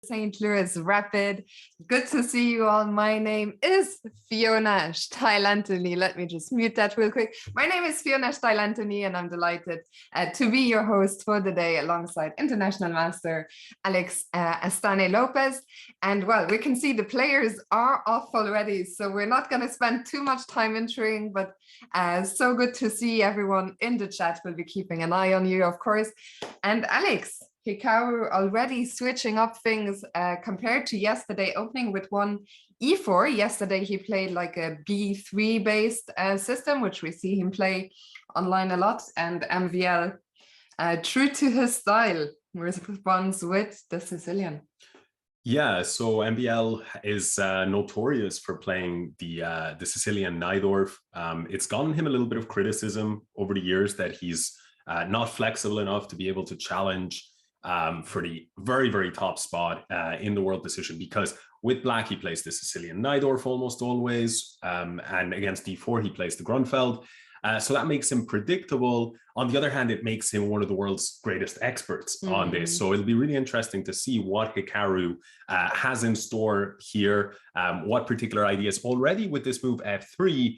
St. Louis Rapid. Good to see you all. My name is Fiona Steil-Anthony. Let me just mute that real quick. My name is Fiona Steil-Anthony, and I'm delighted to be your host for the day alongside International Master Alex Astaneh Lopez. And well, we can see the players are off already, so we're not going to spend too much time introing, but so good to see everyone in the chat. We'll be keeping an eye on you, of course. And Alex, Hikaru already switching up things compared to yesterday, opening with one e4. Yesterday he played like a b3 based system, which we see him play online a lot, and MVL, true to his style, responds with the Sicilian. Yeah, so MVL is notorious for playing the Sicilian Najdorf. It's gotten him a little bit of criticism over the years that he's not flexible enough to be able to challenge for the very, very top spot in the world decision, because with black, he plays the Sicilian Najdorf almost always, and against d4, he plays the Grunfeld. So that makes him predictable. On the other hand, it makes him one of the world's greatest experts on this. So it'll be really interesting to see what Hikaru has in store here, what particular ideas. Already with this move f3,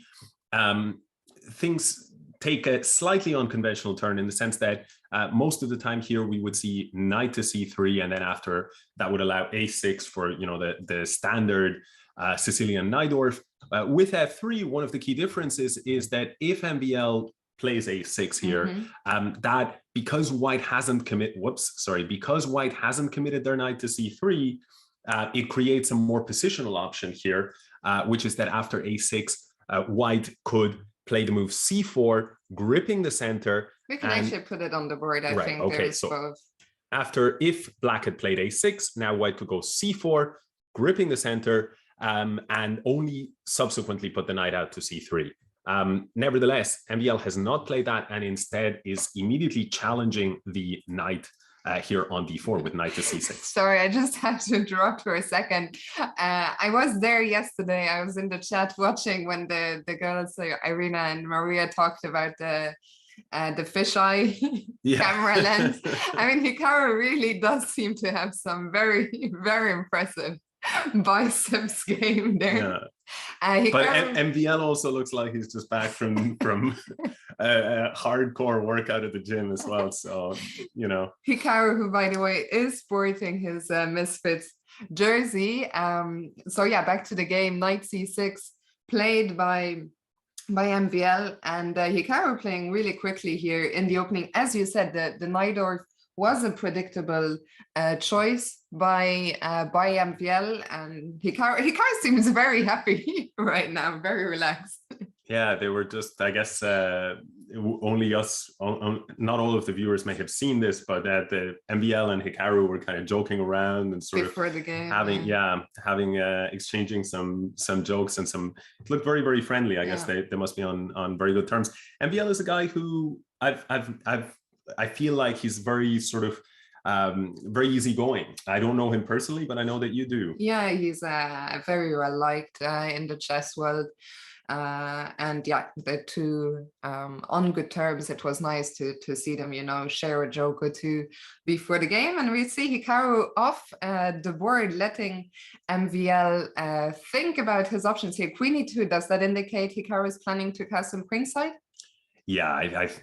things take a slightly unconventional turn in the sense that most of the time here we would see knight to c3, and then after that would allow a6 for the standard Sicilian Najdorf. With f3, one of the key differences is that if MVL plays a6 here, that because white hasn't committed their knight to c3, it creates a more positional option here, which is that after a6, white could play the move c4, gripping the center. We can actually put it on the board, I think. Okay, so both. After, if black had played a6, now white could go c4, gripping the center, and only subsequently put the knight out to c3. Nevertheless, MVL has not played that, and instead is immediately challenging the knight here on d4 with knight to c6. Sorry, I just had to interrupt for a second. I was there yesterday. I was in the chat watching when the girls, Irina and Maria, talked about the fisheye camera lens. I mean, Hikaru really does seem to have some very, very impressive biceps game there. But MVL also looks like he's just back from a hardcore workout at the gym as well. So, Hikaru, who, by the way, is sporting his Misfits jersey. So yeah, back to the game. Knight c6 played by MVL, and Hikaru playing really quickly here in the opening. As you said, the Najdorf was a predictable choice by MVL, and Hikaru seems very happy right now, very relaxed. Yeah, they were just, I guess, only us, not all of the viewers may have seen this, but the MVL and Hikaru were kind of joking around and sort before of the game, exchanging some jokes, and it looked very, very friendly. I guess they must be on very good terms. MVL is a guy who I feel like he's very sort of very easygoing. I don't know him personally, but I know that you do. Yeah, he's very well liked in the chess world. And yeah, the two on good terms. It was nice to see them, share a joke or two before the game. And we see Hikaru off the board, letting MVL think about his options here. Queen e2, does that indicate Hikaru is planning to castle queenside? Yeah,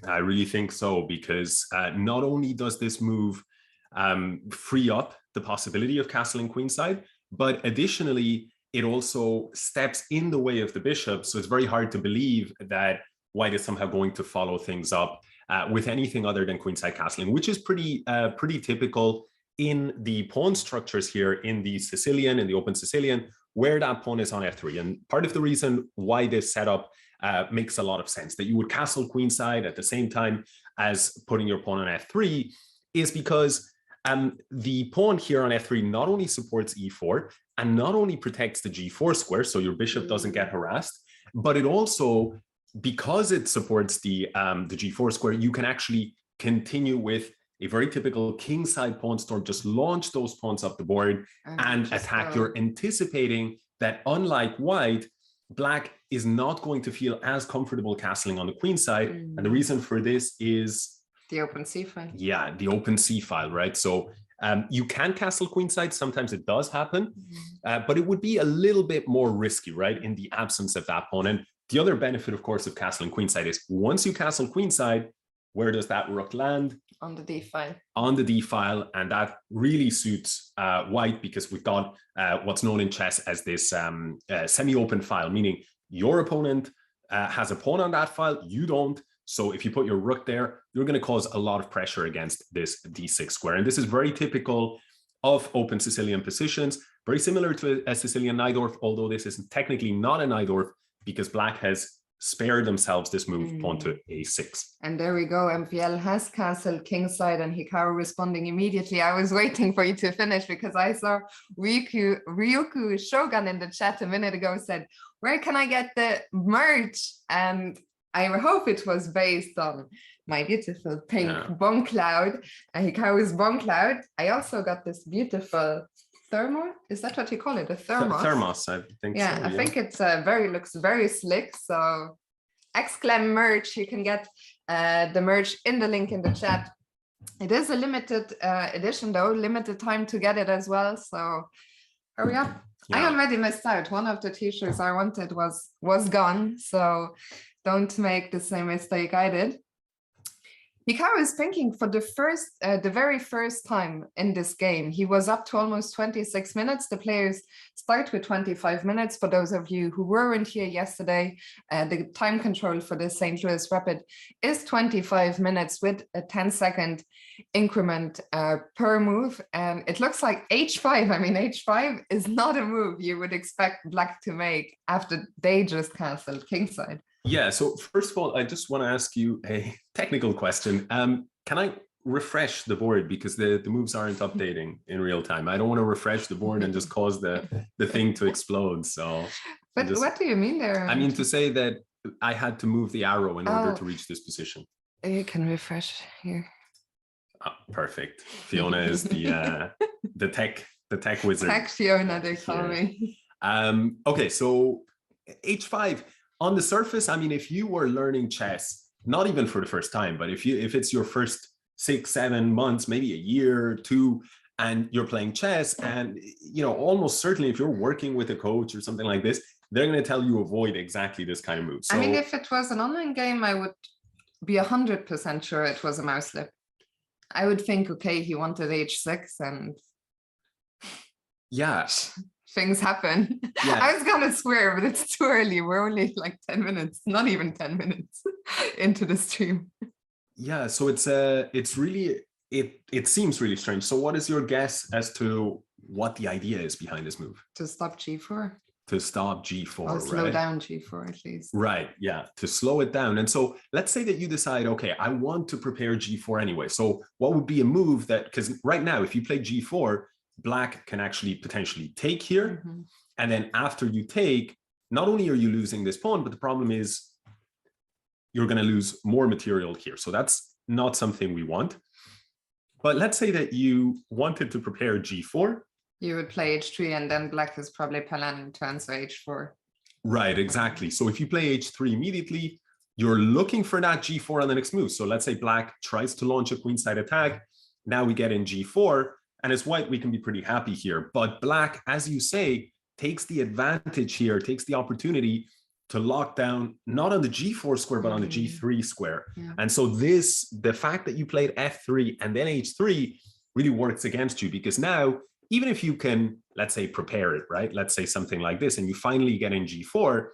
I really think so, because not only does this move free up the possibility of castling queenside, but additionally, it also steps in the way of the bishop. So it's very hard to believe that white is somehow going to follow things up with anything other than queenside castling, which is pretty typical in the pawn structures here in the open Sicilian, where that pawn is on f3. And part of the reason why this setup makes a lot of sense, that you would castle queenside at the same time as putting your pawn on f3, is because the pawn here on f3 not only supports e4 and not only protects the g4 square, so your bishop doesn't get harassed, but it also, because it supports the g4 square, you can actually continue with a very typical kingside pawn storm. Just launch those pawns up the board and attack. You're anticipating that, unlike white, black is not going to feel as comfortable castling on the queen side. And the reason for this is the open c file. Yeah, the open c file, right? So You can castle queenside. Sometimes it does happen, but it would be a little bit more risky, right? In the absence of that pawn. And the other benefit, of course, of castling queenside is once you castle queenside, where does that rook land? On the d file. On the d file, and that really suits white because we've got what's known in chess as this semi-open file, meaning your opponent has a pawn on that file, you don't. So if you put your rook there, you're going to cause a lot of pressure against this d6 square. And this is very typical of open Sicilian positions, very similar to a Sicilian Najdorf, although this is technically not a Najdorf because black has spared themselves this move, pawn to a6. And there we go. MVL has castled kingside and Hikaru responding immediately. I was waiting for you to finish because I saw Ryuku Shogun in the chat a minute ago said, where can I get the merch? And I hope it was based on my beautiful pink bomb cloud, Hikaru's bomb cloud. I also got this beautiful thermos. Is that what you call it? A thermos? Thermos, I think. Yeah, so, I think it's looks very slick. So exclam merch, you can get the merch in the link in the chat. It is a limited edition though, limited time to get it as well. So hurry up. Yeah. I already missed out. One of the t-shirts I wanted was gone. So don't make the same mistake I did. Hikaru is thinking for the very first time in this game. He was up to almost 26 minutes. The players start with 25 minutes. For those of you who weren't here yesterday, the time control for the St. Louis Rapid is 25 minutes with a 10-second increment per move. And it looks like h5. I mean, h5 is not a move you would expect black to make after they just canceled kingside. Yeah, so first of all, I just want to ask you a technical question. Can I refresh the board because the moves aren't updating in real time? I don't want to refresh the board and just cause the thing to explode. So, but what do you mean there? I mean to say that I had to move the arrow in order to reach this position. You can refresh here. Oh, perfect. Fiona is the tech wizard. Tech Fiona, they call me. Okay, so h5. On the surface, I mean, if you were learning chess, not even for the first time, but if it's your first 6-7 months, maybe a year or two, and you're playing chess, and almost certainly if you're working with a coach or something like this, they're going to tell you avoid exactly this kind of move. So, I mean, if it was an online game, I would be 100% sure it was a mouse slip. I would think, okay, he wanted h6 and yeah. Things happen. Yeah. I was gonna swear, but it's too early. We're only like 10 minutes, not even 10 minutes into the stream. Yeah, so it seems really strange. So what is your guess as to what the idea is behind this move? To stop g4. To stop g4, or slow down g4 at least. Right, yeah, to slow it down. And so let's say that you decide, okay, I want to prepare g4 anyway. So what would be a move that, because right now, if you play g4, black can actually potentially take here. And then after you take, not only are you losing this pawn, but the problem is you're going to lose more material here. So that's not something we want. But let's say that you wanted to prepare g4. You would play h3 and then black is probably planning to answer h4. Right, exactly. So if you play h3 immediately, you're looking for that g4 on the next move. So let's say black tries to launch a queenside attack. Now we get in g4. And as white, we can be pretty happy here. But black, as you say, takes the advantage here, takes the opportunity to lock down, not on the g4 square, but on the g3 square. Yeah. And so the fact that you played f3 and then h3 really works against you, because now, even if you can, let's say, prepare it, right? Let's say something like this, and you finally get in g4,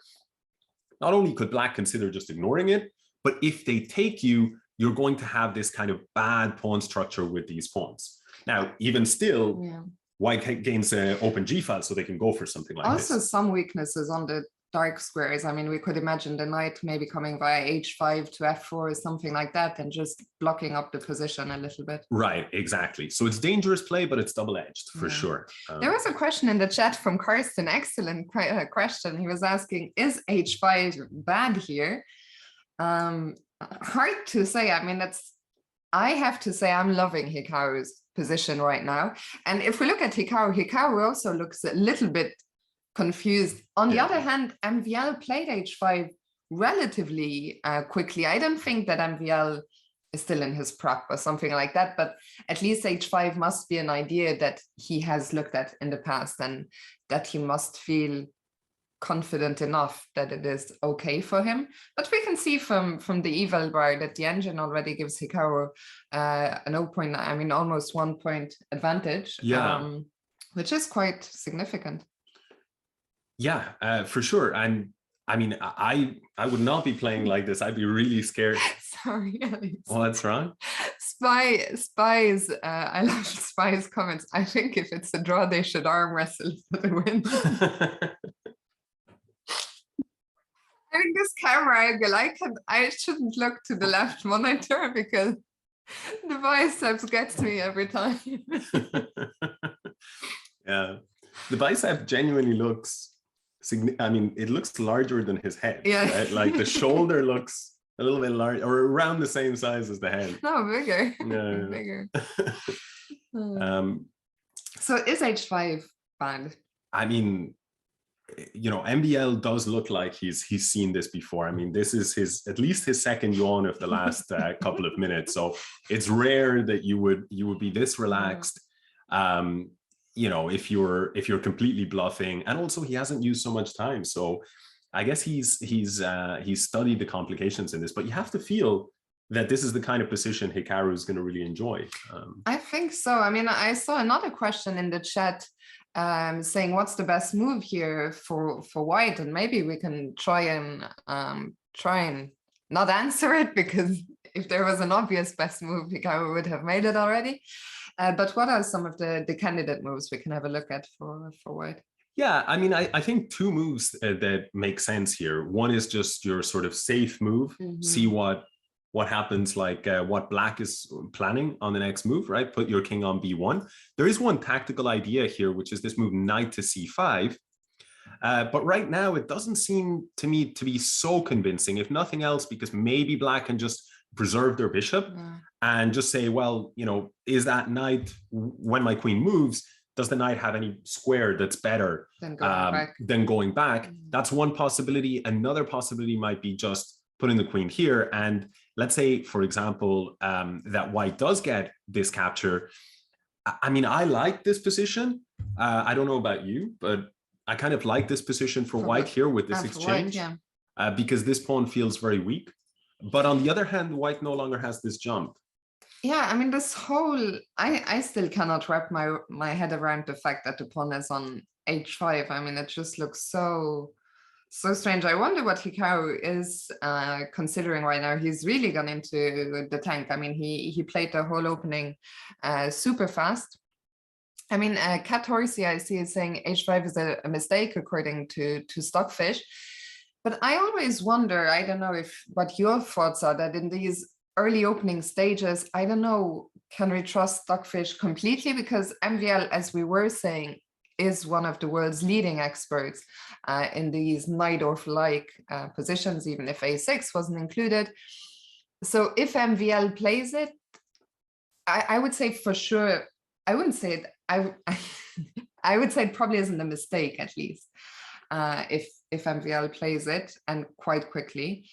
not only could black consider just ignoring it, but if they take you, you're going to have this kind of bad pawn structure with these pawns. Now, even still, white gains an open g file, so they can go for something like this. Also, some weaknesses on the dark squares. I mean, we could imagine the knight maybe coming via h5 to f4 or something like that, and just blocking up the position a little bit. Right, exactly. So it's dangerous play, but it's double-edged for sure. There was a question in the chat from Karsten, excellent question. He was asking, is h5 bad here? Hard to say. I mean, I have to say I'm loving Hikaru's position right now. And if we look at Hikaru also looks a little bit confused. On the other hand, MVL played h5 relatively quickly. I don't think that MVL is still in his prep or something like that. But at least h5 must be an idea that he has looked at in the past, and that he must feel confident enough that it is okay for him. But we can see from the eval bar that the engine already gives Hikaru an 0.9, I mean almost 1 point advantage, which is quite significant. Yeah, for sure. And I mean, I would not be playing like this. I'd be really scared. Sorry, Alex. What's wrong? Spies, I love Spies' comments. I think if it's a draw, they should arm wrestle for the win. I think this camera angle, I shouldn't look to the left monitor because the biceps gets me every time. Yeah, the bicep genuinely looks, I mean, it looks larger than his head. Yeah, right? Like the shoulder looks a little bit larger, or around the same size as the head. No, bigger. Yeah. Bigger. So is h5 bad? I mean, you know, MBL does look like he's seen this before. I mean, this is at least his second yawn of the last couple of minutes. So it's rare that you would be this relaxed. You know, if you're completely bluffing, and also he hasn't used so much time. So I guess he's studied the complications in this, but you have to feel that this is the kind of position Hikaru is going to really enjoy. I think so. I mean, I saw another question in the chat saying what's the best move here for white, and maybe we can try and not answer it, because if there was an obvious best move, Hikaru would have made it already. But what are some of the candidate moves we can have a look at for white? Yeah, I mean, I think two moves that make sense here. One is just your sort of safe move, see what happens, like what black is planning on the next move, right? Put your king on b1. There is one tactical idea here, which is this move knight to c5. But right now, it doesn't seem to me to be so convincing, if nothing else, because maybe black can just preserve their bishop and just say, well, you know, is that knight, when my queen moves, does the knight have any square that's better than going back? That's one possibility. Another possibility might be just putting the queen here. And let's say, for example, that white does get this capture. I mean, I like this position. I don't know about you, but I kind of like this position for white here with this exchange, because this pawn feels very weak. But on the other hand, white no longer has this jump. Yeah, I mean, this whole, I still cannot wrap my head around the fact that the pawn is on h5. I mean, it just looks so strange. I wonder what Hikaru is considering right now. He's really gone into the tank. I mean, he played the whole opening super fast. I mean, Cat Horsey, I see, is saying h5 is a mistake according to Stockfish. But I always wonder, I don't know what your thoughts are, that in these early opening stages, I don't know, can we trust Stockfish completely? Because MVL, as we were saying, is one of the world's leading experts in these Najdorf-like positions, even if a6 wasn't included. So if MVL plays it, I would say for sure, I wouldn't say it, I would say it probably isn't a mistake, at least, if MVL plays it, and quite quickly.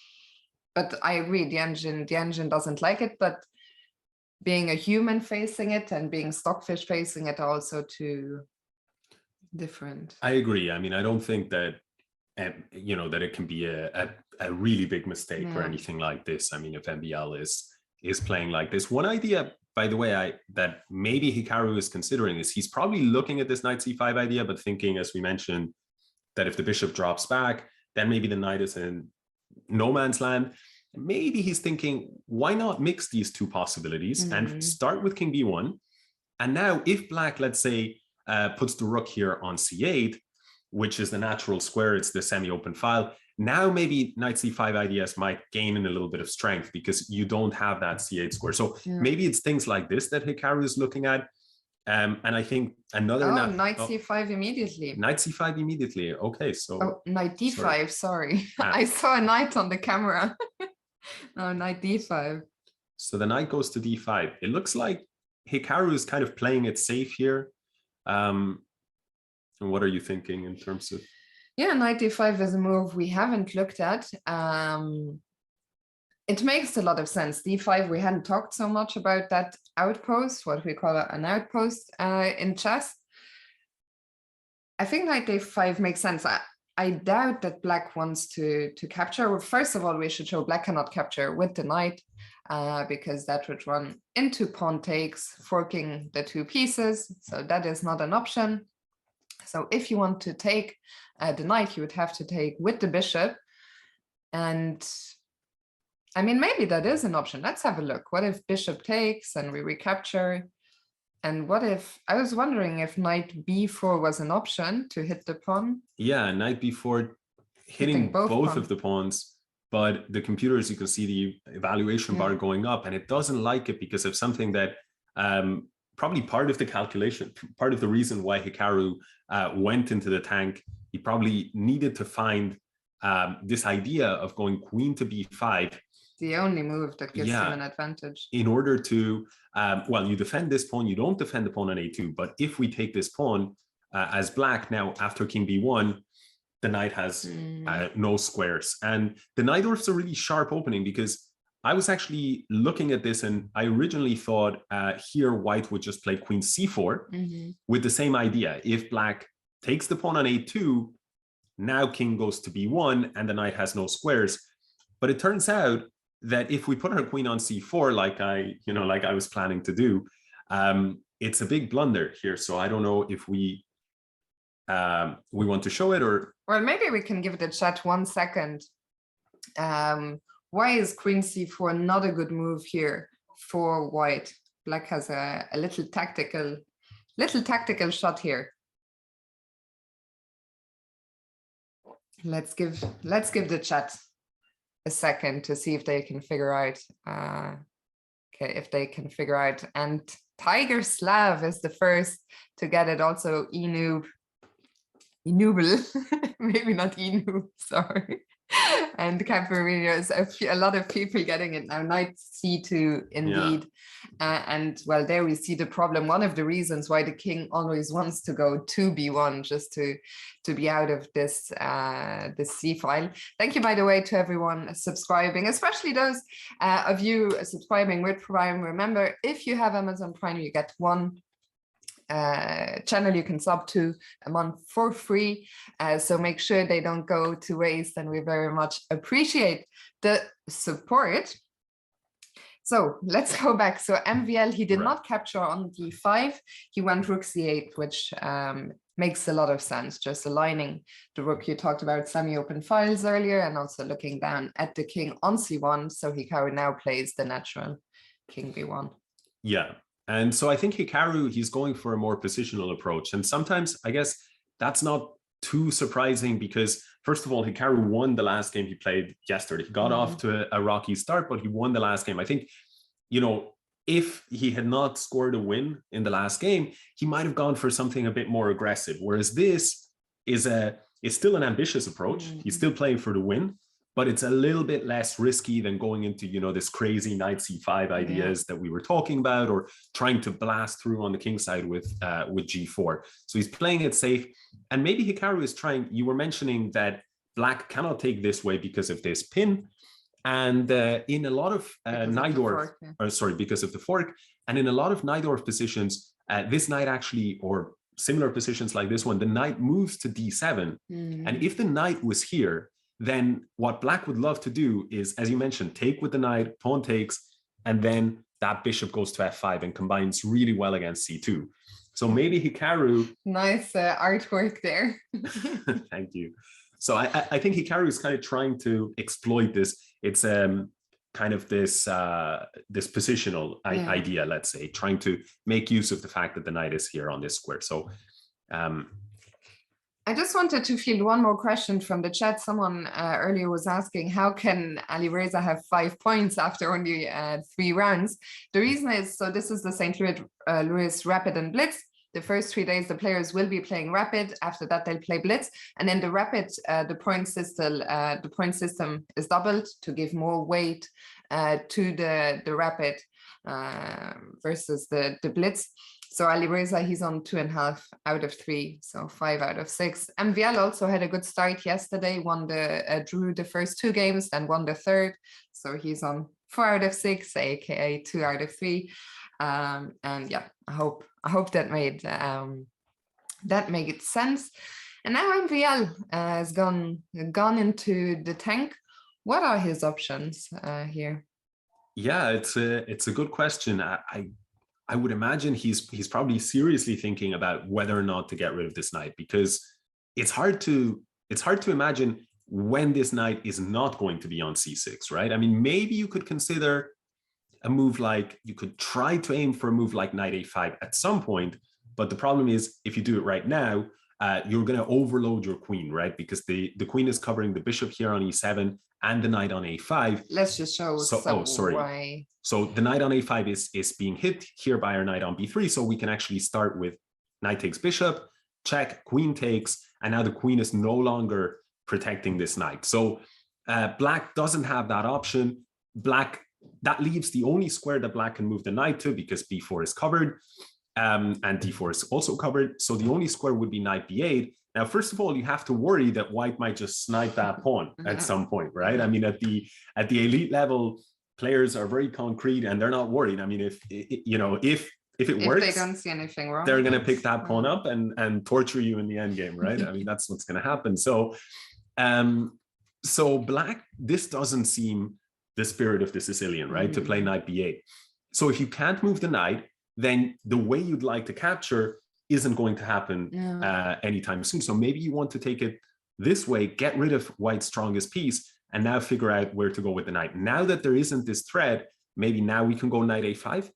But I agree, the engine doesn't like it, but being a human facing it and being Stockfish facing it are also two different. I agree. I mean, I don't think that, you know, that it can be a really big mistake or anything like this. I mean, if MVL is playing like this. One idea, by the way, that maybe Hikaru is considering is he's probably looking at this knight c5 idea, but thinking, as we mentioned, that if the bishop drops back, then maybe the knight is in no man's land. Maybe he's thinking, why not mix these two possibilities and start with king b1? And now if black, let's say, puts the rook here on c8, which is the natural square, it's the semi-open file. Now maybe knight c5 ideas might gain in a little bit of strength because you don't have that c8 square. So maybe it's things like this that Hikaru is looking at. And I think another knight c5 immediately. Knight c5 immediately. Okay, so knight d5. Sorry. I saw a knight on the camera. No, knight d5. So the knight goes to d5. It looks like Hikaru is kind of playing it safe here. And what are you thinking in terms of? Yeah, knight d5 is a move we haven't looked at. it makes a lot of sense. D5, we hadn't talked so much about that outpost, what we call an outpost in chess. I think knight a5 makes sense. I doubt that black wants to capture. Well, first of all, we should show black cannot capture with the knight because that would run into pawn takes, forking the two pieces. So that is not an option. So if you want to take the knight, you would have to take with the bishop. And I mean, maybe that is an option. Let's have a look. What if bishop takes and we recapture? And what if, I was wondering if knight b4 was an option to hit the pawn? Yeah, knight b4 hitting both of the pawns, but the computer, as you can see, the evaluation bar going up, and it doesn't like it because of something that probably part of the calculation, part of the reason why Hikaru went into the tank. He probably needed to find this idea of going queen to b5. The only move that gives him an advantage. In order to, well, you defend this pawn, you don't defend the pawn on a2, but if we take this pawn as black now after king b1, the knight has no squares. And the Najdorf's a really sharp opening because I was actually looking at this and I originally thought here white would just play queen c4 with the same idea. If black takes the pawn on a2, now king goes to b1 and the knight has no squares. But it turns out that if we put our queen on c4, like I was planning to do, it's a big blunder here. So I don't know if we want to show it or. Well, maybe we can give the chat 1 second. Why is queen c4 not a good move here for white? Black has a little tactical shot here. Let's give the chat a second to see if they can figure out. Okay, if they can figure out. And Tiger Slav is the first to get it. Also Enubel, maybe not Enub, sorry. And Caparino is a lot of people getting it now. Knight c2 indeed. And well, there we see the problem. One of the reasons why the king always wants to go to b1 just to be out of this this c file. Thank you, by the way, to everyone subscribing, especially those of you subscribing with Prime. Remember, if you have Amazon Prime, you get one channel you can sub to a month for free, so make sure they don't go to waste, and we very much appreciate the support. So let's go back. So MVL, he did not capture on d5, he went rook c8, which makes a lot of sense, just aligning the rook. You talked about semi-open files earlier and also looking down at the king on c1. So Hikaru now plays the natural king b1. Yeah. And so I think Hikaru, he's going for a more positional approach. And sometimes I guess that's not too surprising because, first of all, Hikaru won the last game he played yesterday. He got off to a rocky start, but he won the last game. I think, you know, if he had not scored a win in the last game, he might have gone for something a bit more aggressive. Whereas this is still an ambitious approach. He's still playing for the win, but it's a little bit less risky than going into, you know, this crazy knight c5 ideas that we were talking about, or trying to blast through on the king side with g4. So he's playing it safe. And maybe Hikaru is trying, you were mentioning that black cannot take this way because of this pin. And in a lot of Najdorf, because of the fork, and in a lot of Najdorf positions, this knight actually, or similar positions like this one, the knight moves to d7. And if the knight was here, then what black would love to do is, as you mentioned, take with the knight, pawn takes, and then that bishop goes to f5 and combines really well against c2. So maybe Hikaru... Nice artwork there. Thank you. So I think Hikaru is kind of trying to exploit this. It's kind of this this positional idea, let's say, trying to make use of the fact that the knight is here on this square. So I just wanted to field one more question from the chat. Someone earlier was asking, how can Alireza have 5 points after only 3 rounds? The reason is, so this is the St. Louis Rapid and Blitz. The first 3 days, the players will be playing Rapid. After that, they'll play Blitz. And then the Rapid, the point system is doubled to give more weight to the rapid versus the Blitz. So Alireza, he's on 2.5 out of 3, so 5 out of 6. MVL also had a good start yesterday, drew the first 2 games, then won the third. So he's on 4 out of 6, aka 2 out of 3. And yeah, I hope that made sense. And now MVL has gone into the tank. What are his options here? Yeah, it's a good question. I would imagine he's probably seriously thinking about whether or not to get rid of this knight, because it's hard to imagine when this knight is not going to be on c6, right? I mean, maybe you could consider a move like, you could try to aim for a move like knight a5 at some point, but the problem is if you do it right now, you're going to overload your queen, right? Because the queen is covering the bishop here on e7 and the knight on a5. Let's just show why. So the knight on a5 is being hit here by our knight on b3. So we can actually start with knight takes bishop, check, queen takes, and now the queen is no longer protecting this knight. So black doesn't have that option. That leaves the only square that black can move the knight to, because b4 is covered. And d4 is also covered. So the only square would be knight b8. Now, first of all, you have to worry that white might just snipe that pawn at some point, right? I mean, at the elite level, players are very concrete and they're not worried. I mean, if it works, they don't see anything wrong, they're going to pick that pawn up and torture you in the end game, right? I mean, that's what's going to happen. So, so black, this doesn't seem the spirit of the Sicilian, right? To play knight b8. So if you can't move the knight, then the way you'd like to capture isn't going to happen anytime soon. So maybe you want to take it this way, get rid of white's strongest piece, and now figure out where to go with the knight. Now that there isn't this threat, maybe now we can go knight a5.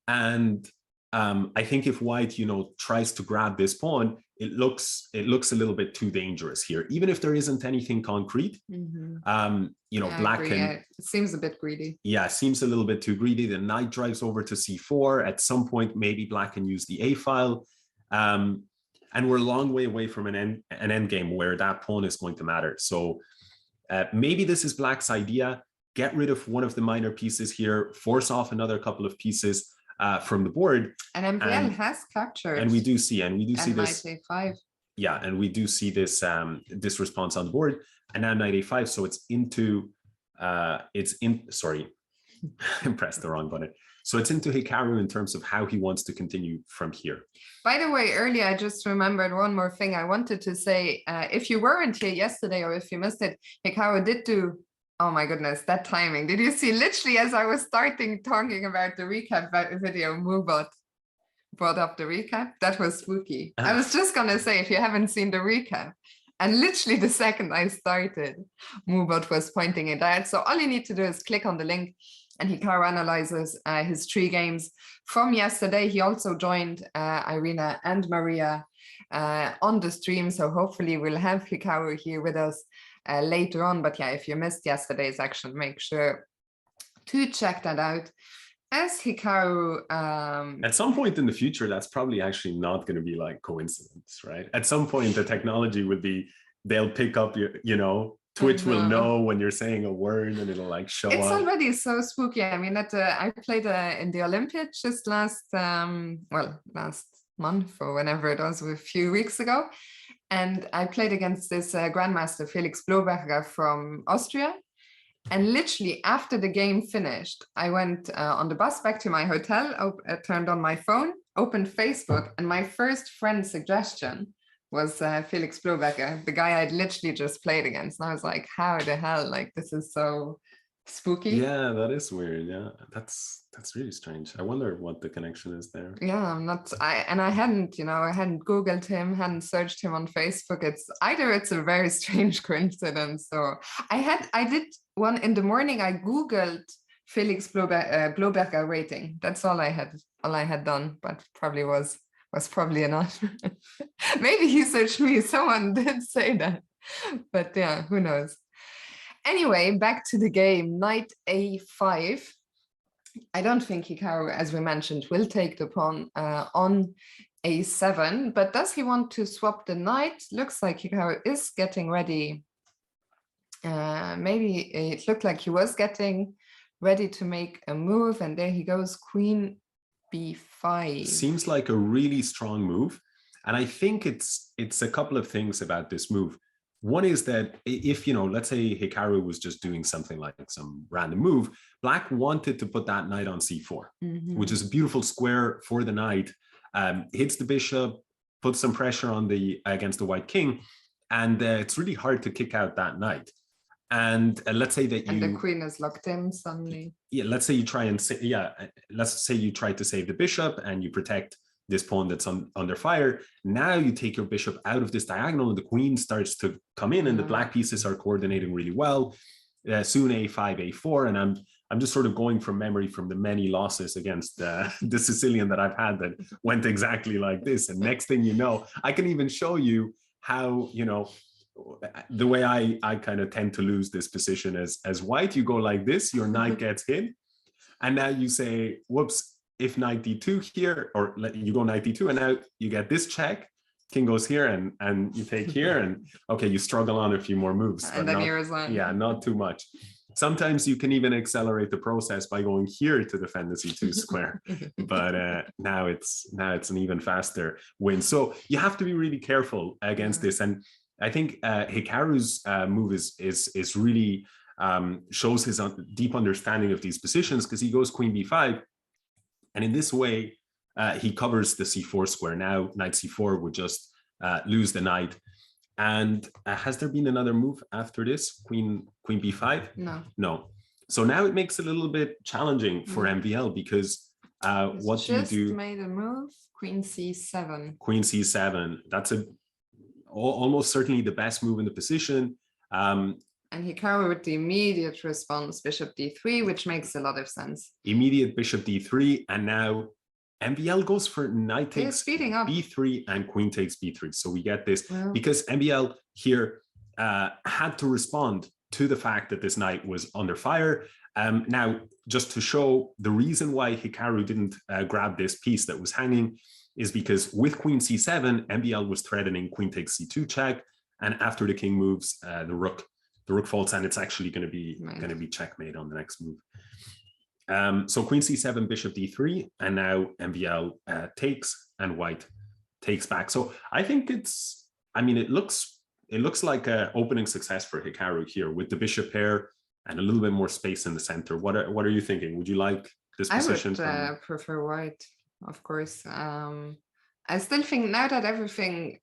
And I think if white, tries to grab this pawn, it looks a little bit too dangerous here, even if there isn't anything concrete. Black can. It seems a bit greedy. Yeah, seems a little bit too greedy. The knight drives over to c4. At some point, maybe black can use the a file. And we're a long way away from an end game where that pawn is going to matter. So maybe this is black's idea. Get rid of one of the minor pieces here, force off another couple of pieces from the board. And MVL has captured. And we do see this. Knight a5. Yeah, and we do see this this response on the board. And now knight a5, so sorry, I pressed the wrong button. So it's into Hikaru in terms of how he wants to continue from here. By the way, earlier I just remembered one more thing I wanted to say. If you weren't here yesterday or if you missed it, Hikaru did do, oh my goodness, that timing. Did you see literally as I was starting talking about the recap video, Mubot brought up the recap? That was spooky. I was just going to say, if you haven't seen the recap, and literally the second I started, Mubot was pointing it out. So all you need to do is click on the link and Hikaru analyzes his 3 games from yesterday. He also joined Irina and Maria on the stream. So hopefully we'll have Hikaru here with us later on. But yeah, if you missed yesterday's action, make sure to check that out. As Hikaru... at some point in the future, that's probably actually not going to be like coincidence, right? At some point, the technology would be, they'll pick up your, Twitch will know when you're saying a word and it'll like show up. It's already so spooky. I mean, I played in the Olympics just last month or whenever it was, a few weeks ago. And I played against this Grandmaster Felix Bloberger from Austria. And literally after the game finished, I went on the bus back to my hotel, turned on my phone, opened Facebook, and my first friend suggestion was Felix Bloberger, the guy I'd literally just played against. And I was like, how the hell? Like, this is so spooky. Yeah, that is weird. Yeah, that's really strange. I wonder what the connection is there. Yeah, I hadn't Googled him, hadn't searched him on Facebook. It's a very strange coincidence. So I did one in the morning. I Googled Felix Bloberger rating. That's all I had done, but probably was probably enough. Maybe he searched me. Someone did say that, but yeah, who knows? Anyway, back to the game. Knight a5. I don't think Hikaru, as we mentioned, will take the pawn on a7, but does he want to swap the knight? Looks like Hikaru is getting ready maybe it looked like he was getting ready to make a move, and there he goes, queen b5. Seems like a really strong move. And I think it's a couple of things about this move. One is that if, let's say Hikaru was just doing something like some random move, Black wanted to put that knight on c4, which is a beautiful square for the knight, hits the bishop, puts some pressure on against the white king, and it's really hard to kick out that knight. And let's say that and the queen is locked in suddenly. Yeah, let's say you try and say, let's say you try to save the bishop and you protect this pawn that's under fire. Now you take your bishop out of this diagonal and the queen starts to come in, and the black pieces are coordinating really well. Soon a5, a4, and I'm just sort of going from memory from the many losses against the Sicilian that I've had that went exactly like this. And next thing you know, I can even show you how, the way I kind of tend to lose this position as white. You go like this, your knight gets hit, and now you say, whoops, if knight d2 here, or you go knight d2, and now you get this check, king goes here, and you take here, and okay, you struggle on a few more moves. And then you resign. Yeah, not too much. Sometimes you can even accelerate the process by going here to defend the c2 square, but now it's an even faster win. So you have to be really careful against this, and I think Hikaru's move is really shows his deep understanding of these positions, because he goes queen b5, and in this way he covers the c4 square. Now knight c4 would just lose the knight. And has there been another move after this? Queen b5? No. So now it makes it a little bit challenging for MVL, because what do you do? Just made a move, queen c7. Queen c7. That's almost certainly the best move in the position. And Hikaru with the immediate response, bishop d3, which makes a lot of sense. Immediate bishop d3, and now MVL goes for knight takes b3 and queen takes b3. So we get this because MVL here had to respond to the fact that this knight was under fire. Now, just to show the reason why Hikaru didn't grab this piece that was hanging is because with queen c7, MVL was threatening queen takes c2 check, and after the king moves, the rook falls, and it's actually going to be checkmate on the next move. So queen c7, bishop d3, and now MVL takes, and white takes back. So I think it looks like an opening success for Hikaru here with the bishop pair and a little bit more space in the center. What are you thinking? Would you like this position? I would prefer white, of course. I still think now that everything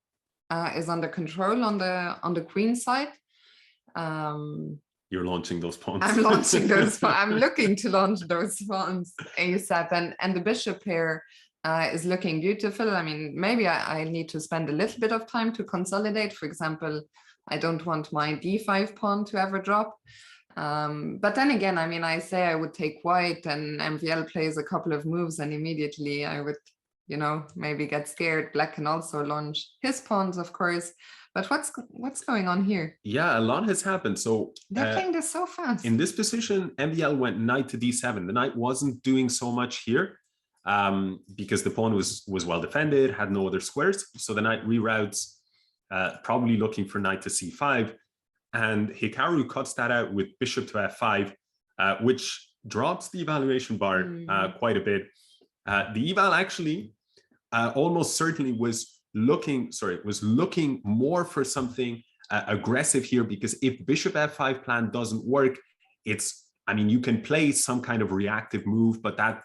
is under control on the queen side. You're launching those pawns. I'm launching those pawns. I'm looking to launch those pawns ASAP, and the bishop here is looking beautiful. I mean, maybe I need to spend a little bit of time to consolidate. For example, I don't want my d5 pawn to ever drop. But then again, I mean, I say I would take white, and MVL plays a couple of moves, and immediately I would, maybe get scared. Black can also launch his pawns, of course. But what's going on here? Yeah, a lot has happened. So they're playing this so fast. In this position, MVL went knight to d7. The knight wasn't doing so much here because the pawn was well defended, had no other squares. So the knight reroutes, probably looking for knight to c5. And Hikaru cuts that out with bishop to f5, which drops the evaluation bar quite a bit. The eval actually almost certainly was looking more for something aggressive here, because if bishop f5 plan doesn't work, you can play some kind of reactive move, but that,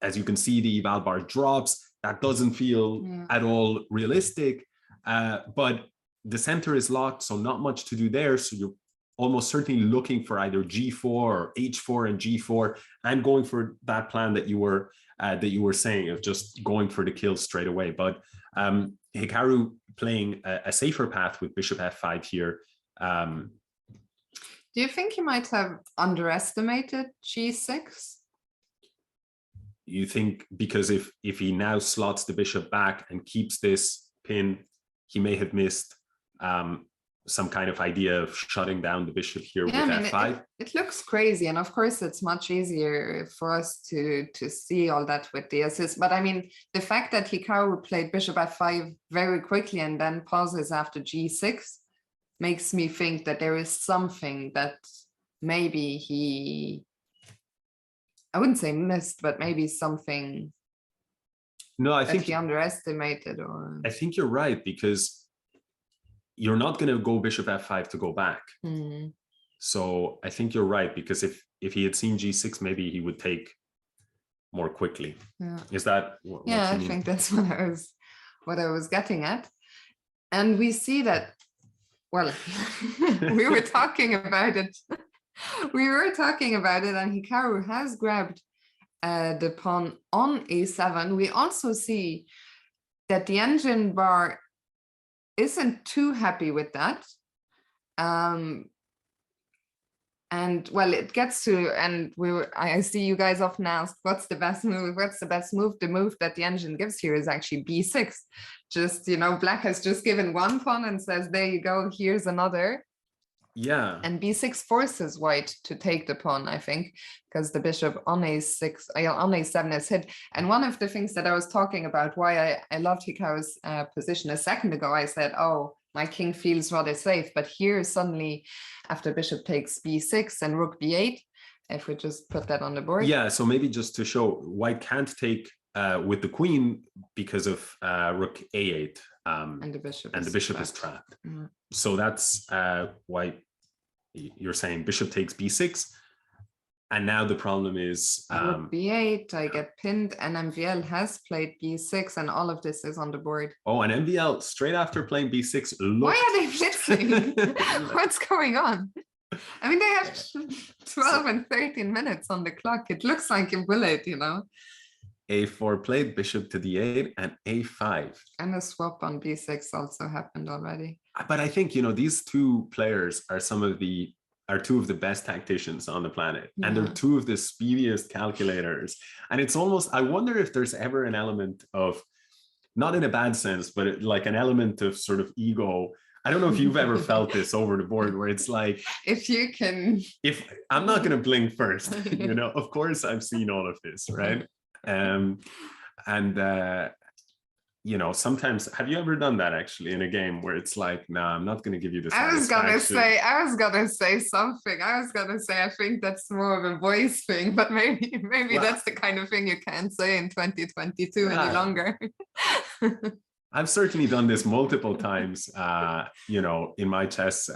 as you can see, the eval bar drops. That doesn't feel at all realistic, but the center is locked, so not much to do there. So you're almost certainly looking for either g4 or h4 and g4, and going for that plan that you were saying of just going for the kill straight away. But Hikaru playing a safer path with bishop f5 here. Do you think he might have underestimated g6? You think because if he now slots the bishop back and keeps this pin, he may have missed some kind of idea of shutting down the bishop here with f5? It looks crazy, and of course it's much easier for us to see all that with the assist. But I mean, the fact that Hikaru played bishop f5 very quickly and then pauses after g6, makes me think that there is something that maybe he, I wouldn't say missed, but maybe something No, I that think he underestimated. Or I think you're right, because you're not going to go bishop f5 to go back. So I think you're right, because if he had seen g6, maybe he would take more quickly. Yeah. Is that what Yeah, you I mean? think that's what I was getting at. And we see that, well, we were talking about it. We were talking about it, and Hikaru has grabbed the pawn on a7. We also see that the engine bar isn't too happy with that. And well, it gets to, and I see you guys often ask, what's the best move? What's the best move? The move that the engine gives here is actually b6. Just, you know, black has just given one pawn and says, there you go, here's another. Yeah. And b6 forces white to take the pawn, I think, because the bishop on a6, on a7 is hit. And one of the things that I was talking about, why I loved Hikaru's position a second ago, I said, oh, my king feels rather safe. But here suddenly, after bishop takes b6 and rook b8, if we just put that on the board. Yeah, so maybe just to show, white can't take with the queen because of rook a8. And the bishop is trapped. So that's why you're saying bishop takes b6. And now the problem is rook b8, I get pinned, and MVL has played b6, and all of this is on the board. Oh, and MVL straight after playing b6 looked... Why are they blitzing? What's going on? I mean, they have 12 and 13 minutes on the clock. It looks like a bullet, you know. a4 played, bishop to d8, and a5. And a swap on b6 also happened already. But I think, you know, these two players are two of the best tacticians on the planet. Yeah. And they're two of the speediest calculators. And it's almost, I wonder if there's ever an element of, not in a bad sense, but like an element of sort of ego. I don't know if you've ever felt this over the board, where it's like, if I'm not going to blink first, you know, of course I've seen all of this, right? You know, sometimes, have you ever done that actually in a game where it's like, nah, I'm not going to give you this? I was gonna say something. I was gonna say, I think that's more of a voice thing, but maybe well, that's the kind of thing you can't say in 2022 any longer. I've certainly done this multiple times, you know, in my chess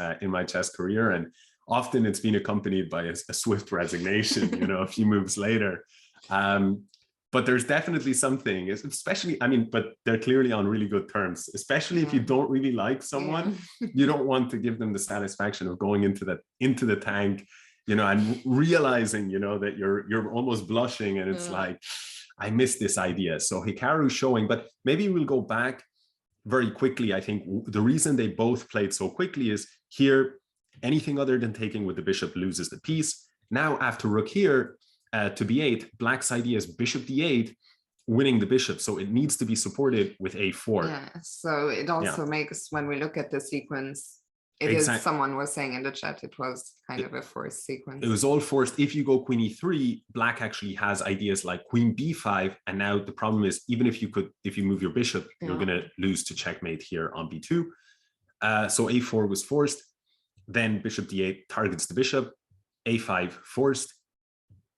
career, and often it's been accompanied by a swift resignation, you know, a few moves later. But there's definitely something, especially, I mean, but they're clearly on really good terms, especially if you don't really like someone, you don't want to give them the satisfaction of going into the tank, you know, and realizing, you know, that you're almost blushing, and it's like, I miss this idea. So Hikaru showing, but maybe we'll go back very quickly. I think the reason they both played so quickly is here, anything other than taking with the bishop loses the piece. Now after rook here, to b8, black's idea is bishop d8, winning the bishop. So it needs to be supported with a4. Yeah, so it also makes, when we look at the sequence, it is, someone was saying in the chat, it was kind of a forced sequence. It was all forced. If you go queen e3, black actually has ideas like queen b5. And now the problem is, even if you move your bishop, you're going to lose to checkmate here on b2. So a4 was forced. Then bishop d8 targets the bishop. a5 forced.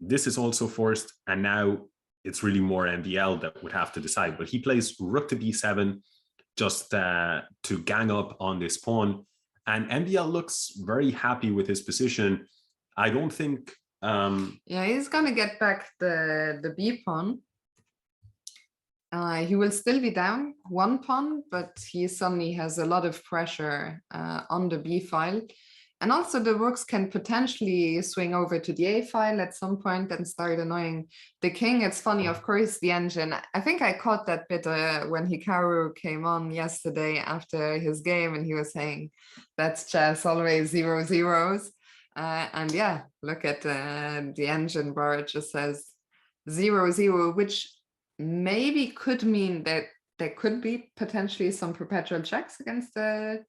This is also forced, and now it's really more MVL that would have to decide. But he plays rook to b7 just to gang up on this pawn, and MVL looks very happy with his position. I don't think... yeah, he's going to get back the b pawn. He will still be down one pawn, but he suddenly has a lot of pressure on the b file. And also the rooks can potentially swing over to the a file at some point and start annoying the king. It's funny, of course, the engine. I think I caught that bit when Hikaru came on yesterday after his game, and he was saying, that's chess, always 0 zeros. And yeah, look at the engine bar, it just says 0 0, which maybe could mean that there could be potentially some perpetual checks against the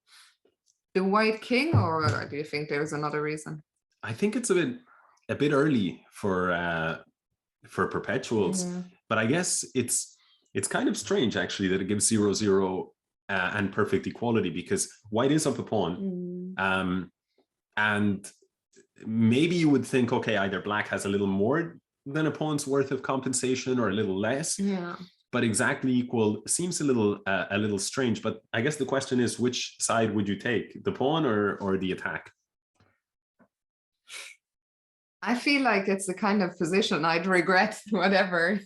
white king, or do you think there's another reason? I think it's a bit early for perpetuals, but I guess it's kind of strange actually that it gives 0 0 and perfect equality, because white is up a pawn. And maybe you would think, okay, either black has a little more than a pawn's worth of compensation or a little less. Yeah. But exactly equal seems a little strange. But I guess the question is, which side would you take, the pawn or the attack? I feel like it's the kind of position I'd regret whatever.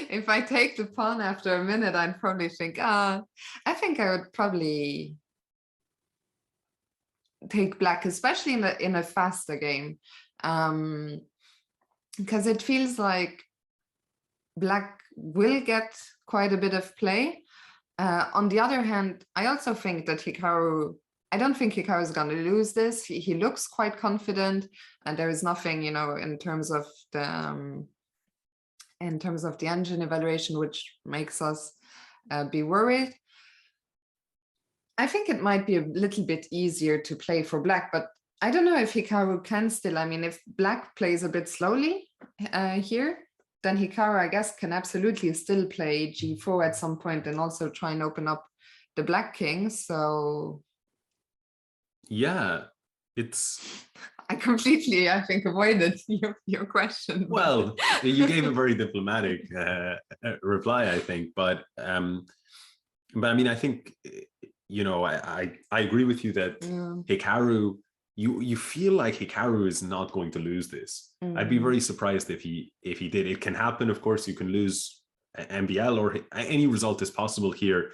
If I take the pawn after a minute, I'd probably think, I think I would probably take black, especially in a faster game, because it feels like black will get quite a bit of play. On the other hand, I also think that I don't think Hikaru is going to lose this. He looks quite confident, and there is nothing, in terms of the engine evaluation which makes us be worried. I think it might be a little bit easier to play for black, but I don't know if Hikaru can still. I mean, if black plays a bit slowly here, then Hikaru, I guess, can absolutely still play g4 at some point and also try and open up the black king. So yeah, I completely, I think, avoided your question. Well, you gave a very diplomatic reply, I think, but I mean, I think, I agree with you that Hikaru, you feel like Hikaru is not going to lose this. I'd be very surprised if he did. It can happen, of course. You can lose MBL, or any result is possible here.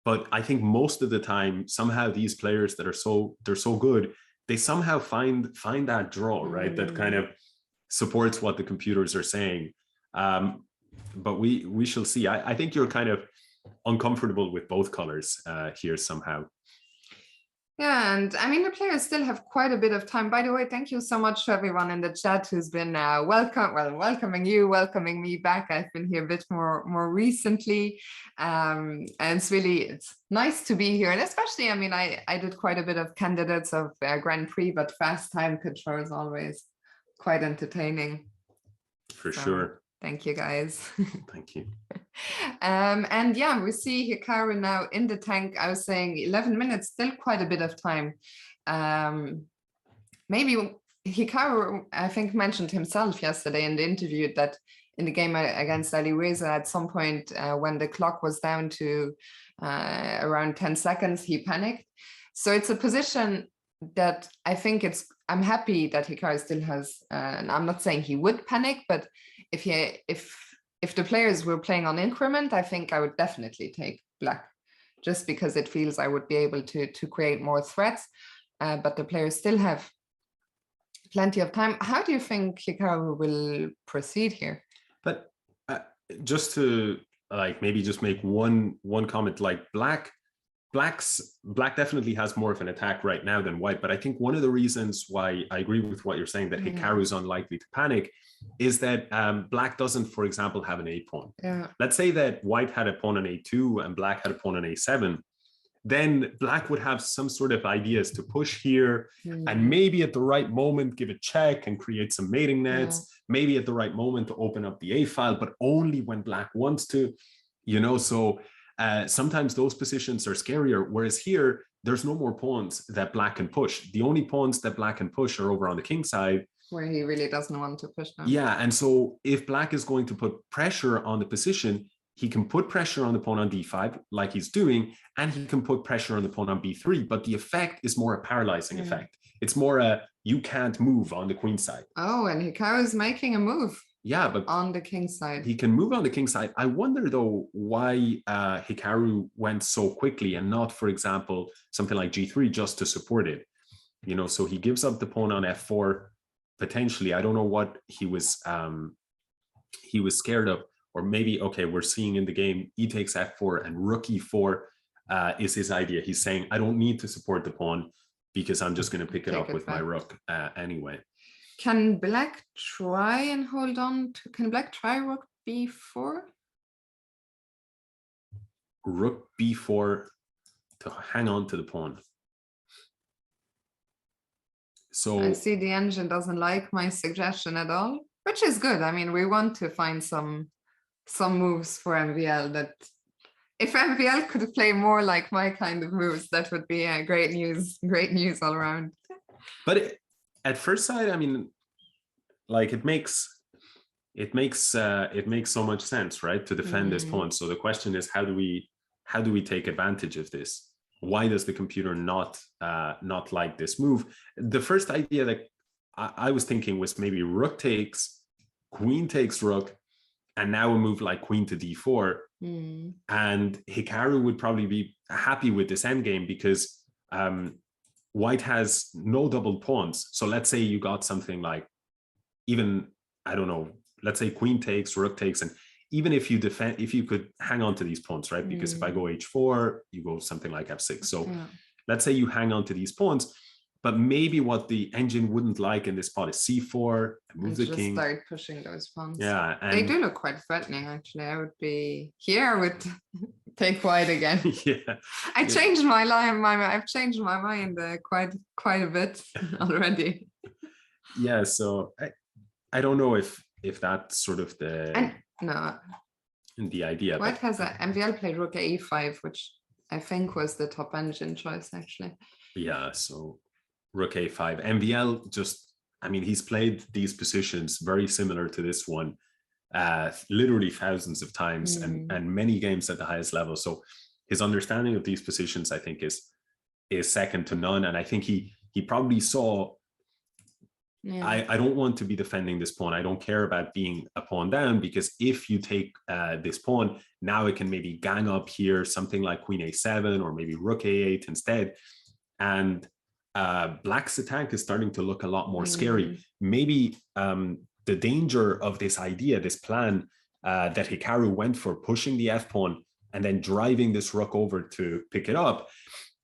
But I think most of the time, somehow these players that they're so good, they somehow find that draw, right? That kind of supports what the computers are saying. But we shall see. I think you're kind of uncomfortable with both colors here somehow. Yeah, and I mean, the players still have quite a bit of time. By the way, thank you so much to everyone in the chat who's been welcoming me back. I've been here a bit more recently, and it's nice to be here. And especially, I mean, I did quite a bit of candidates of Grand Prix, but fast time control is always quite entertaining. For sure. Thank you, guys. Thank you. And yeah, we see Hikaru now in the tank. I was saying 11 minutes, still quite a bit of time. Maybe Hikaru, I think, mentioned himself yesterday in the interview that in the game against Ali Reza, at some point when the clock was down to around 10 seconds, he panicked. So it's a position that I think I'm happy that Hikaru still has, and I'm not saying he would panic, but if the players were playing on increment, I think I would definitely take black, just because it feels I would be able to create more threats, but the players still have plenty of time. How do you think Hikaru will proceed here? But just to maybe just make one comment, like black definitely has more of an attack right now than white. But I think one of the reasons why I agree with what you're saying, that Hikaru is unlikely to panic, is that black doesn't, for example, have an A pawn. Yeah. Let's say that white had a pawn on A2 and black had a pawn on A7. Then black would have some sort of ideas to push here, and maybe at the right moment give a check and create some mating nets, maybe at the right moment to open up the A file, but only when black wants to, so sometimes those positions are scarier, whereas here there's no more pawns that black can push. The only pawns that black can push are over on the king side, where he really doesn't want to push them. Yeah, and so if black is going to put pressure on the position, he can put pressure on the pawn on d5 like he's doing, and he can put pressure on the pawn on b3, but the effect is more a paralyzing effect. It's more a you can't move on the queen side. Oh, and Hikaru is making a move. Yeah, but on the king side. He can move on the king side. I wonder, though, why Hikaru went so quickly and not, for example, something like g3 just to support it. So he gives up the pawn on f4, potentially. I don't know what he was scared of. Or maybe, okay, we're seeing in the game, e takes f4 and rook e4 is his idea. He's saying, I don't need to support the pawn because I'm just going to pick it up with my rook anyway. Can black try and hold on to, can black try rook b4? Rook b4 to hang on to the pawn. So I see the engine doesn't like my suggestion at all, which is good. I mean, we want to find some moves for MVL that If MVL could play more like my kind of moves, that would be great news all around. But at first sight, I mean, like it makes so much sense, right, to defend this pawn. So the question is, how do we take advantage of this? Why does the computer not like this move? The first idea that I was thinking was maybe rook takes, queen takes rook, and now a move like queen to d4. And Hikaru would probably be happy with this endgame because white has no doubled pawns. So let's say you got something like, even, I don't know, let's say queen takes, rook takes, and even if you defend, if you could hang on to these pawns, right? Because if I go h4, you go something like f6. So let's say you hang on to these pawns, but maybe what the engine wouldn't like in this spot is c4, move the king. Start pushing those pawns. Yeah, and they do look quite threatening, actually. I would be here. I would take white again. Yeah, I changed my line. I've changed my mind quite a bit already. Yeah, so I don't know if that's sort of the idea. White has a MVL played rook e5, which I think was the top engine choice, actually. Yeah, so rook a5. MVL just, I mean, he's played these positions very similar to this one, literally thousands of times and many games at the highest level. So his understanding of these positions, I think, is second to none. And I think he probably saw, I don't want to be defending this pawn. I don't care about being a pawn down, because if you take this pawn, now it can maybe gang up here, something like queen a7 or maybe rook a8 instead. And black's attack is starting to look a lot more scary. Maybe the danger of this idea, this plan that Hikaru went for, pushing the f-pawn and then driving this rook over to pick it up,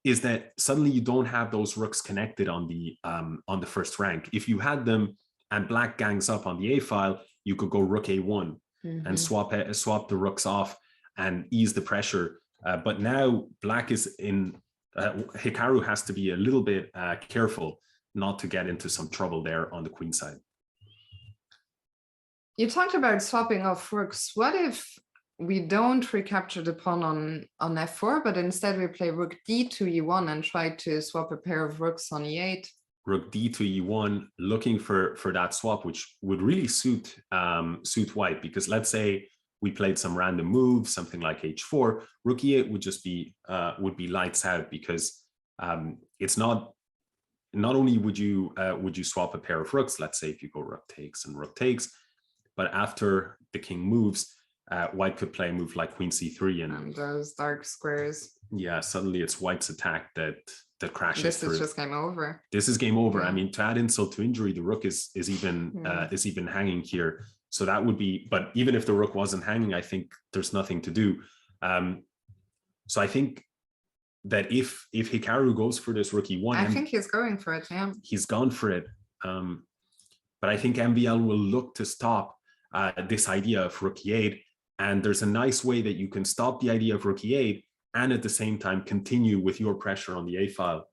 is that suddenly you don't have those rooks connected on the first rank. If you had them and black gangs up on the a file, you could go rook a1 and swap the rooks off and ease the pressure. But now black is in, Hikaru has to be a little bit careful not to get into some trouble there on the queen side. You talked about swapping off rooks. What if we don't recapture the pawn on f4, but instead we play rook d to e1 and try to swap a pair of rooks on e8? Rook d to e1, looking for that swap, which would really suit white, because let's say we played some random move, something like h4, rook e8 would just be lights out, because it's not only would you swap a pair of rooks, let's say if you go rook takes and rook takes, but after the king moves, white could play a move like queen c3 and those dark squares. Yeah, suddenly it's white's attack that crashes through. This is just game over. This is game over. I mean, to add insult to injury, the rook is even hanging here. So that would be, but even if the rook wasn't hanging, I think there's nothing to do. So I think that if Hikaru goes for this rook e1, I think he's going for it. Yeah, he's gone for it. But I think MVL will look to stop this idea of rook e8. And there's a nice way that you can stop the idea of rook e8 and at the same time continue with your pressure on the a file.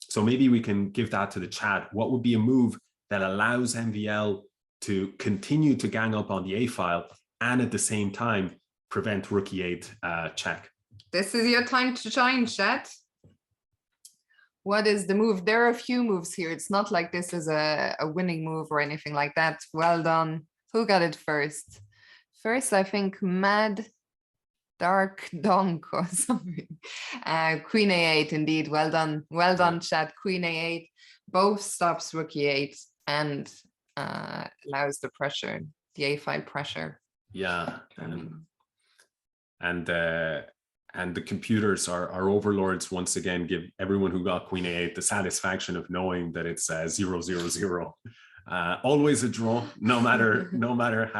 So maybe we can give that to the chat. What would be a move that allows MVL to continue to gang up on the a file and at the same time prevent rook e8 check? This is your time to shine, chat. What is the move? There are a few moves here. It's not like this is a winning move or anything like that. Well done. Who got it first? First, I think Mad Dark Donk or something. Queen a8, indeed. Well done. Well done, chat. Queen a8 both stops rook e8 and allows the pressure, the a file pressure. Yeah. And the computers are overlords once again, give everyone who got queen a8 the satisfaction of knowing that it's 0-0-0. Always a draw, no matter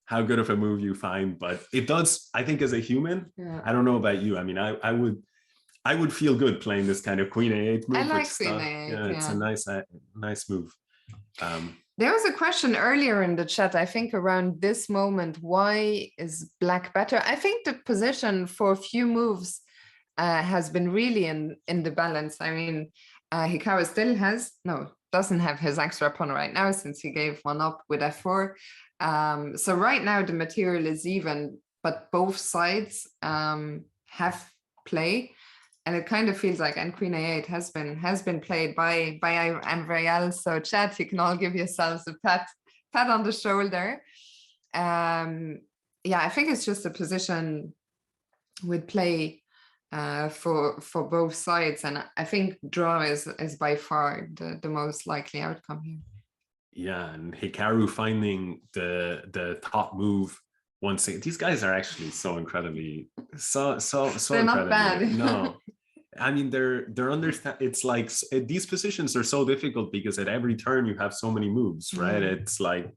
how good of a move you find. But it does, I think, as a human, I don't know about you, I mean, I would feel good playing this kind of queen a8 move. I like queen a8. Yeah, it's a nice move. There was a question earlier in the chat, I think around this moment, why is black better? I think the position for a few moves has been really in the balance. I mean, Hikaru still doesn't have his extra pawn right now, since he gave one up with f4. So right now the material is even. but both sides have play. And it kind of feels like, and Queen A8 has been played by Ambriel. So chat, you can all give yourselves a pat on the shoulder. Yeah, I think it's just a position with play for both sides, and I think draw is by far the most likely outcome here. Yeah, and Hikaru finding the top move once again. These guys are actually so incredibly so They're incredibly not bad. good. No. I mean, they're understand. It's like these positions are so difficult because at every turn you have so many moves, right? It's like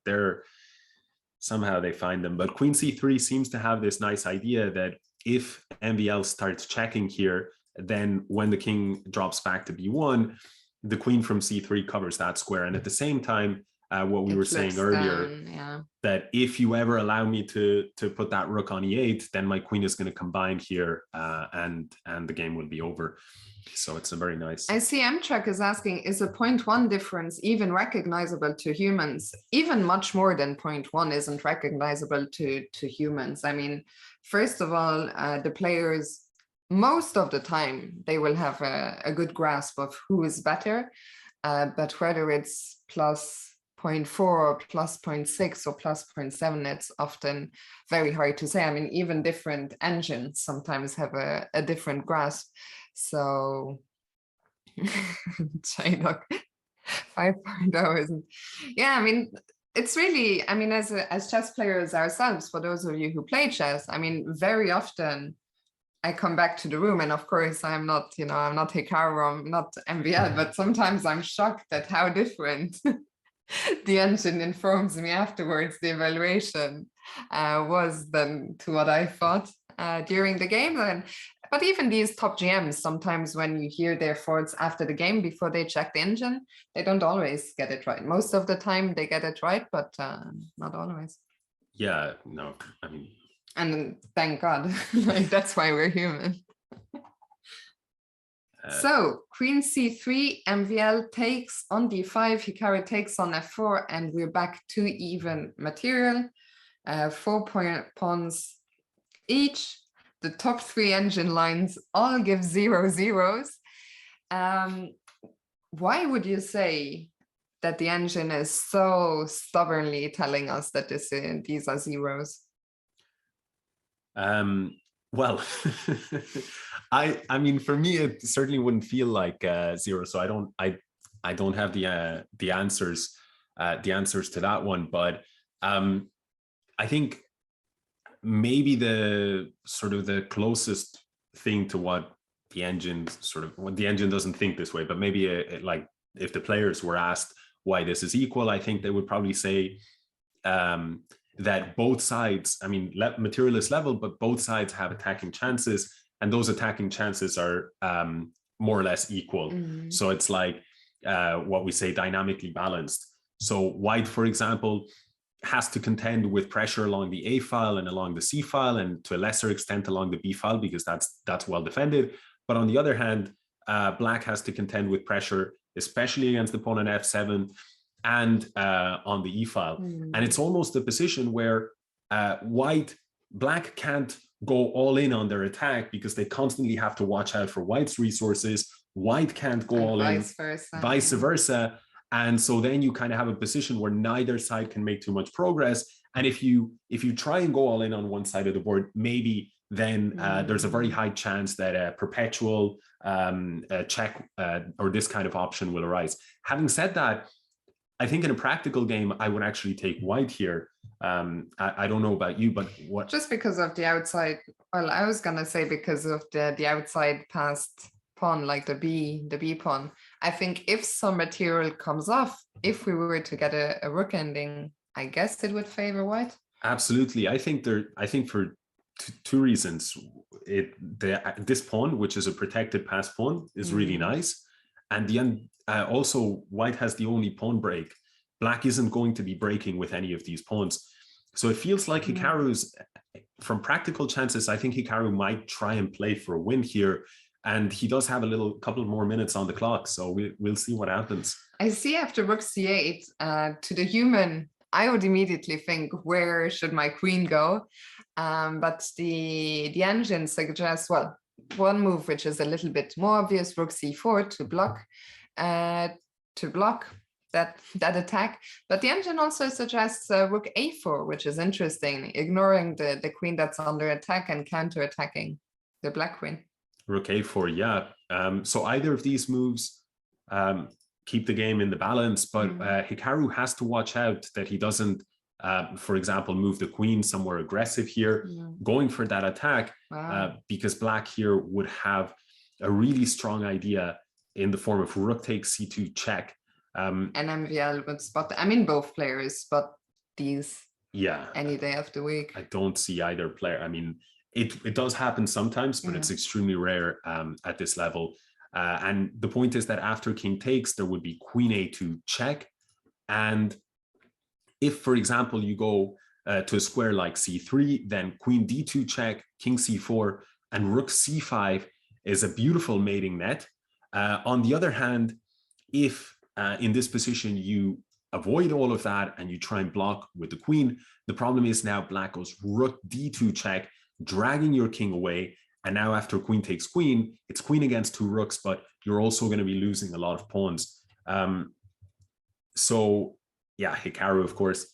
somehow they find them. But Queen C3 seems to have this nice idea that if MVL starts checking here, then when the king drops back to B1, the queen from C3 covers that square. And at the same time, what we were saying earlier, that if you ever allow me to put that rook on E8, then my queen is going to combine here, and the game will be over. So it's a very nice. I see Amtrak is asking, is a 0.1 difference even recognizable to humans? Even much more than 0.1 isn't recognizable to humans. I mean, first of all, the players, most of the time, they will have a good grasp of who is better, but whether it's plus 0.4 or plus 0.6 or plus 0.7, it's often very hard to say. I mean, even different engines sometimes have a different grasp. So China 5.0 isn't. Yeah, I mean, it's really, I mean, as chess players ourselves, for those of you who play chess, I mean, very often I come back to the room, and of course I'm not, I'm not Hikaru, I'm not MVL, but sometimes I'm shocked at how different the engine informs me afterwards, the evaluation was than to what I thought during the game. But even these top GMs, sometimes when you hear their thoughts after the game before they check the engine, they don't always get it right. Most of the time they get it right, but not always. Yeah, no, I mean. And thank God, like that's why we're human. So Queen C3, MVL takes on D5, Hikaru takes on F4, and we're back to even material. 4 pawns each. The top 3 engine lines all give 0 zeros. Why would you say that the engine is so stubbornly telling us that these are zeros? Well, I mean, for me, it certainly wouldn't feel like 0. So I don't have the answers to that one. But I think maybe the closest thing to what the engine the engine doesn't think this way, but maybe like if the players were asked why this is equal, I think they would probably say that both sides, I mean, materialist level, but both sides have attacking chances, and those attacking chances are more or less equal. So it's like what we say dynamically balanced. So white, for example, has to contend with pressure along the A file and along the C file, and to a lesser extent along the B file, because that's well defended. But on the other hand, black has to contend with pressure, especially against the pawn on F7 and on the E file. And it's almost a position where black can't go all in on their attack because they constantly have to watch out for white's resources. White can't go all in, vice versa. And so then you kind of have a position where neither side can make too much progress. And if you try and go all in on one side of the board, maybe then there's a very high chance that a perpetual check or this kind of option will arise. Having said that, I think in a practical game, I would actually take white here. I don't know about you, but what? Just because of the outside, well, I was gonna say because of the outside passed pawn, like the B pawn. I think if some material comes off, if we were to get a rook ending, I guess it would favor white. Absolutely. I think for two reasons. This pawn, which is a protected pass pawn, is really nice. And also white has the only pawn break. Black isn't going to be breaking with any of these pawns. So it feels like Hikaru's, from practical chances, I think Hikaru might try and play for a win here. And he does have a couple more minutes on the clock. So we'll see what happens. I see after rook c8, to the human I would immediately think, where should my queen go? But the engine suggests, well, one move which is a little bit more obvious, rook c4 to block that attack. But the engine also suggests rook a4, which is interesting, ignoring the queen that's under attack and counter-attacking the black queen. Rook a4, yeah. So either of these moves keep the game in the balance, but Hikaru has to watch out that he doesn't, for example, move the queen somewhere aggressive here, going for that attack, because black here would have a really strong idea in the form of rook takes c2 check. And MVL would spot, I mean, both players spot these any day of the week. I don't see either player. I mean, it does happen sometimes, but it's extremely rare at this level. And the point is that after king takes, there would be queen a2 check. And if, for example, you go to a square like c3, then queen d2 check, king c4, and rook c5 is a beautiful mating net. On the other hand, if in this position you avoid all of that and you try and block with the queen, the problem is now black goes rook d2 check, dragging your king away. And now after queen takes queen, it's queen against two rooks, but you're also going to be losing a lot of pawns. So yeah, Hikaru, of course,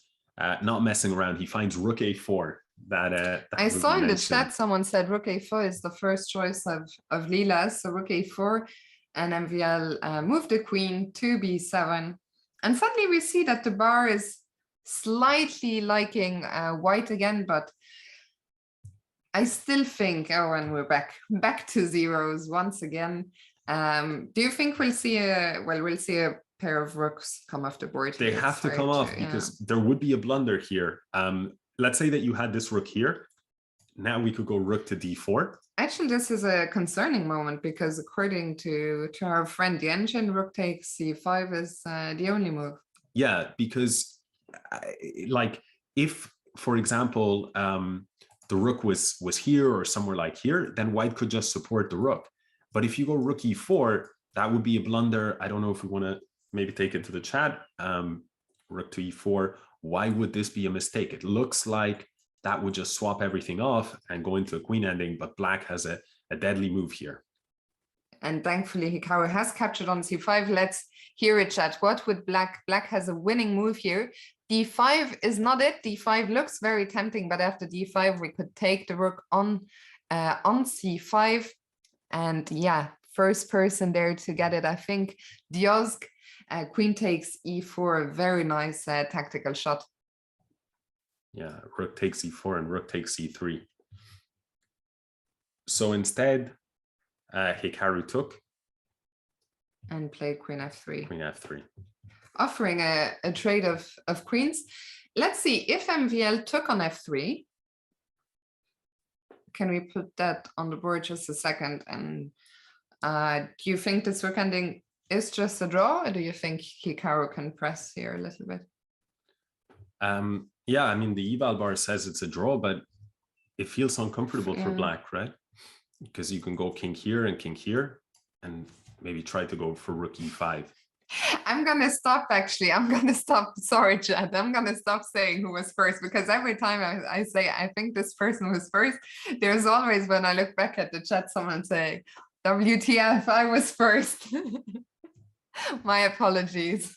not messing around. He finds rook a4. That I saw in the chat someone said rook a4 is the first choice of Leela. So rook a4 and MVL move the queen to b7. And suddenly we see that the bar is slightly liking white again, but I still think, oh, and we're back to zeros once again. Do you think we'll see a pair of rooks come off the board? They have to come off because there would be a blunder here. Let's say that you had this rook here. Now we could go rook to d4. Actually, this is a concerning moment because according to our friend the engine, rook takes c5 is the only move. Yeah, because like if, for example, the rook was here or somewhere like here, then white could just support the rook. But if you go rook e4, that would be a blunder. I don't know if we want to maybe take it to the chat. Rook to e4. Why would this be a mistake? It looks like that would just swap everything off and go into a queen ending, but black has a deadly move here. And thankfully, Hikaru has captured on c5. Let's hear it, chat. What would black has a winning move here. d5 is not it. d5 looks very tempting, but after d5, we could take the rook on c5. And yeah, first person there to get it, I think. Diozg, queen takes e4, a very nice tactical shot. Yeah, rook takes e4 and rook takes e3. So instead, Hikaru took. And played queen f3. Queen f3. Offering a trade of queens. Let's see, if MVL took on f3, can we put that on the board just a second? And do you think this rook ending is just a draw, or do you think Hikaru can press here a little bit? Yeah, I mean, the eval bar says it's a draw, but it feels uncomfortable for black, right? Because you can go king here and maybe try to go for rook e5. I'm gonna stop, actually. I'm gonna stop. Sorry, Chad. I'm gonna stop saying who was first, because every time I say I think this person was first, there's always, when I look back at the chat, someone say, WTF, I was first. My apologies.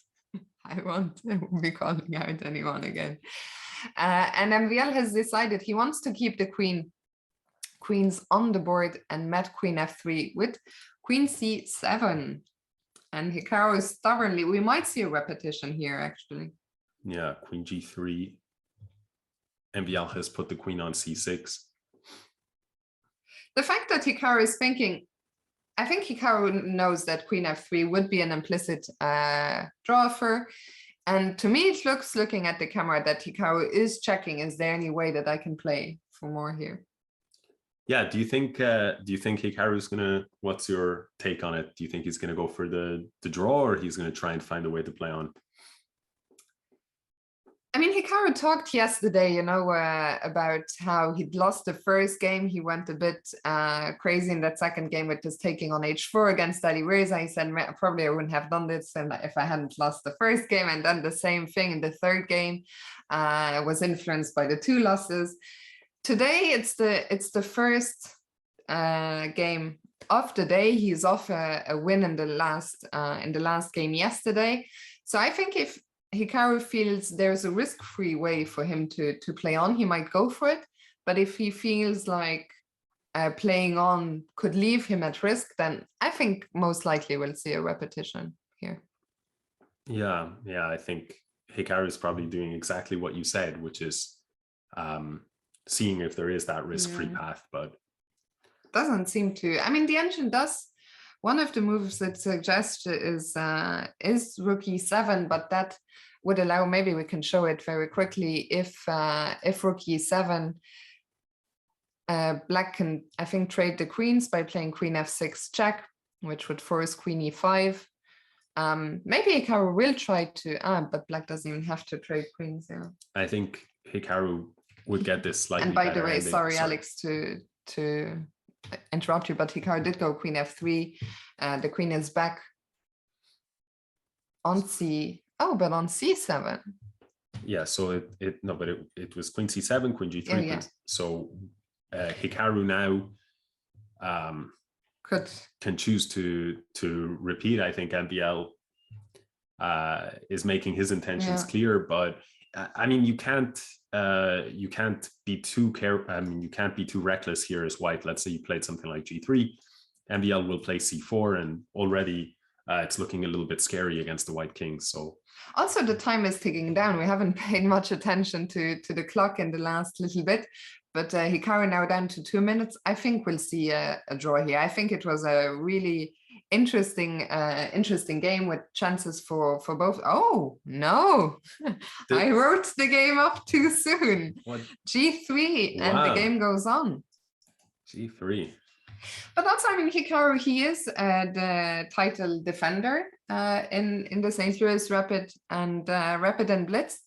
I won't be calling out anyone again. And MVL has decided he wants to keep the queens on the board and met queen f3 with queen c7. And Hikaru is stubbornly, we might see a repetition here, actually. Yeah, queen g3. MVL has put the queen on c6. The fact that Hikaru is thinking, I think Hikaru knows that queen f3 would be an implicit draw for. And to me, it looks, looking at the camera, that Hikaru is checking, is there any way that I can play for more here? Yeah, do you think Hikaru is gonna, what's your take on it? Do you think he's gonna go for the draw, or he's gonna try and find a way to play on? I mean, Hikaru talked yesterday, you know, about how he'd lost the first game. He went a bit crazy in that second game with just taking on h4 against Ali Reza. He said, probably I wouldn't have done this if I hadn't lost the first game. And then the same thing in the third game was influenced by the 2 losses. Today, it's the first game of the day. He's off a win in the last game yesterday. So I think if Hikaru feels there's a risk-free way for him to play on, he might go for it. But if he feels like playing on could leave him at risk, then I think most likely we'll see a repetition here. Yeah, I think Hikaru is probably doing exactly what you said, which is seeing if there is that risk-free path, but doesn't seem to. I mean, the engine does. One of the moves that suggests is Rook e7, but that would allow, maybe we can show it very quickly, if Rook e7, Black can, I think, trade the queens by playing Queen f6 check, which would force Queen e5. Maybe Hikaru will try to, but Black doesn't even have to trade queens. Yeah, I think Hikaru would get this slightly. And by the way, sorry, Alex, to interrupt you, but Hikaru did go Queen f3. The queen is back on but on c7. Yeah, so it was Queen c7, Queen g3. Yeah. So Hikaru now can choose to repeat. I think MBL is making his intentions clear, but I mean, you can't be too you can't be too reckless here as white. Let's say you played something like g3, MBL will play c4, and already it's looking a little bit scary against the white king. So also the time is ticking down. We haven't paid much attention to the clock in the last little bit, but Hikaru now down to 2 minutes. I think we'll see a draw here. I think it was a really interesting game with chances for both. Oh no, I wrote the game up too soon. What? G3. Wow. And the game goes on. G3. But also, I mean, Hikaru, he is the title defender in the St. Louis Rapid and Blitz.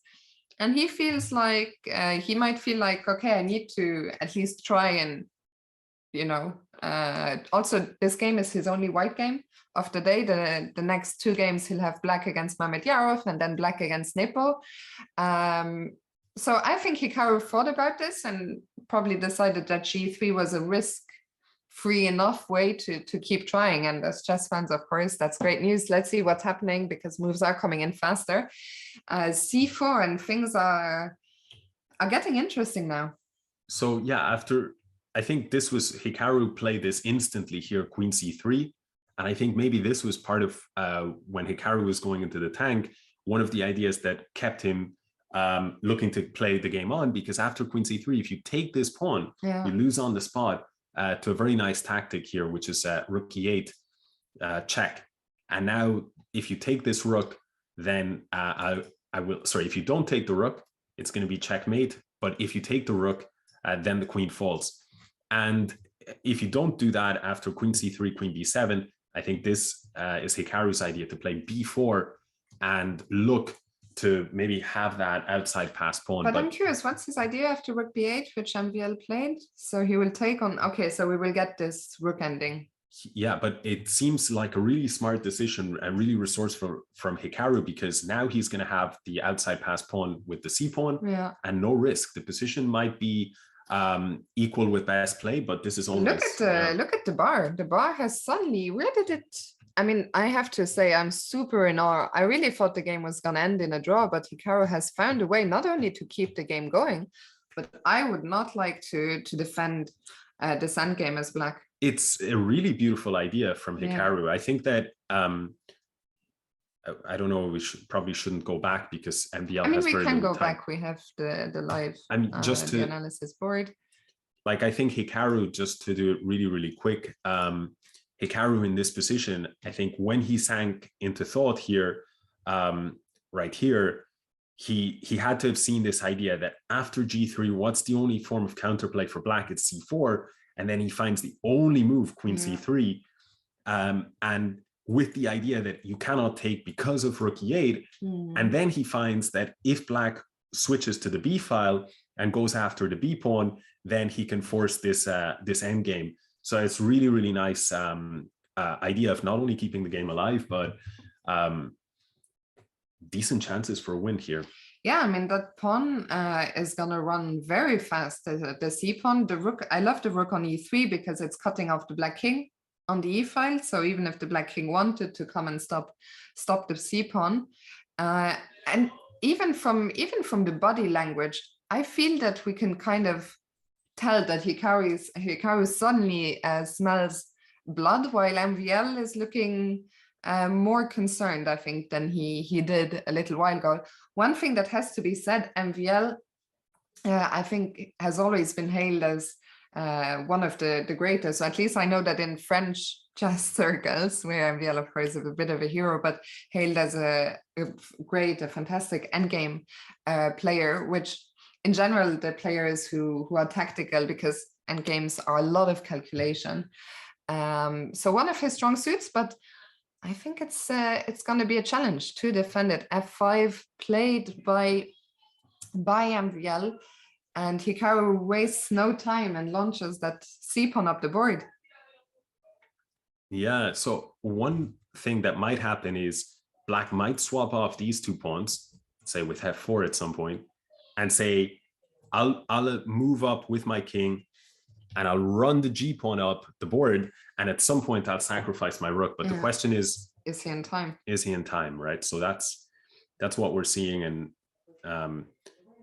And he feels like, he might feel like, okay, I need to at least try and, you know, also this game is his only white game of the day. The next 2 games he'll have Black against Mamedyarov and then Black against Nepo. So I think Hikaru thought about this and probably decided that G3 was a risk-free enough way to keep trying. And as chess fans, of course, that's great news. Let's see what's happening because moves are coming in faster. C4 and things are getting interesting now. So yeah, I think this was Hikaru played this instantly here, Queen c3. And I think maybe this was part of when Hikaru was going into the tank, one of the ideas that kept him looking to play the game on, because after Queen c3, if you take this pawn, you lose on the spot to a very nice tactic here, which is Rook e8 check. And now if you take this Rook, then if you don't take the Rook, it's going to be checkmate. But if you take the Rook, then the queen falls. And if you don't do that after Queen c3, Queen b7, I think this is Hikaru's idea to play b4 and look to maybe have that outside pass pawn. But I'm curious, what's his idea after Rook b8, which MVL played? So he will take on, okay, so we will get this Rook ending. Yeah, but it seems like a really smart decision and really resourceful from Hikaru, because now he's going to have the outside pass pawn with the c pawn and no risk. The position might be equal with best play, but this is almost look at the bar. The bar has suddenly, where did it? I mean, I have to say I'm super in awe. I really thought the game was gonna end in a draw, but Hikaru has found a way not only to keep the game going, but I would not like to defend this endgame as Black. It's a really beautiful idea from Hikaru. I think that I don't know, we probably shouldn't go back because MBL has very little time. I mean, we can go back. We have the live the analysis board. Like, I think Hikaru, just to do it really, really quick, Hikaru in this position, I think when he sank into thought here, right here, he had to have seen this idea that after G3, what's the only form of counterplay for Black? It's C4. And then he finds the only move, Queen C3. And with the idea that you cannot take because of Rook E8. And then he finds that if Black switches to the b file and goes after the b pawn, then he can force this this endgame. So it's really, really nice idea of not only keeping the game alive, but decent chances for a win here. Yeah, I mean, that pawn is going to run very fast. The c pawn, the rook, I love the rook on e3 because it's cutting off the black king on the e file. So even if the black king wanted to come and stop the c pawn, and even from the body language, I feel that we can kind of tell that Hikaru suddenly smells blood, while MVL is looking more concerned, I think, than he did a little while ago. One thing that has to be said, MVL, I think, has always been hailed as one of the greatest. So at least I know that in French chess circles, where MVL, of course, is a bit of a hero, but hailed as a fantastic endgame player, which in general, the players who are tactical, because endgames are a lot of calculation. So one of his strong suits, but I think it's going to be a challenge to defend it. F5 played by MVL, and Hikaru wastes no time and launches that c pawn up the board. Yeah, so one thing that might happen is black might swap off these two pawns, say with f4 at some point, and say, I'll move up with my king and I'll run the g pawn up the board, and at some point I'll sacrifice my rook. But the question is he in time? Is he in time, right? So that's what we're seeing. And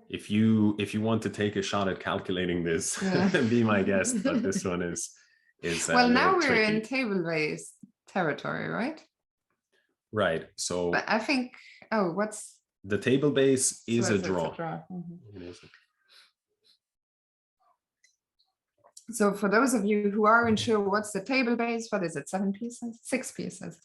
if you want to take a shot at calculating this, be my guest. But this one is well, now we're tricky. In table-based territory, right? Right. So but I think, what's the table base is a draw. Mm-hmm. It is. So for those of you who aren't unsure, what's the table base? What is it? 7 pieces? 6 pieces?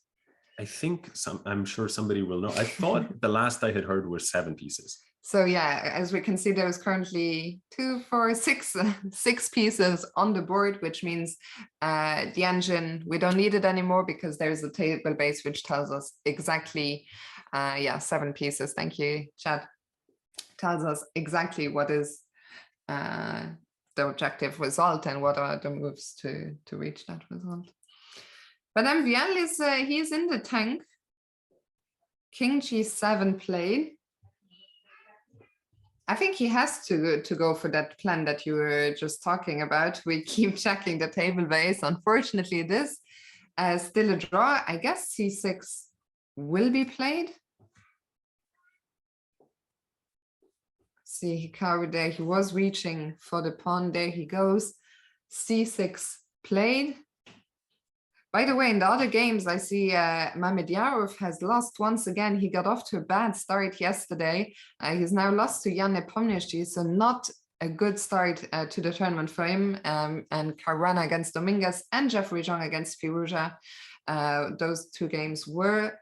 I think I'm sure somebody will know. I thought the last I had heard were 7 pieces. So yeah, as we can see, there's currently 2, 4, 6 pieces on the board, which means the engine, we don't need it anymore because there's a table base which tells us exactly, 7 pieces. Thank you, Chad. Tells us exactly what is the objective result and what are the moves to reach that result. But MVL is he's in the tank. King G7 played. I think he has to go for that plan that you were just talking about. We keep checking the table base. Unfortunately, this is still a draw. I guess C6 will be played. See Hikaru there. He was reaching for the pawn. There he goes. C6 played. By the way, in the other games, I see Mamedyarov has lost once again. He got off to a bad start yesterday. He's now lost to Jan Nepomniachtchi, so not a good start to the tournament for him. And Caruana against Dominguez and Jeffrey Zhang against Firouzja. Those 2 games were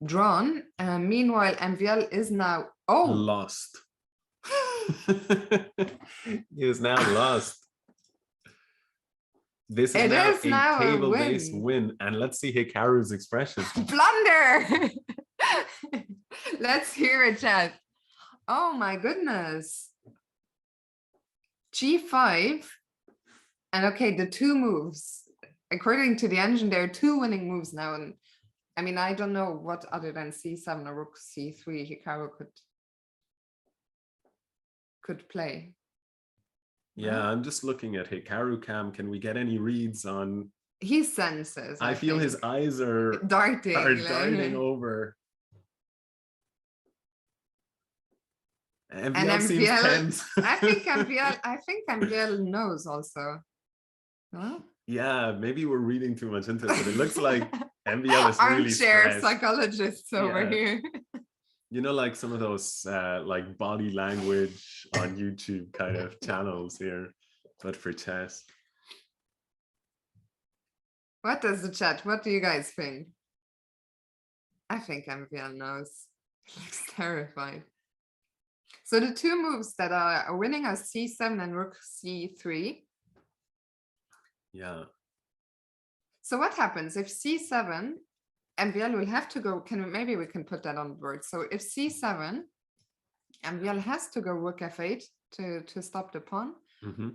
drawn. Meanwhile, MVL is now lost. He is now lost. This is now a table-based win, and let's see Hikaru's expression. Blunder! Let's hear it, Chad. Oh my goodness. G5, and okay, the 2 moves. According to the engine, there are 2 winning moves now, and I mean, I don't know what other than C7 or Rook C3 Hikaru could play. Yeah, I'm just looking at Hikaru cam. Can we get any reads on? He senses. I feel his eyes are darting over. MVL seems tense. I think MVL knows also. Huh? Yeah, maybe we're reading too much into it, but it looks like MVL is really armchair psychologists over here. You know, like some of those like body language on YouTube kind of channels here, but for chess. What does the chat? What do you guys think? I think MVL knows. He looks terrified. So the 2 moves that are winning are C7 and Rook C3. Yeah. So what happens if C7? MVL will have to go, maybe we can put that on the board. So if C7 MVL has to go rook f8 to stop the pawn. Mm-hmm.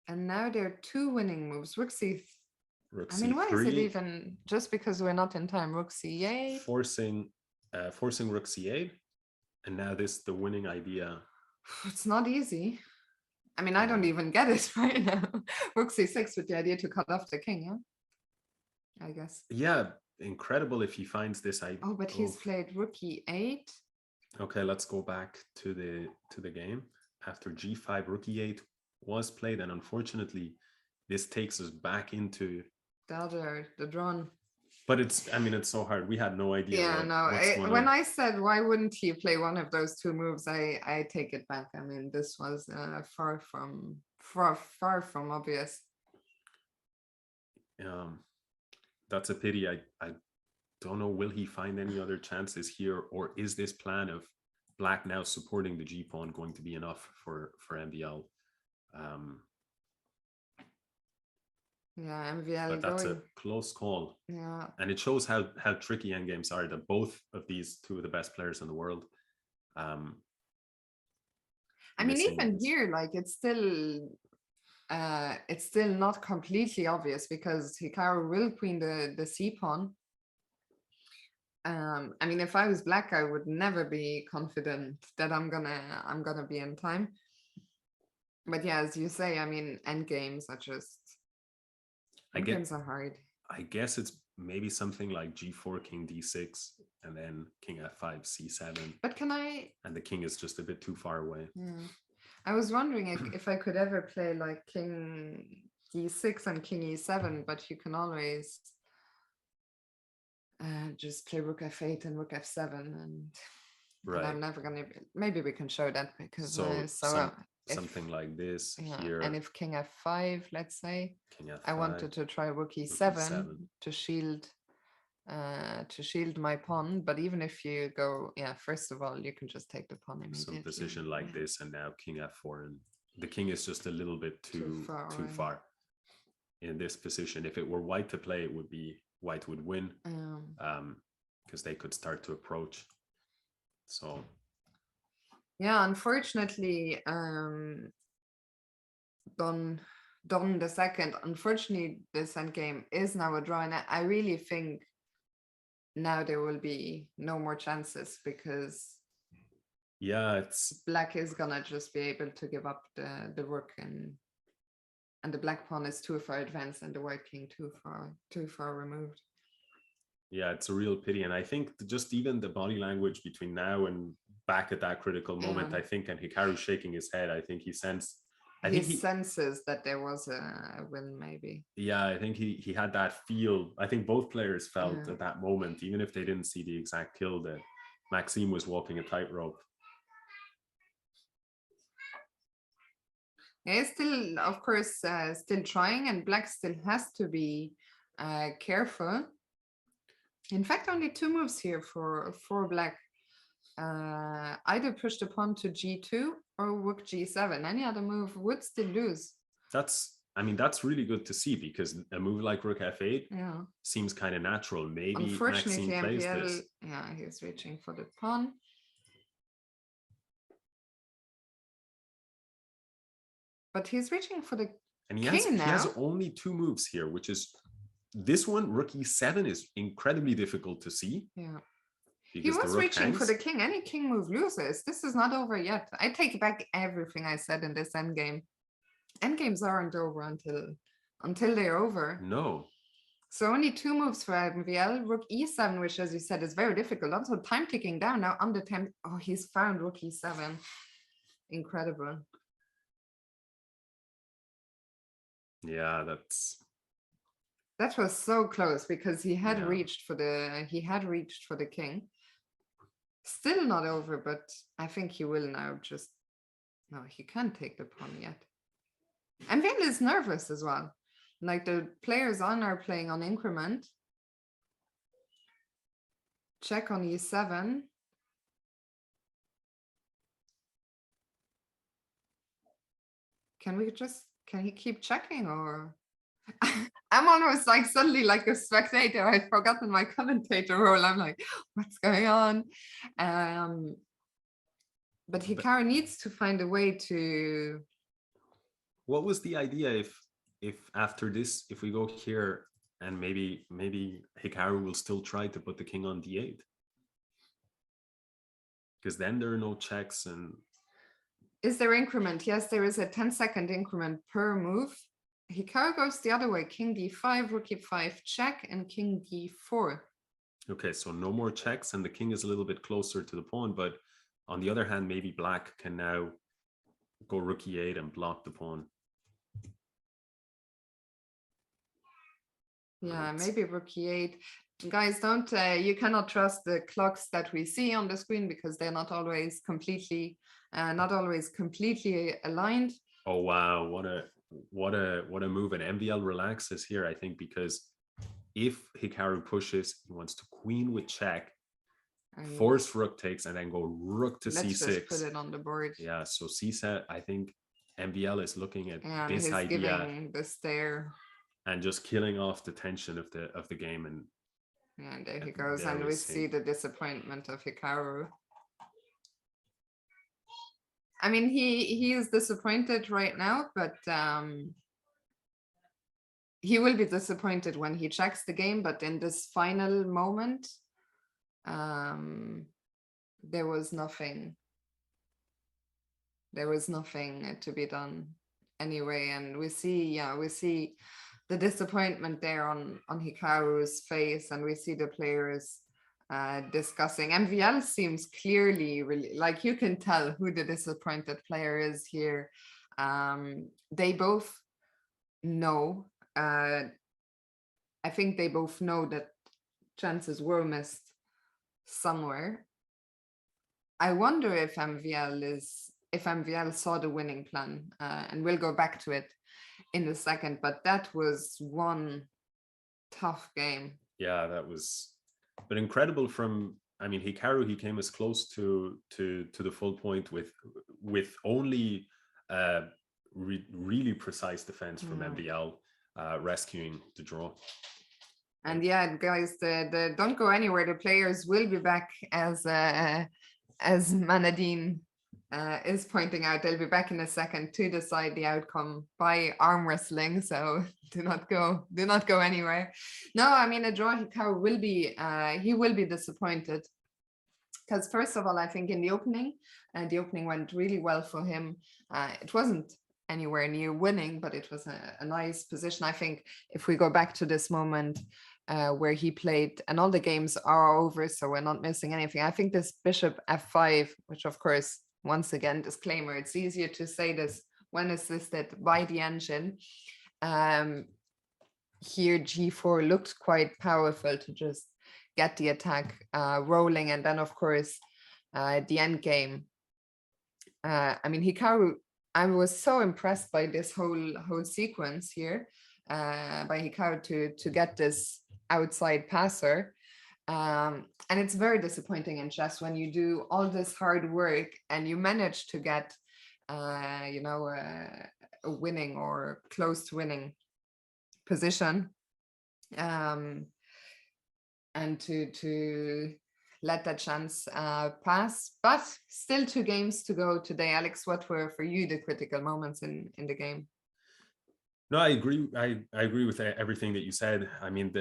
And now there are two winning moves. Rook c. Rook I mean, why is it c3, even just because we're not in time? Rook c8. forcing rook c8, and now the winning idea. It's not easy. I mean, I don't even get it right now. Rook c6 with the idea to cut off the king, yeah? I guess. Yeah, incredible if he finds this idea. Oh, but he's played rook e8. Okay, let's go back to the game. After g5, rook e8 was played, and unfortunately, this takes us back into the drawn. But it's so hard. We had no idea. Yeah, no. When I said why wouldn't he play one of those two moves, I take it back. I mean, this was far from obvious. That's a pity. I don't know. Will he find any other chances here, or is this plan of Black now supporting the G pawn going to be enough for MVL? Yeah, MVL. But that's a close call. Yeah, and it shows how tricky endgames are. That both of these two of the best players in the world. I mean, even here, like it's still not completely obvious because Hikaru will queen the C pawn. I mean, if I was Black, I would never be confident that I'm gonna be in time. But yeah, as you say, I mean, endgames are just endgames are hard. I guess it's maybe something like g4, king d6, and then king f5, c7. But can I? And the king is just a bit too far away. Yeah. I was wondering if I could ever play like king d6 and king e7, but you can always just play rook f8 and rook f7, and I'm never gonna. Maybe we can show that because something like this here. And if king f5, let's say, king f5, I wanted to try rook e7 to shield my pawn, but even if you go, first of all, you can just take the pawn immediately. Some position like this, and now king f4, and the king is just a little bit too far in this position. If it were white to play, it would be white would win, because they could start to approach. So yeah, unfortunately, Don the second. Unfortunately, this endgame is now a draw, and I really think now there will be no more chances because it's Black is gonna just be able to give up the rook, and the black pawn is too far advanced and the white king too far removed. Yeah, it's a real pity. And I think just even the body language between now and back at that critical moment, I think, and Hikaru shaking his head, I think he sensed. He senses that there was a win, maybe. Yeah, I think he had that feel. I think both players felt at that moment, even if they didn't see the exact kill, that Maxime was walking a tightrope. Yeah, he's still, of course, still trying, and Black still has to be careful. In fact, only two moves here for Black. Either push the pawn to g2 or rook g7. Any other move would still lose. That's really good to see, because a move like rook f8 seems kind of natural. Maybe unfortunately Maxime plays this. Yeah, he's reaching for the pawn. But he's reaching for the king now. He has only two moves here, which is this one, rook e7, is incredibly difficult to see. Yeah. He was reaching for the king. Any king move loses. This is not over yet. I take back everything I said in this endgame. Endgames aren't over until they're over. No. So only two moves for MVL. Rook e7, which, as you said, is very difficult. Also, time ticking down now. Under 10. Oh, he's found rook e7. Incredible. Yeah, that was so close, because he had reached for the king. Still not over, but I think he will now. No, he can't take the pawn yet. And MVL is nervous as well. Like, the players on are playing on increment. Check on e7. Can he keep checking, or? I'm almost like suddenly like a spectator. I've forgotten my commentator role. I'm like, what's going on? But Hikaru needs to find a way to. What was the idea if after this, if we go here and maybe Hikaru will still try to put the king on d8? Because then there are no checks. And is there increment? Yes, there is a 10-second increment per move. Hikaru goes the other way, king d5, rook e5 check, and king d4. Okay, so no more checks, and the king is a little bit closer to the pawn, but on the other hand, maybe black can now go rook e8 and block the pawn. Yeah, maybe rook e8. Guys, don't you cannot trust the clocks that we see on the screen because they're not always completely aligned. Oh wow, what a move. And MVL relaxes here, I think, because if Hikaru pushes, he wants to queen with check, force rook takes, and then go rook to let's c6. just put it on the board. Yeah, so c7, I think MVL is looking at this idea, giving the stare, and just killing off the tension of the game. And there he goes, and we see the disappointment of Hikaru. I mean, he is disappointed right now, but he will be disappointed when he checks the game. But in this final moment, there was nothing. There was nothing to be done anyway, and we see the disappointment there on Hikaru's face, and we see the players discussing. MVL seems clearly really, like, you can tell who the disappointed player is here. They both know. I think they both know that chances were missed somewhere. I wonder if MVL saw the winning plan, and we'll go back to it in a second, but that was one tough game. Yeah, that was, but incredible from, I mean, Hikaru, he came as close to the full point with only really precise defense from MVL, rescuing the draw. And yeah, guys, the don't go anywhere. The players will be back, as Manadine is pointing out. They'll be back in a second to decide the outcome by arm wrestling. So do not go anywhere. No, I mean, a draw, Hikaru will be he will be disappointed, because first of all, I think in the opening went really well for him. It wasn't anywhere near winning, but it was a nice position. I think if we go back to this moment where he played, and all the games are over, so we're not missing anything. I think this bishop f5, which of course, once again, disclaimer, it's easier to say this when assisted by the engine. Here g4 looked quite powerful to just get the attack rolling, and then of course the end game. I mean, Hikaru, I was so impressed by this whole sequence here by Hikaru to get this outside passer, and it's very disappointing in chess when you do all this hard work and you manage to get a winning or close to winning position, and to let that chance pass. But still 2 games to go today. Alex, what were for you the critical moments in the game? No, I agree. I agree with everything that you said. I mean,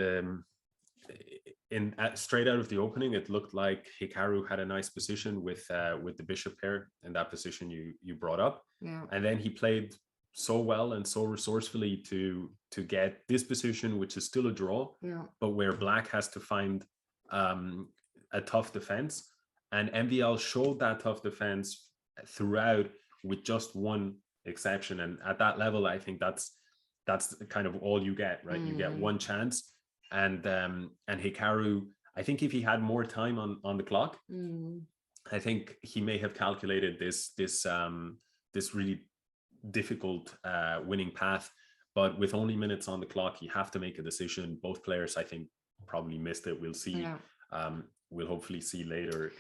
straight out of the opening, it looked like Hikaru had a nice position with the bishop pair in that position you brought up. Yeah. And then he played so well and so resourcefully to get this position, which is still a draw, but where black has to find a tough defense. And MVL showed that tough defense throughout, with just one exception. And at that level, I think that's kind of all you get, right? You get one chance. And Hikaru, I think if he had more time on the clock, I think he may have calculated this really difficult winning path. But with only minutes on the clock, you have to make a decision. Both players, I think, probably missed it. We'll see we'll hopefully see later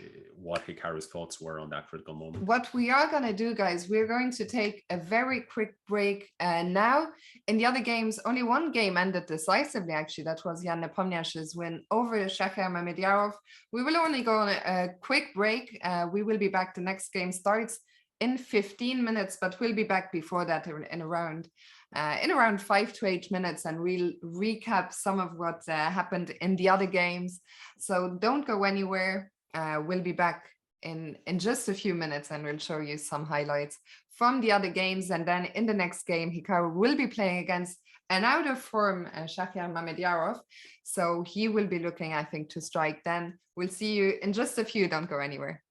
what Hikaru's thoughts were on that critical moment. What we are going to do, guys, we're going to take a very quick break now. In the other games, only one game ended decisively, actually. That was Jan Nepomniachtchi's win over Shahriar Mamedyarov. We will only go on a quick break. We will be back. The next game starts in 15 minutes, but we'll be back before that in around 5 to 8 minutes, and we'll recap some of what happened in the other games. So don't go anywhere. We'll be back in just a few minutes, and we'll show you some highlights from the other games. And then in the next game, Hikaru will be playing against an out of form Shahriar Mamedyarov. So he will be looking, I think, to strike then. We'll see you in just a few. Don't go anywhere.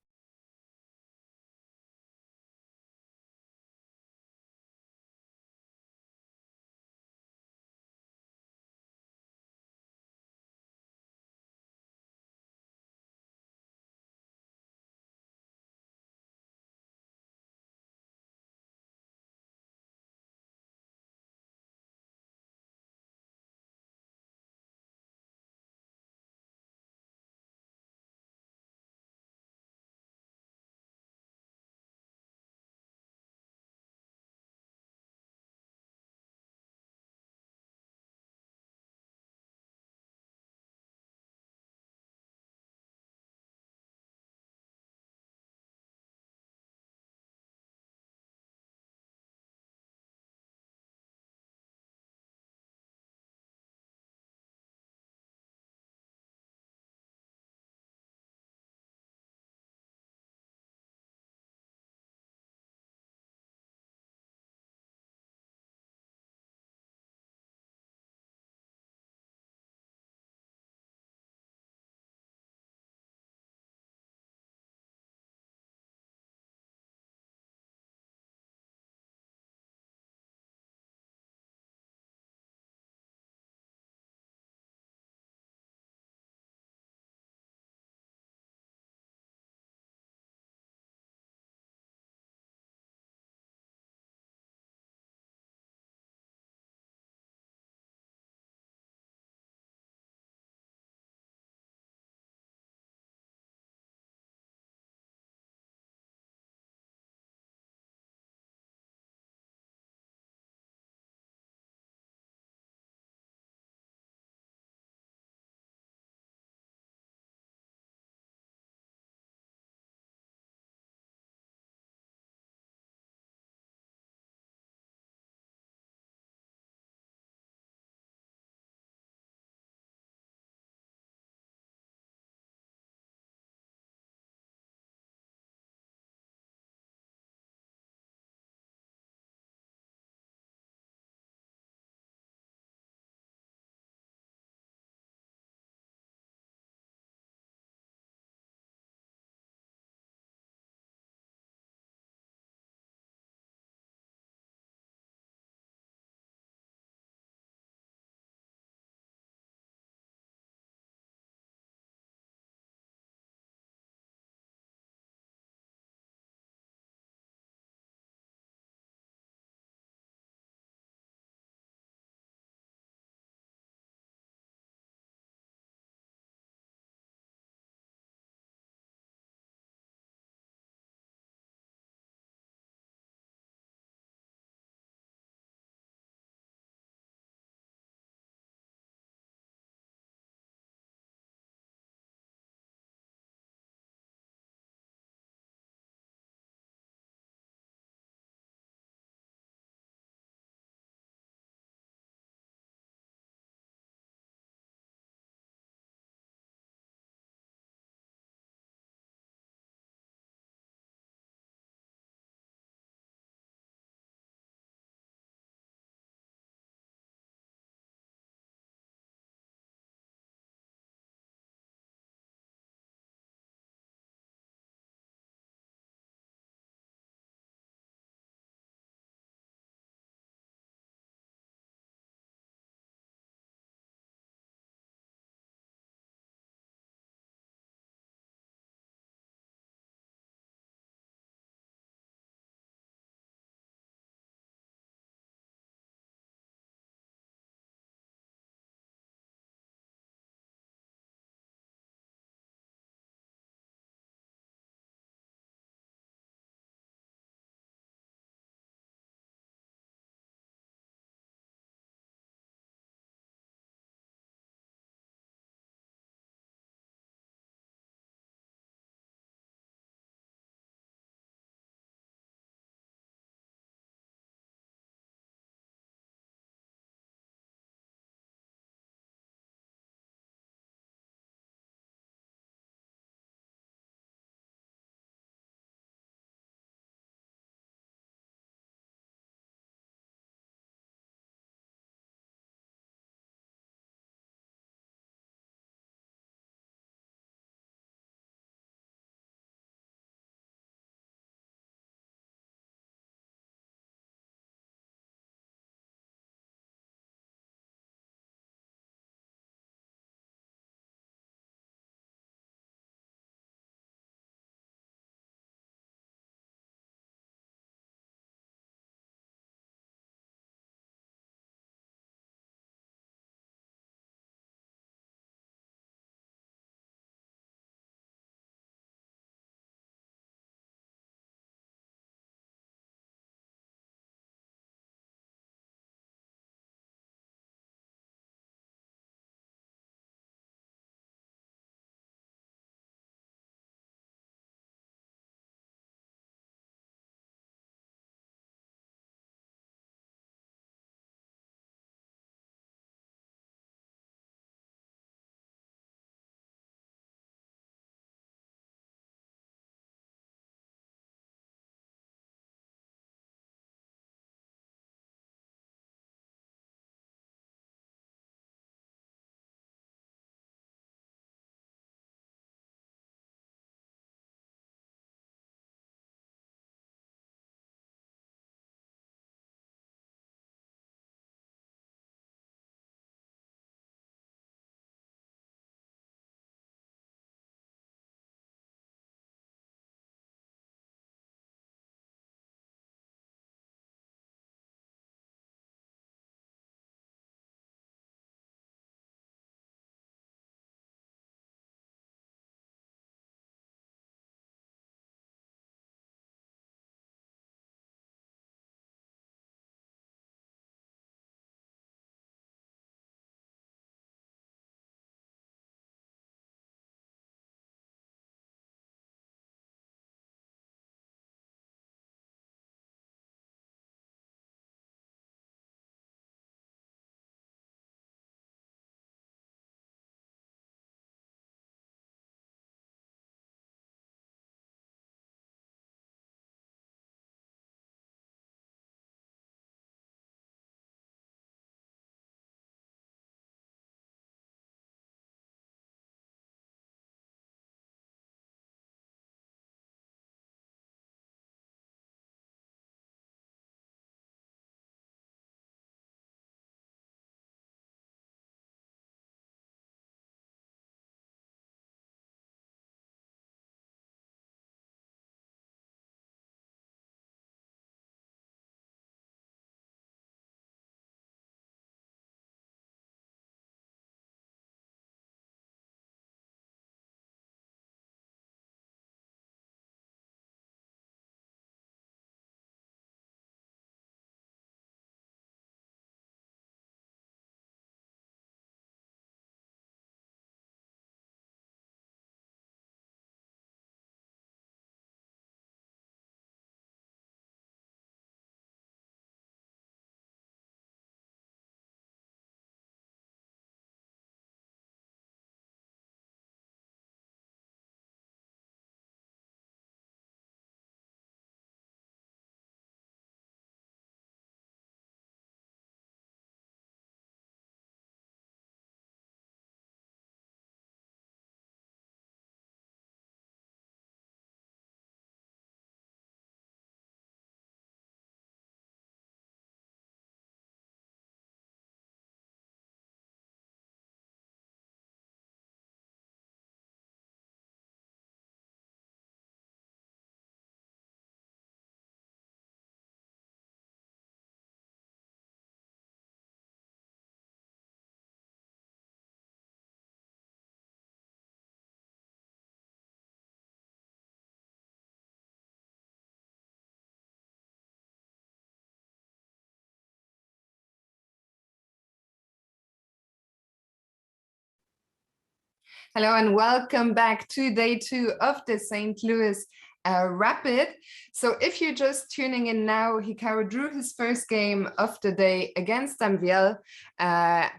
Hello and welcome back to day 2 of the St. Louis Rapid. So if you're just tuning in now, Hikaru drew his first game of the day against MVL. I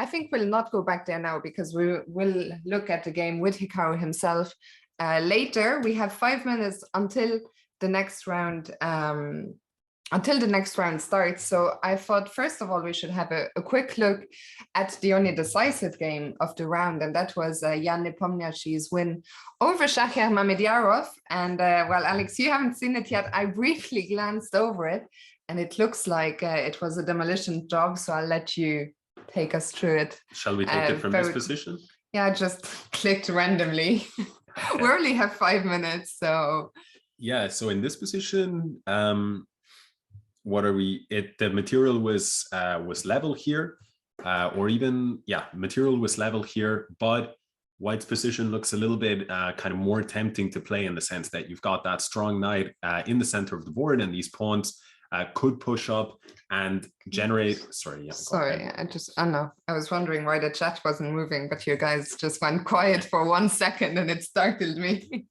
think we'll not go back there now because we will look at the game with Hikaru himself later. We have 5 minutes until the next round. Starts. So I thought, first of all, we should have a quick look at the only decisive game of the round, and that was Jan Nepomniachtchi's win over Shahriar Mamediarov. And well, Alex, you haven't seen it yet. I briefly glanced over it, and it looks like it was a demolition job. So I'll let you take us through it. Shall we take it from this position? Yeah, I just clicked randomly. We only have 5 minutes, so. Yeah, so in this position, what are we? The material was level here, material was level here, but White's position looks a little bit kind of more tempting to play in the sense that you've got that strong knight in the center of the board, and these pawns could push up and generate. Sorry, I was wondering why the chat wasn't moving, but you guys just went quiet for 1 second, and it startled me.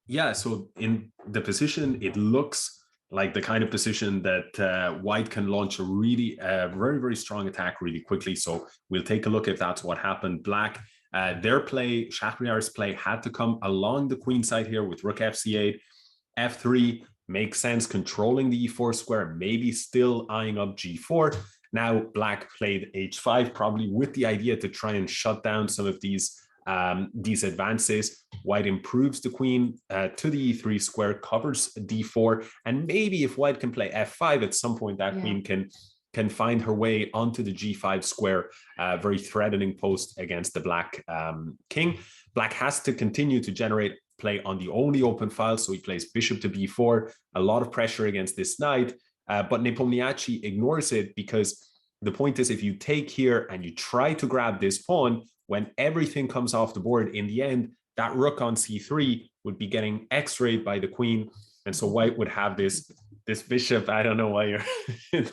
Yeah, so in the position, it looks like the kind of position that White can launch a really very, very strong attack really quickly. So we'll take a look if that's what happened. Black, their play, Shahriar's play had to come along the queen side here with Rook FC8. F3 makes sense, controlling the E4 square, maybe still eyeing up G4. Now Black played H5, probably with the idea to try and shut down some of these advances. White improves the queen to the E3 square, covers D4, and maybe if White can play F5 at some point, that queen can find her way onto the G5 square, very threatening post against the Black king. Black has to continue to generate play on the only open file, so he plays bishop to B4, a lot of pressure against this knight, but Nepomniachtchi ignores it because the point is, if you take here and you try to grab this pawn, when everything comes off the board, in the end, that rook on C3 would be getting x-rayed by the queen. And so White would have this bishop. I don't know why it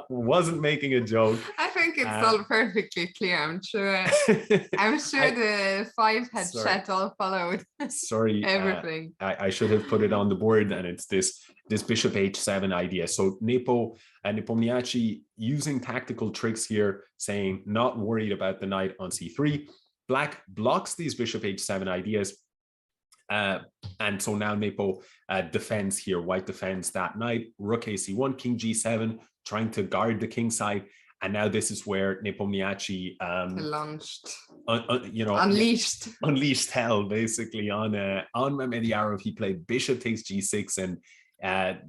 wasn't making a joke. I think it's all perfectly clear. I'm sure the 5-head chat all followed. Sorry, everything. I should have put it on the board, and it's this bishop H7 idea. So Nepomniachtchi using tactical tricks here, saying not worried about the knight on C3. Black blocks these bishop H7 ideas. And so now Nepo defends here. White defends that knight, rook AC1, king G7, trying to guard the king side. And now this is where Nepomniachtchi unleashed hell basically on Mamediarov. He played bishop takes G6, and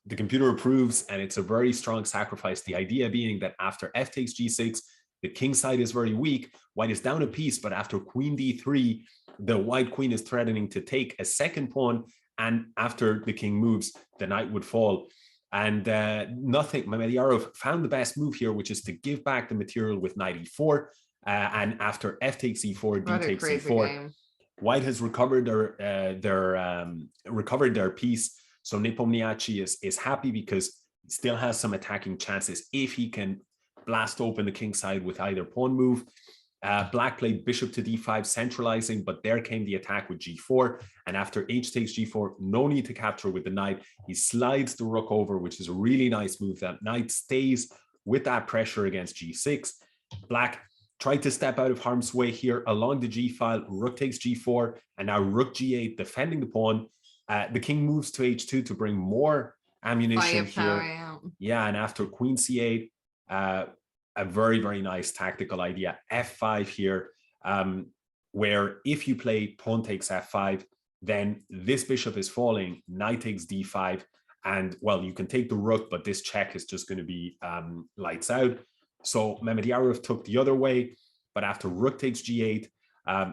the computer approves, and it's a very strong sacrifice. The idea being that after F takes G6, the king side is very weak. White is down a piece, but after queen D3, the white queen is threatening to take a second pawn, and after the king moves, the knight would fall. And Mamediarov found the best move here, which is to give back the material with knight E4, and after F takes E4, D takes E4. Game. White has recovered their piece, so Nepomniachtchi is happy because he still has some attacking chances if he can blast open the king side with either pawn move. Black played bishop to D5, centralizing, but there came the attack with G4. And after H takes G4, no need to capture with the knight. He slides the rook over, which is a really nice move. That knight stays with that pressure against G6. Black tried to step out of harm's way here along the G file. Rook takes G4, and now Rook G8, defending the pawn. The king moves to H2 to bring more ammunition here. Yeah, and after Queen C8, a very, very nice tactical idea. F5 here, where if you play pawn takes F5, then this bishop is falling, knight takes D5, and well, you can take the rook, but this check is just going to be lights out. So Mamediarov took the other way, but after rook takes G8,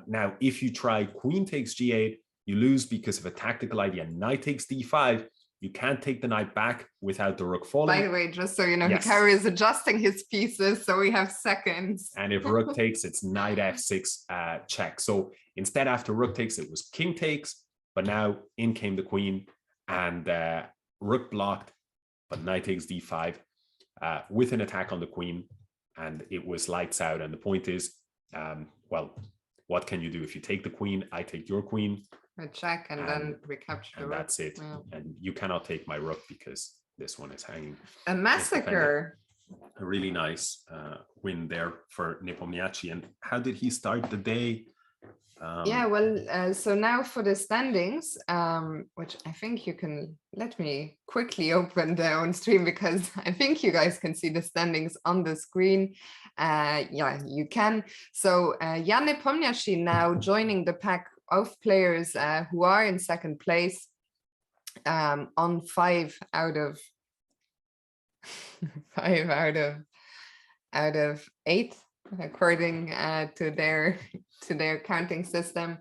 now if you try queen takes G8, you lose because of a tactical idea. Knight takes D5, you can't take the knight back without the rook falling. By the way, just so you know, Hikaru is adjusting his pieces, so we have seconds. And if rook takes, it's knight F6 check. So instead, after rook takes, it was king takes, but now in came the queen, and rook blocked, but knight takes D5 with an attack on the queen, and it was lights out. And the point is, well, what can you do? If you take the queen, I take your queen. A check, and then we capture the and rook. that's it. Yeah. And you cannot take my rook because this one is hanging. A massacre. A really nice win there for Nepomniachtchi. And how did he start the day? Yeah, well, so now for the standings, which I think you can, let me quickly open the own stream because I think you guys can see the standings on the screen. Yeah, you can. So Jan Nepomniachtchi now joining the pack of players who are in second place on 5 out of 5 out of 8, according to their counting system,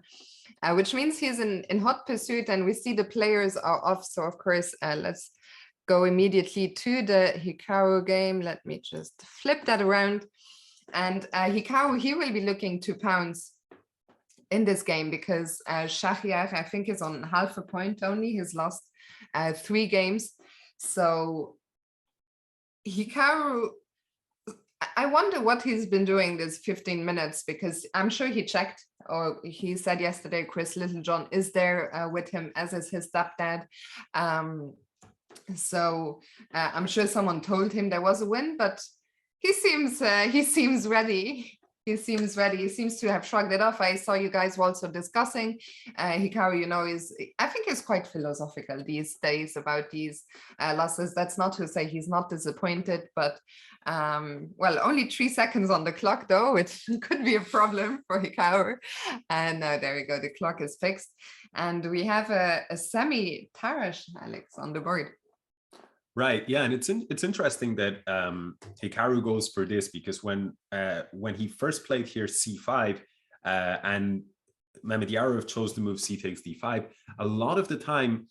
which means he's in hot pursuit, and we see the players are off. So of course, let's go immediately to the Hikaru game. Let me just flip that around. And Hikaru, he will be looking to pounce in this game because Shahriar, I think, is on half a point only. He's lost 3 games. So Hikaru, I wonder what he's been doing this 15 minutes, because I'm sure he checked, or he said yesterday, Chris Littlejohn is there with him, as is his stepdad. So I'm sure someone told him there was a win, but he seems ready. He seems ready. He seems to have shrugged it off. I saw you guys also discussing. Hikaru, you know, I think he's quite philosophical these days about these losses. That's not to say he's not disappointed, but well, only 3 seconds on the clock though, which could be a problem for Hikaru. And there we go. The clock is fixed, and we have a semi Tarash, Alex, on the board. Right. Yeah, and it's interesting that Hikaru goes for this, because when he first played here c5 and Mamedyarov chose to move c takes d5, a lot of the time,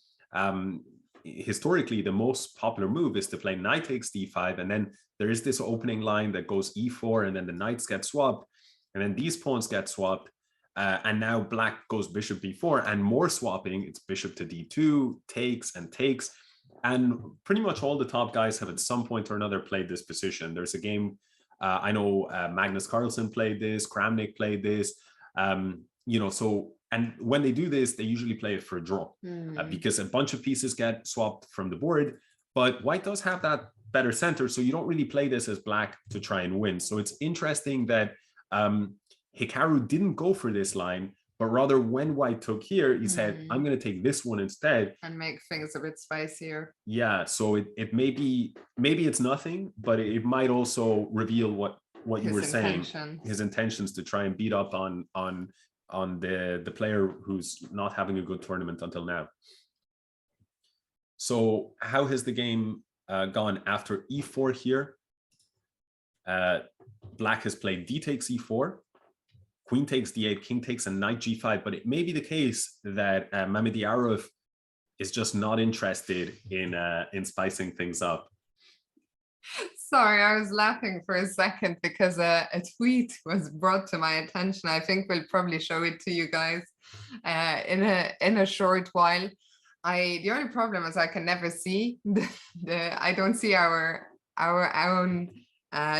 historically, the most popular move is to play knight takes d5, and then there is this opening line that goes e4, and then the knights get swapped, and then these pawns get swapped, and now black goes bishop b4, and more swapping. It's bishop to d2, takes and takes. And pretty much all the top guys have at some point or another played this position. There's a game, I know Magnus Carlsen played this, Kramnik played this, you know, so, and when they do this, they usually play it for a draw because a bunch of pieces get swapped from the board, but white does have that better center, so you don't really play this as black to try and win. So it's interesting that Hikaru didn't go for this line, but rather when white took here, he said, I'm going to take this one instead. And make things a bit spicier. Yeah, so it may be, maybe it's nothing, but it might also reveal what you were saying, his intentions to try and beat up on the player who's not having a good tournament until now. So how has the game gone after e4 here? Black has played d takes e4. Queen takes d8, king takes a knight g5, but it may be the case that Mamedyarov is just not interested in spicing things up. Sorry, I was laughing for a second because a tweet was brought to my attention. I think we'll probably show it to you guys in a short while. The only problem is I can never see I don't see our own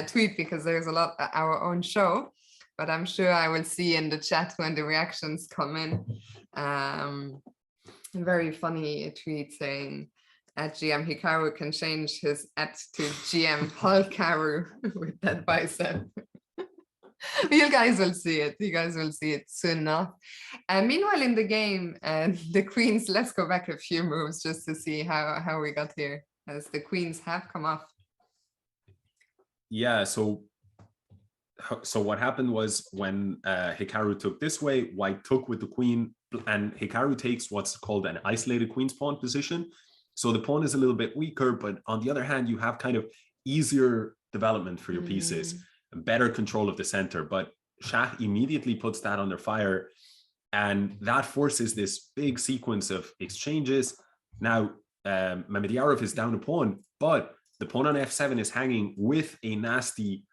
tweet because there's a lot our own show. But I'm sure I will see in the chat when the reactions come in. A very funny tweet saying @GMHikaru can change his @ to GMHikaru with that bicep. You guys will see it. You guys will see it soon enough. Meanwhile, in the game, the queens, let's go back a few moves just to see how we got here, as the queens have come off. Yeah, so what happened was when Hikaru took this way, white took with the queen, and Hikaru takes what's called an isolated queen's pawn position. So the pawn is a little bit weaker, but on the other hand, you have kind of easier development for your pieces, better control of the center. But Shah immediately puts that under fire, and that forces this big sequence of exchanges. Now, Mamedyarov is down a pawn, but the pawn on f7 is hanging with a nasty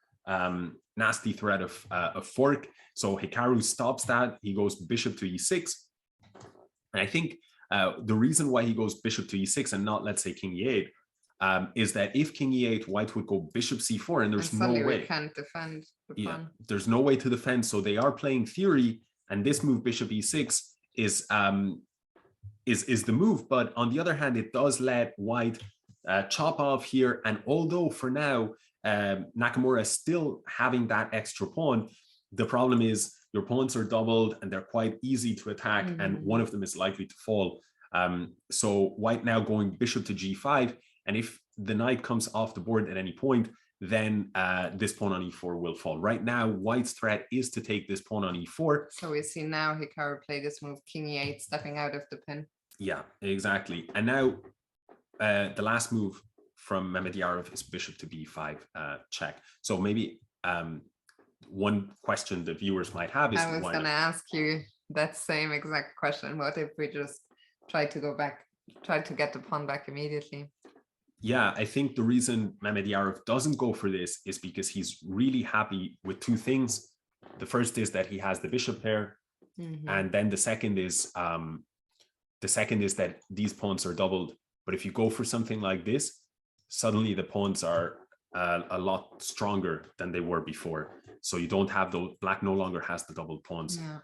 threat of a fork. So Hikaru stops that. He goes bishop to e6. And I think the reason why he goes bishop to e6 and not, let's say, king e8, is that if king e8, white would go bishop c4, and there's no way. We can't defend the pawn. There's no way to defend. So they are playing theory, and this move bishop e6 is the move. But on the other hand, it does let white chop off here. And although for now Nakamura is still having that extra pawn, the problem is your pawns are doubled and they're quite easy to attack, and one of them is likely to fall. So white now going bishop to g5, and if the knight comes off the board at any point, then this pawn on e4 will fall. Right now, white's threat is to take this pawn on e4. So we see now Hikaru play this move, king e8, stepping out of the pin. Yeah, exactly. And now the last move from Mamedyarov is bishop to b5 check. So maybe one question the viewers might have is, I was going to ask you that same exact question. What if we just try to go back, try to get the pawn back immediately? Yeah, I think the reason Mamedyarov doesn't go for this is because he's really happy with two things. The first is that he has the bishop pair, and then the second is that these pawns are doubled. But if you go for something like this, suddenly the pawns are a lot stronger than they were before. So you don't have those. Black no longer has the doubled pawns. Yeah.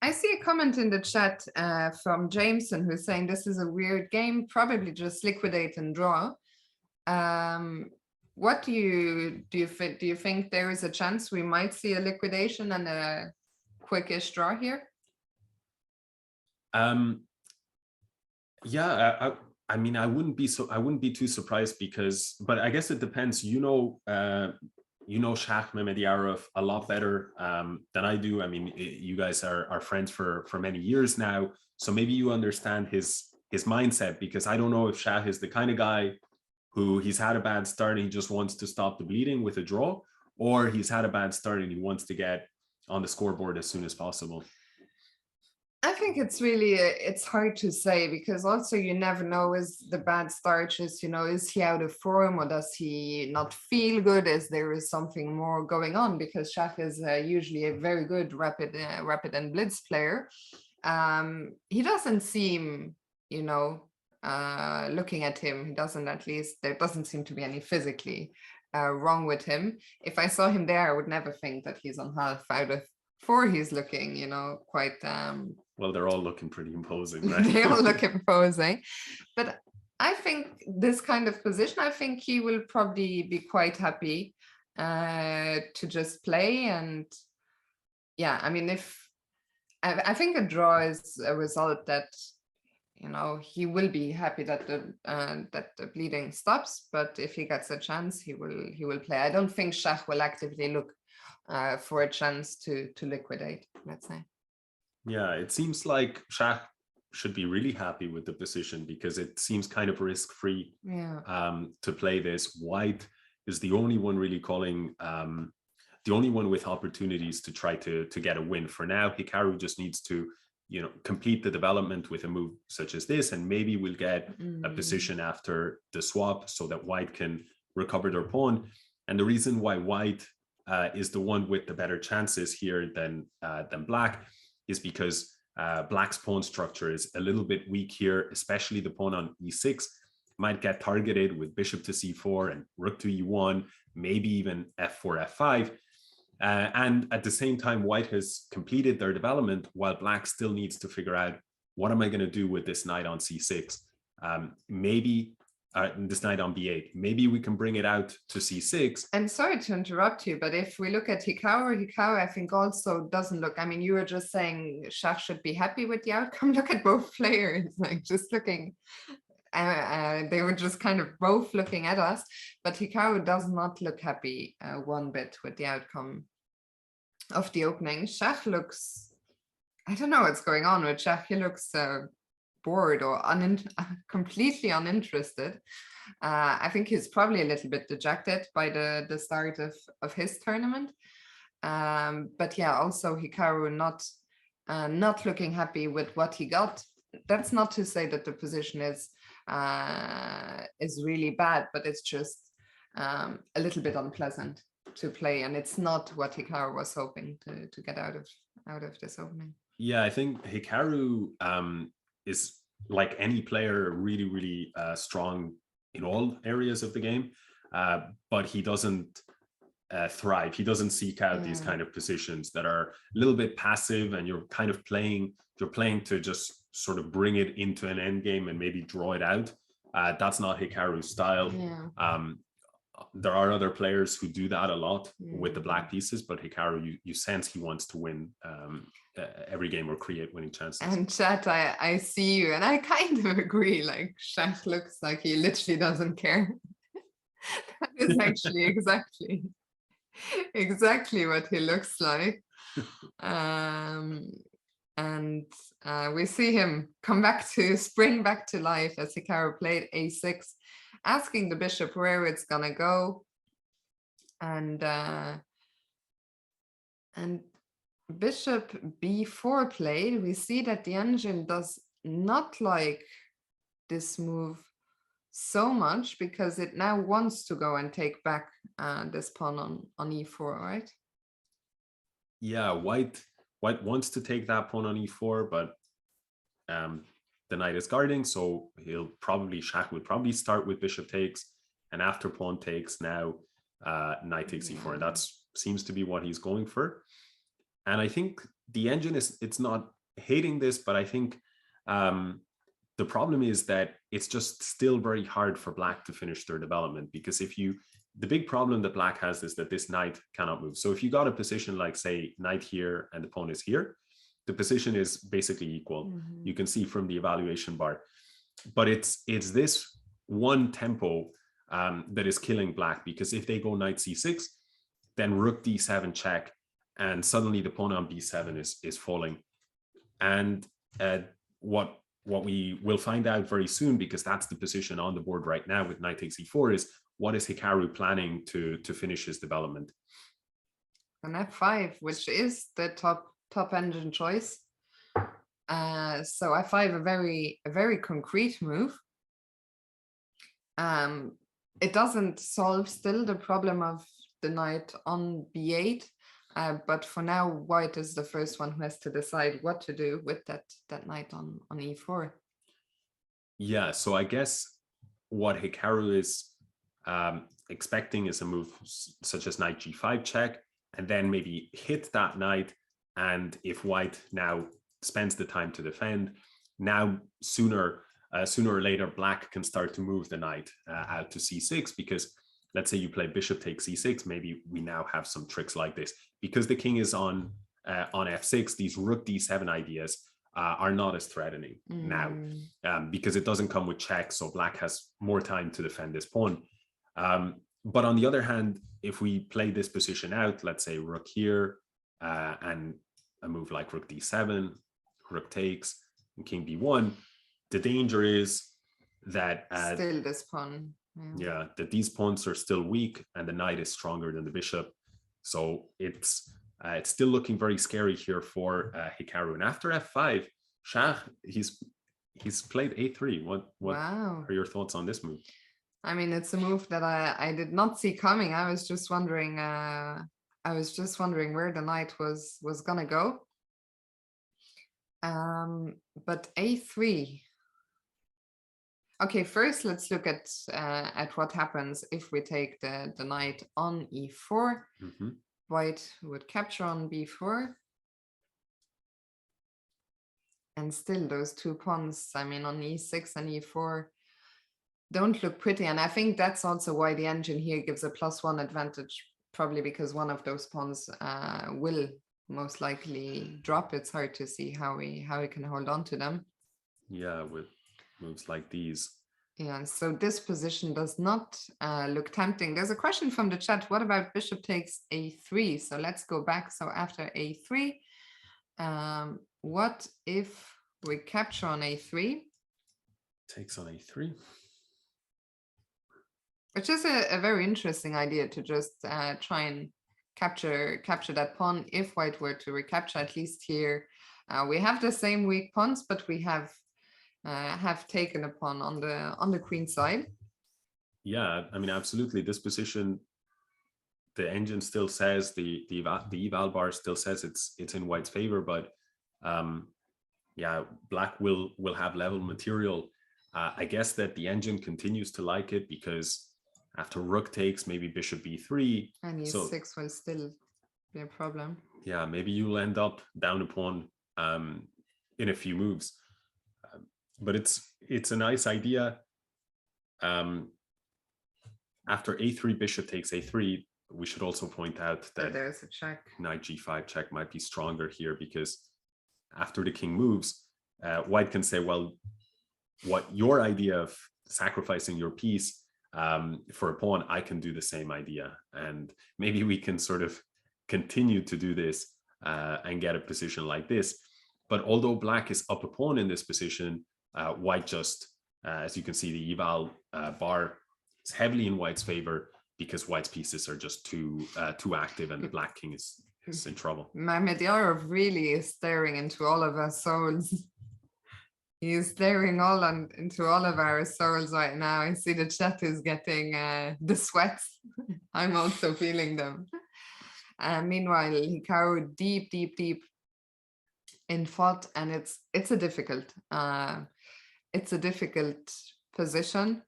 I see a comment in the chat from Jameson who's saying this is a weird game, probably just liquidate and draw. What do you think there is a chance we might see a liquidation and a quickish draw here? Yeah, I mean, I wouldn't be too surprised because, but I guess it depends. You know Shach Mamedyarov a lot better than I do. I mean, you guys are friends for many years now, so maybe you understand his mindset, because I don't know if Shach is the kind of guy who he's had a bad start and he just wants to stop the bleeding with a draw, or he's had a bad start and he wants to get on the scoreboard as soon as possible. I think it's really, it's hard to say, because also you never know, is the bad start just, is he out of form, or does he not feel good? Is there something more going on? Because Shach is usually a very good rapid and blitz player. He doesn't seem, looking at him, he doesn't, at least there doesn't seem to be any physically wrong with him. If I saw him there, I would never think that he's on half out of 4. He's looking, quite well, they're all looking pretty imposing, right? They all look imposing. But I think this kind of position, I think he will probably be quite happy to just play. And yeah, I mean, I think a draw is a result that, he will be happy that the bleeding stops. But if he gets a chance, he will play. I don't think Shach will actively look for a chance to liquidate, let's say. Yeah, it seems like Shach should be really happy with the position, because it seems kind of risk-free to play this. White is the only one really calling, the only one with opportunities to try to get a win. For now, Hikaru just needs to, complete the development with a move such as this, and maybe we'll get a position after the swap so that white can recover their pawn. And the reason why white is the one with the better chances here than black is because black's pawn structure is a little bit weak here, especially the pawn on e6 might get targeted with bishop to c4 and rook to e1, maybe even f4, f5. And at the same time, white has completed their development while black still needs to figure out, what am I going to do with this knight on c6? Maybe this knight on b8, maybe we can bring it out to c6. And sorry to interrupt you, but if we look at Hikaru, I think also doesn't look, I mean, you were just saying Shach should be happy with the outcome. Look at both players, like just looking, they were just kind of both looking at us, but Hikaru does not look happy one bit with the outcome of the opening. Shach looks, I don't know what's going on with Shach. He looks bored or completely uninterested. I think he's probably a little bit dejected by the start of his tournament. But yeah, also Hikaru not looking happy with what he got. That's not to say that the position is really bad, but it's just a little bit unpleasant to play, and it's not what Hikaru was hoping to get out of this opening. Yeah, I think Hikaru is like any player, really, really strong in all areas of the game, but he doesn't thrive. He doesn't seek out these kind of positions that are a little bit passive, and you're kind of playing to just sort of bring it into an end game and maybe draw it out. That's not Hikaru's style. There are other players who do that a lot with the black pieces, but Hikaru, you sense he wants to win every game or create winning chances. And chat, I see you, and I kind of agree. Like, Shaq looks like he literally doesn't care. That is actually exactly what he looks like. And we see him spring back to life as Hikaru played a6, asking the bishop where it's gonna go, and bishop b4 played. We see that the engine does not like this move so much because it now wants to go and take back this pawn on e4, right? Yeah, white wants to take that pawn on e4, but the knight is guarding, so Shaq would probably start with bishop takes, and after pawn takes, now knight takes e4, and that seems to be what he's going for. And I think the engine it's not hating this, but I think the problem is that it's just still very hard for black to finish their development, because the big problem that black has is that this knight cannot move. So if you got a position like, say, knight here and the pawn is here, the position is basically equal. You can see from the evaluation bar, but it's this one tempo that is killing black, because if they go knight c6, then rook d7 check, and suddenly the pawn on b7 is falling. And what we will find out very soon, because that's the position on the board right now with knight takes e4, is what is Hikaru planning to finish his development? An f5, which is the top engine choice. So f5, a very concrete move. It doesn't solve still the problem of the knight on b8, but for now, white is the first one who has to decide what to do with that knight on e4. Yeah, so I guess what Hikaru is expecting is a move such as knight g5 check, and then maybe hit that knight. And if white now spends the time to defend, now sooner or later black can start to move the knight out to c6, because let's say you play bishop takes c6, maybe we now have some tricks like this. Because the king is on f6, these rook d7 ideas are not as threatening now, because it doesn't come with check, so black has more time to defend this pawn. But on the other hand, if we play this position out, let's say rook here, and a move like rook d7, rook takes, and king b1, the danger is that still this pawn. Yeah, that these pawns are still weak, and the knight is stronger than the bishop. So it's still looking very scary here for Hikaru. And after f5, Shah, he's played a3. What Wow. are your thoughts on this move? I mean, it's a move that I did not see coming. I was just wondering where the knight was gonna go. But a3. Okay, first let's look at what happens if we take the knight on e4. White would capture on b4. And still those two pawns, I mean, on e6 and e4, don't look pretty. And I think that's also why the engine here gives a +1 advantage, probably because one of those pawns will most likely drop. It's hard to see how we can hold on to them. Yeah, with moves like these. Yeah, so this position does not look tempting. There's a question from the chat. What about bishop takes a3? So let's go back. So after a3, what if we capture on a3? Takes on a3. Which is a very interesting idea, to just try and capture that pawn. If white were to recapture, at least here, we have the same weak pawns, but we have taken a pawn on the queen side. Yeah, I mean, absolutely. This position, the engine still says the eval bar still says it's in white's favor, but yeah, black will have level material. I guess that the engine continues to like it because after rook takes, maybe bishop b3. And so e6 will still be a problem. Yeah, maybe you'll end up down a pawn in a few moves. But it's a nice idea. After a3, bishop takes a3, we should also point out that there's a check. Knight g5 check might be stronger here, because after the king moves, white can say, well, what your idea of sacrificing your piece for a pawn, I can do the same idea. And maybe we can sort of continue to do this and get a position like this. But although black is up a pawn in this position, white just, as you can see, the eval bar is heavily in white's favor, because white's pieces are just too active, and the black king is in trouble. Medjarov really is staring into all of our souls. He is staring into all of our souls right now. I see the chat is getting the sweats. I'm also feeling them. Meanwhile, Hikaru deep in thought, and it's a difficult position.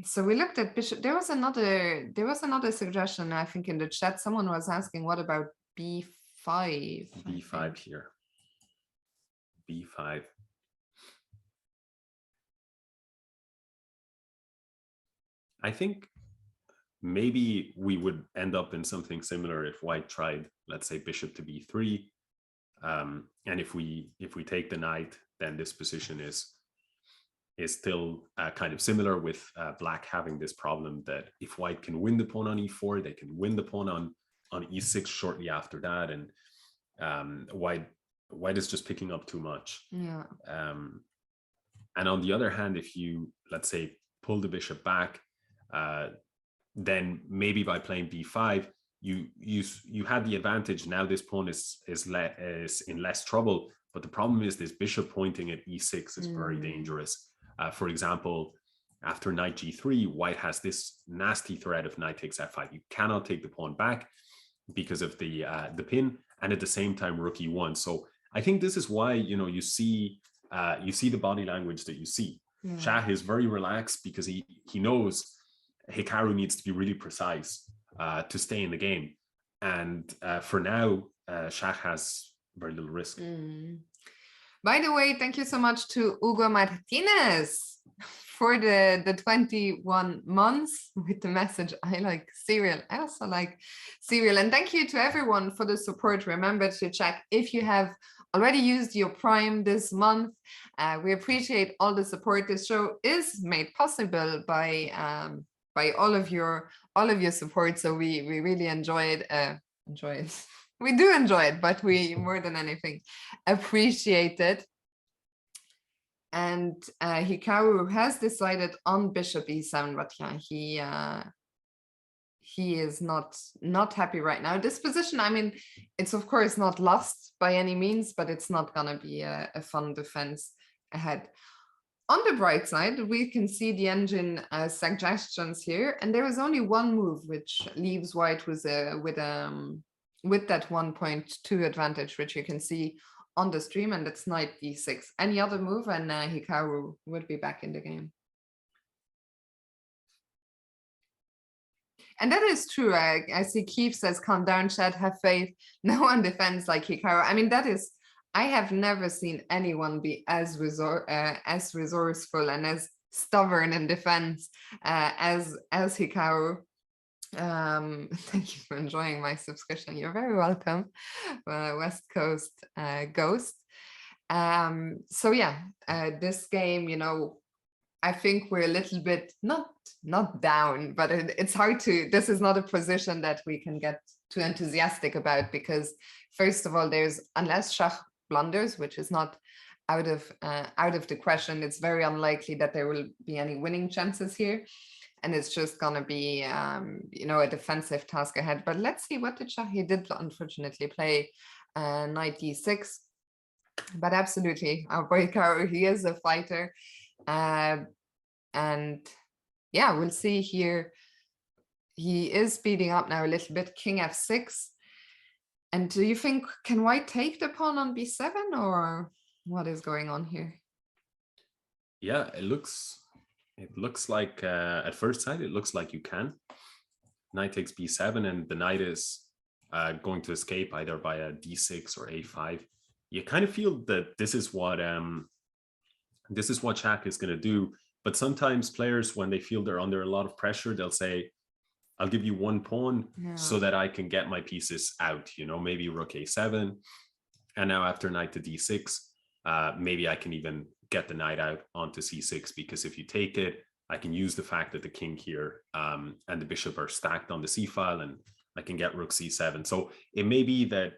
So we looked at bishop. There was another suggestion, I think, in the chat. Someone was asking, what about b5? b5 here. b5. I think maybe we would end up in something similar if white tried, let's say, bishop to b3. And if we take the knight, then this position is still kind of similar, with black having this problem that if white can win the pawn on e4, they can win the pawn on e6 shortly after that, and white is just picking up too much. Yeah. And on the other hand, if you, let's say, pull the bishop back, then maybe by playing b5, you had the advantage. Now this pawn is in less trouble, but the problem is this bishop pointing at e6 is very dangerous. For example, after knight g3, white has this nasty threat of knight takes f5. You cannot take the pawn back because of the pin, and at the same time rook e1. So I think this is why, you see the body language that you see. Yeah. Shah is very relaxed because he knows Hikaru needs to be really precise to stay in the game, and for now Shah has very little risk. By the way, thank you so much to Hugo Martinez for the 21 months with the message, I like cereal. I also like cereal. And thank you to everyone for the support. Remember to check if you have already used your Prime this month. We appreciate all the support. This show is made possible by all of your support. So we really enjoy it. We do enjoy it, but we, more than anything, appreciate it. And Hikaru has decided on bishop e7, but yeah, he is not happy right now. This position, I mean, it's of course not lost by any means, but it's not gonna be a fun defense ahead. On the bright side, we can see the engine suggestions here, and there is only one move which leaves white with that 1.2 advantage, which you can see on the stream, and that's knight d6. Any other move, and Hikaru would be back in the game. And that is true. I see Keith says, calm down, Chad, have faith. No one defends like Hikaru. I mean, that is, I have never seen anyone be as resourceful and as stubborn in defense as Hikaru. Thank you for enjoying my subscription. You're very welcome, West Coast Ghost. So yeah, this game, I think we're a little bit not down, but it's hard to. This is not a position that we can get too enthusiastic about, because first of all, unless Shah blunders, which is not out of the question, it's very unlikely that there will be any winning chances here. And it's just going to be, a defensive task ahead. But let's see, what did Shah? He did unfortunately play knight d6. But absolutely, our boy Hikaru, he is a fighter. And yeah, we'll see here. He is speeding up now a little bit. King f6. And do you think, can white take the pawn on b7, or what is going on here? Yeah, it looks like at first sight, it looks like you can. Knight takes b7, and the knight is going to escape either by a d6 or a5. You kind of feel that this is what Shaq is going to do. But sometimes players, when they feel they're under a lot of pressure, they'll say, I'll give you one pawn so that I can get my pieces out, you know, maybe rook a7. And now after knight to d6, maybe I can even get the knight out onto c6, because if you take it, I can use the fact that the king here and the bishop are stacked on the c file, and I can get rook c7. So it may be that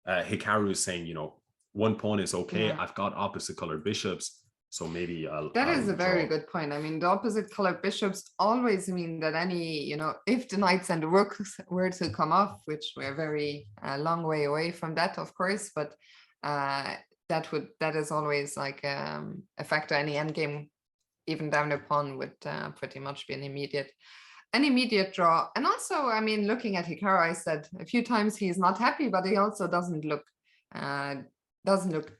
Hikaru is saying, you know, one pawn is okay. Yeah. I've got opposite colored bishops, so maybe That is a very draw. good point. I mean, the opposite colored bishops always mean that any, you know, if the knights and the rooks were to come off, which we're very long way away from that, of course, but that is always like a factor. Any endgame, even down a pawn, would pretty much be an immediate draw. And also, I mean, looking at Hikaru, I said a few times he's not happy, but he also doesn't look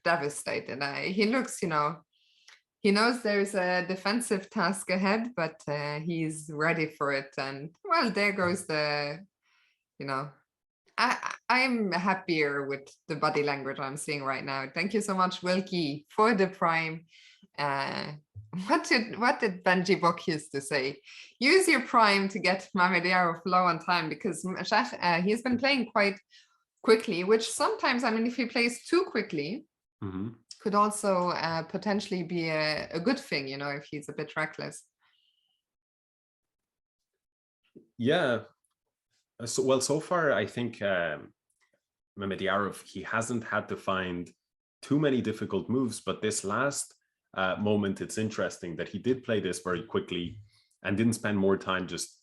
devastated. He looks, you know, he knows there's a defensive task ahead, but he's ready for it. And well, there goes the, you know, I'm happier with the body language I'm seeing right now. Thank you so much, Wilkie, for the prime. What did Benji Book used to say? Use your prime to get Mamedyarov low on time, because he's been playing quite quickly, which sometimes, I mean, if he plays too quickly, could also potentially be a good thing, you know, if he's a bit reckless. Yeah. So far, I think Mamedyarov, he hasn't had to find too many difficult moves, but this last moment, it's interesting that he did play this very quickly and didn't spend more time just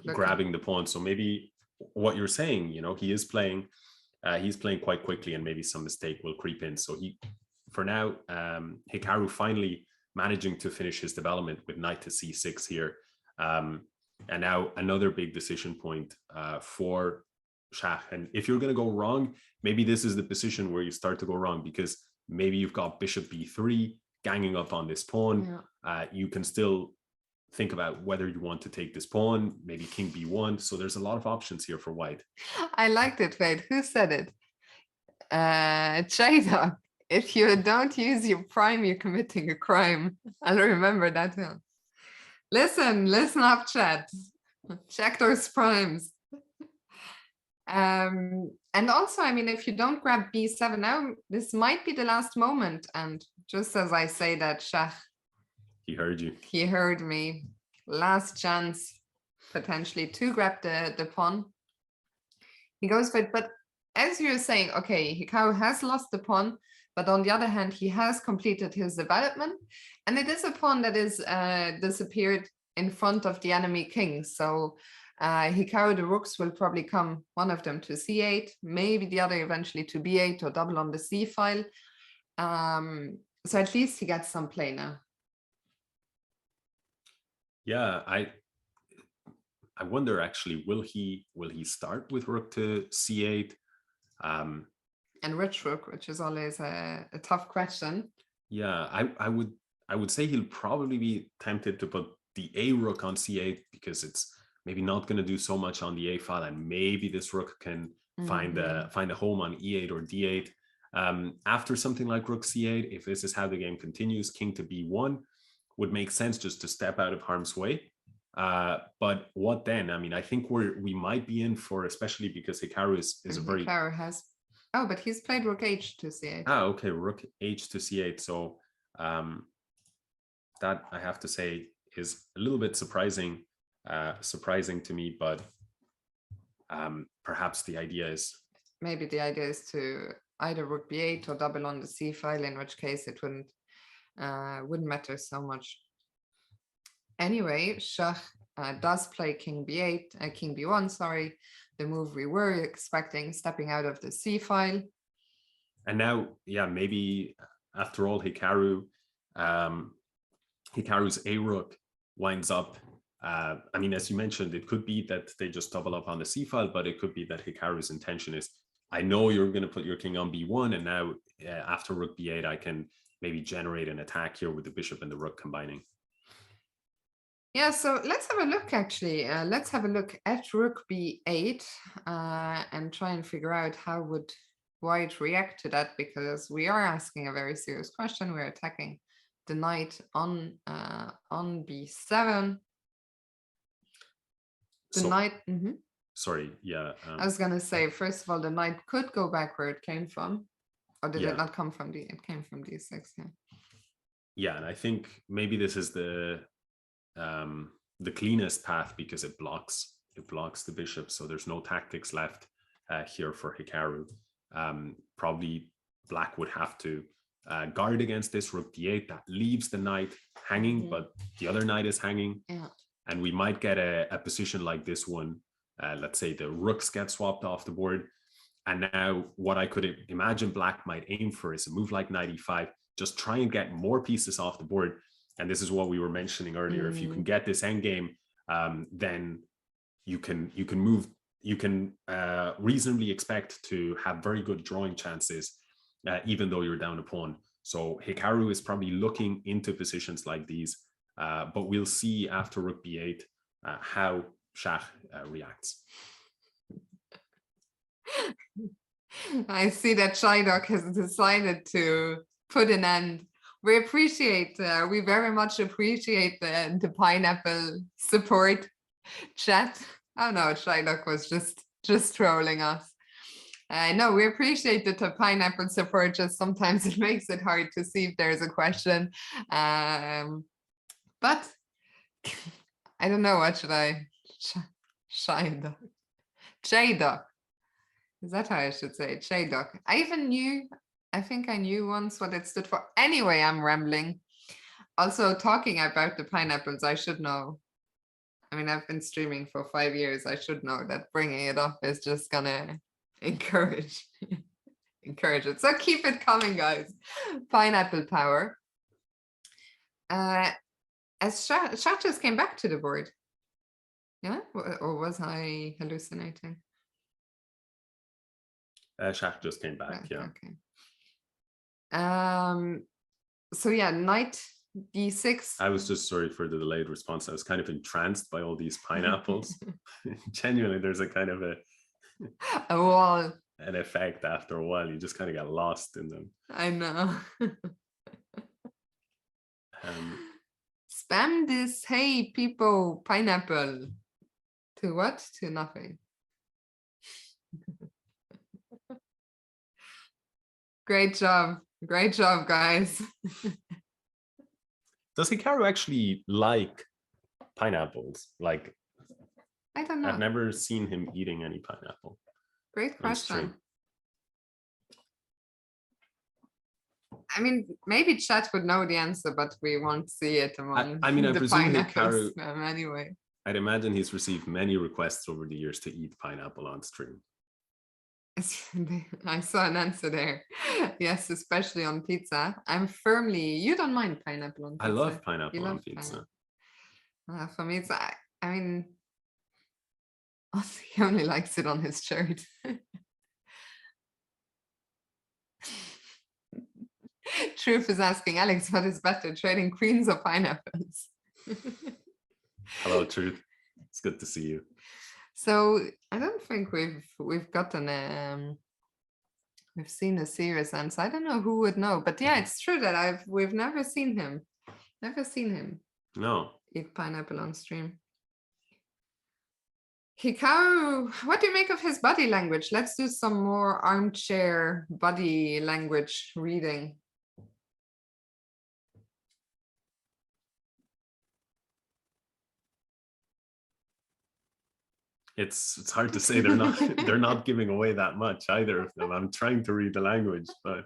grabbing the pawn. So maybe what you're saying, you know, he's playing quite quickly, and maybe some mistake will creep in. So for now, Hikaru finally managing to finish his development with knight to c6 here. And now another big decision point for Shaq. And if you're going to go wrong, maybe this is the position where you start to go wrong, because maybe you've got bishop b3 ganging up on this pawn. You can still think about whether you want to take this pawn, maybe king b1. So there's a lot of options here for white. I liked it, wait, who said it? Jada, if you don't use your prime, you're committing a crime. I'll remember that one. Listen up, chat. Check those primes. And also, I mean, if you don't grab b7 now, this might be the last moment. And just as I say that, Shaq, he heard you. He heard me. Last chance, potentially, to grab the pawn. He goes for it, but as you're saying, okay, Hikaru has lost the pawn, but on the other hand, he has completed his development, and it is a pawn that is disappeared in front of the enemy king. So Hikaru, the rooks will probably come, one of them to c8, maybe the other eventually to b8 or double on the c file. So at least he gets some play now. Yeah, I wonder actually, will he start with rook to c8? And which rook, which is always a tough question. Yeah, I would say he'll probably be tempted to put the a rook on c8, because it's maybe not going to do so much on the a file, and maybe this rook can find a home on e8 or d8. After something like rook c8, if this is how the game continues, king to b1 would make sense, just to step out of harm's way. But what then? I mean, I think we might be in for, especially because Hikaru is a very... Hikaru has... Oh, but he's played rook h to c8. Ah, okay, rook h to c8. So that, I have to say, is a little bit surprising to me, but perhaps the idea is... Maybe the idea is to either rook b8 or double on the c file, in which case it wouldn't matter so much. Anyway, Shach does play king b8, king b1, sorry, the move we were expecting, stepping out of the c file. And now, yeah, maybe after all, Hikaru's a rook winds up I mean, as you mentioned, it could be that they just double up on the c file, but it could be that Hikaru's intention is, I know you're going to put your king on b1, and now after rook b8, I can maybe generate an attack here with the bishop and the rook combining. Yeah, so let's have a look, actually. Let's have a look at rook b8 and try and figure out how would white react to that, because we are asking a very serious question. We're attacking the knight on b7. The knight... Sorry, yeah. I was going to say, first of all, the knight could go back where it came from. Or did it not come from d? It came from d6, yeah. Yeah, and I think maybe this is the cleanest path, because it blocks the bishop, so there's no tactics left here for Hikaru. Probably black would have to guard against this rook d8. That leaves the knight hanging, but the other knight is hanging. Yeah. And we might get a position like this one. Let's say the rooks get swapped off the board. And now what I could imagine black might aim for is a move like knight e5, just try and get more pieces off the board. And this is what we were mentioning earlier. If you can get this endgame, then you can move, you can reasonably expect to have very good drawing chances, even though you're down a pawn. So Hikaru is probably looking into positions like these, but we'll see after rook b8 how Shah reacts. I see that Shydog has decided to put an end. We appreciate, we very much appreciate the pineapple support chat. Oh no, Shydog was just trolling us. No, we appreciate the pineapple support. Just sometimes it makes it hard to see if there's a question. But I don't know, what should I? Shydog. J-Dog. Is that how I should say it? J-Dog. I think I knew once what it stood for. Anyway, I'm rambling. Also, talking about the pineapples, I should know. I mean, I've been streaming for 5 years. I should know that bringing it up is just gonna encourage it. So keep it coming, guys. Pineapple power. As Shah just came back to the board. Yeah, or was I hallucinating? Shah just came back, yeah. Okay. So yeah, knight d6. I was just sorry for the delayed response. I was kind of entranced by all these pineapples. Genuinely, there's a kind of a wall, an effect after a while. You just kind of get lost in them. I know. Spam this, hey people, pineapple. To what? To nothing. Great job, guys. Does Hikaru actually like pineapples? Like, I don't know. I've never seen him eating any pineapple. Great question. I mean, maybe chat would know the answer, but we won't see it among I mean, I presume Hikaru anyway. I'd imagine he's received many requests over the years to eat pineapple on stream. I saw an answer there. Yes, especially on pizza. You don't mind pineapple on pizza. I love pineapple on pizza. For me, it's, I mean, he only likes it on his shirt. Truth is asking, Alex, what is better, trading queens or pineapples? Hello, Truth. It's good to see you. So I don't think we've gotten we've seen a serious answer. I don't know who would know, but yeah, it's true that we've never seen him. No. Eat pineapple on stream. Hikaru, what do you make of his body language? Let's do some more armchair body language reading. It's hard to say. They're not giving away that much, either of them. I'm trying to read the language, but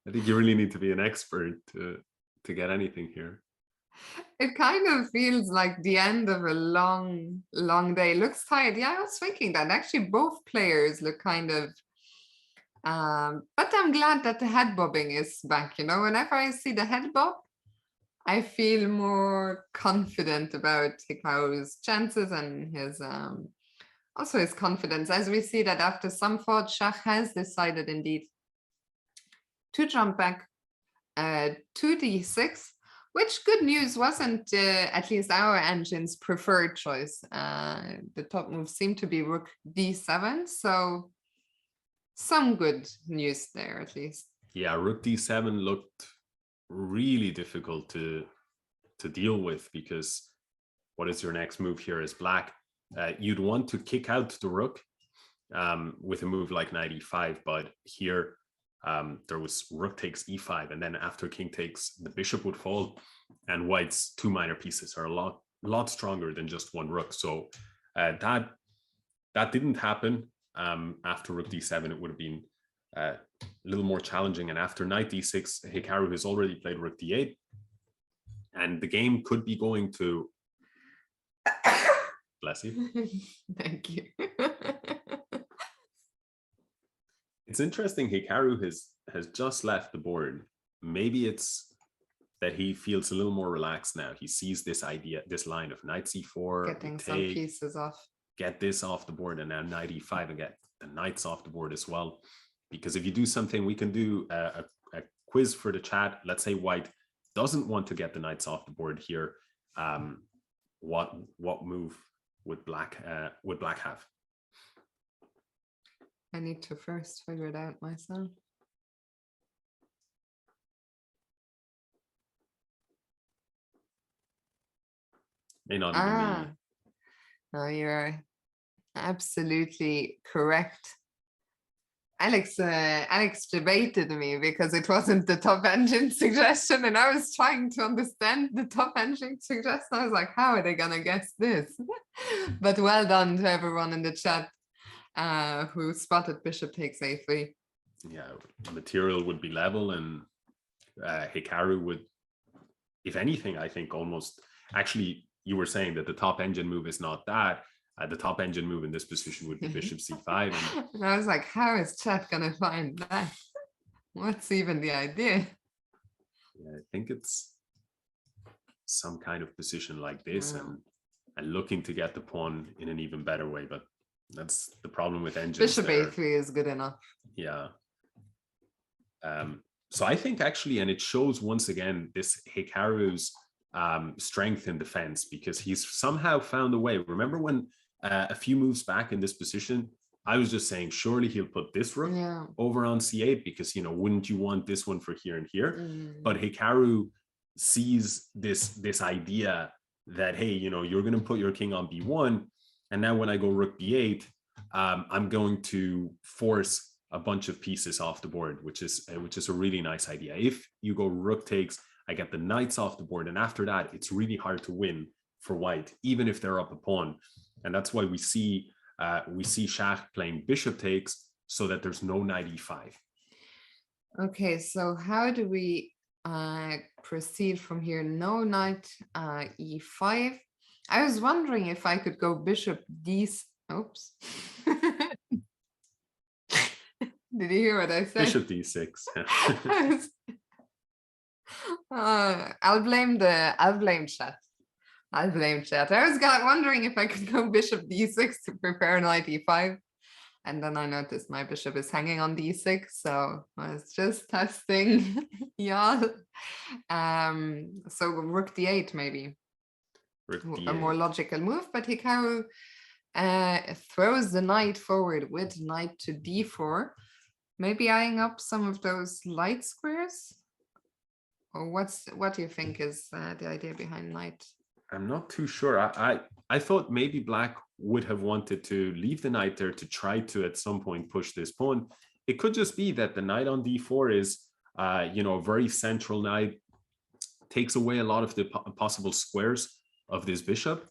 I think you really need to be an expert to get anything here. It kind of feels like the end of a long day. Looks tired. Yeah, I was thinking that. Actually, both players look kind of but I'm glad that the head bobbing is back. You know, whenever I see the head bob, I feel more confident about Hikaru's chances and his also his confidence, as we see that after some thought, Schach has decided indeed to jump back to d6, which, good news, wasn't at least our engine's preferred choice. The top move seemed to be Rook d7, so some good news there at least. Yeah, Rook d7 looked really difficult to deal with, because what is your next move here as black? You'd want to kick out the rook with a move like knight e5, but here there was rook takes e5, and then after king takes, the bishop would fall, and white's two minor pieces are a lot stronger than just one rook. So that didn't happen. After rook d7, it would have been a little more challenging, and after knight d6, Hikaru has already played rook d8, and the game could be going to bless you. Thank you. It's interesting, Hikaru has just left the board. Maybe it's that he feels a little more relaxed now. He sees this idea, this line of knight c4, Getting some pieces off. Get this off the board, and now knight e5 and get the knights off the board as well. Because if you do something, we can do a quiz for the chat. Let's say white doesn't want to get the knights off the board here. What move would black have? I need to first figure it out myself. May not even be. No, you're absolutely correct. Alex debated me because it wasn't the top engine suggestion, and I was trying to understand the top engine suggestion. I was like, how are they gonna guess this? But well done to everyone in the chat who spotted bishop takes a3. Yeah, material would be level, and Hikaru would, if anything, I think almost, actually, you were saying that the top engine move is not that. The top engine move in this position would be bishop c5. And I was like, how is chat gonna find that? What's even the idea? Yeah, I think it's some kind of position like this, and looking to get the pawn in an even better way, but that's the problem with engines. Bishop a3 is good enough. Yeah. So I think actually, and it shows once again this Hikaru's strength in defense, because he's somehow found a way. Remember when a few moves back in this position, I was just saying, surely he'll put this rook over on c8, because, you know, wouldn't you want this one for here and here? But Hikaru sees this idea that, hey, you know, you're going to put your king on b1, and now when I go rook b8, I'm going to force a bunch of pieces off the board, which is a really nice idea. If you go rook takes, I get the knights off the board, and after that, it's really hard to win for white, even if they're up a pawn. And that's why we see Schach playing bishop takes, so that there's no knight e5. Okay, so how do we proceed from here? No knight e5. I was wondering if I could go bishop d. Oops. Did you hear what I said? Bishop d6. I'll blame chat. I was wondering if I could go bishop d6 to prepare knight e5, and then I noticed my bishop is hanging on d6, so I was just testing y'all. So rook d8 maybe. Rook d8. A more logical move, but Hikaru throws the knight forward with knight to d4, maybe eyeing up some of those light squares. Or what do you think is the idea behind knight? I'm not too sure. I thought maybe black would have wanted to leave the knight there to try to at some point push this pawn. It could just be that the knight on d4 is you know, a very central knight, takes away a lot of the possible squares of this bishop,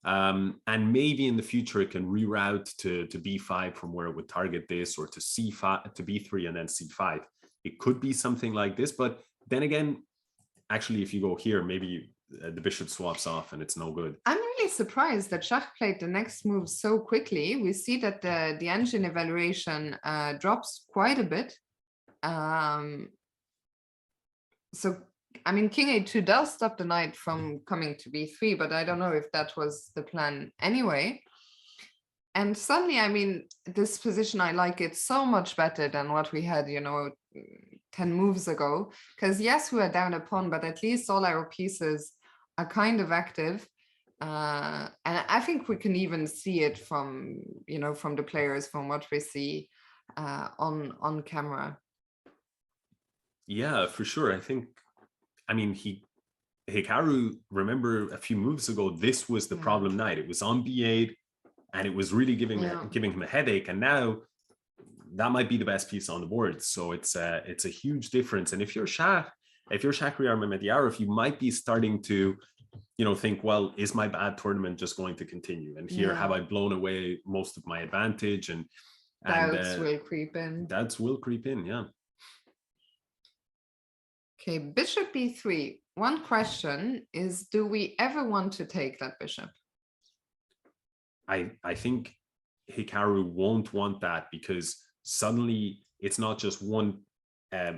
and maybe in the future it can reroute to b5 from where it would target this, or to c5 to b3 and then c5. It could be something like this, but then again, actually, if you go here, maybe the bishop swaps off and it's no good. I'm really surprised that Schach played the next move so quickly. We see that the engine evaluation drops quite a bit. So I mean, king a2 does stop the knight from coming to b3, but I don't know if that was the plan anyway. And suddenly, I mean, this position, I like it so much better than what we had, you know, 10 moves ago. Because yes, we are down a pawn, but at least all our pieces are kind of active. And I think we can even see it from, you know, from the players, from what we see on camera. Yeah, for sure. I mean, Hikaru, remember a few moves ago, this was the problem knight. It was on b8, and it was really giving him a headache. And now that might be the best piece on the board. So it's a huge difference. And if you're Shahriar Mehmediyarov, you might be starting to, you know, think, well, is my bad tournament just going to continue? And here, have I blown away most of my advantage? And doubts will creep in. Doubts will creep in, yeah. Okay, bishop b3. One question is, do we ever want to take that bishop? I think Hikaru won't want that, because suddenly it's not just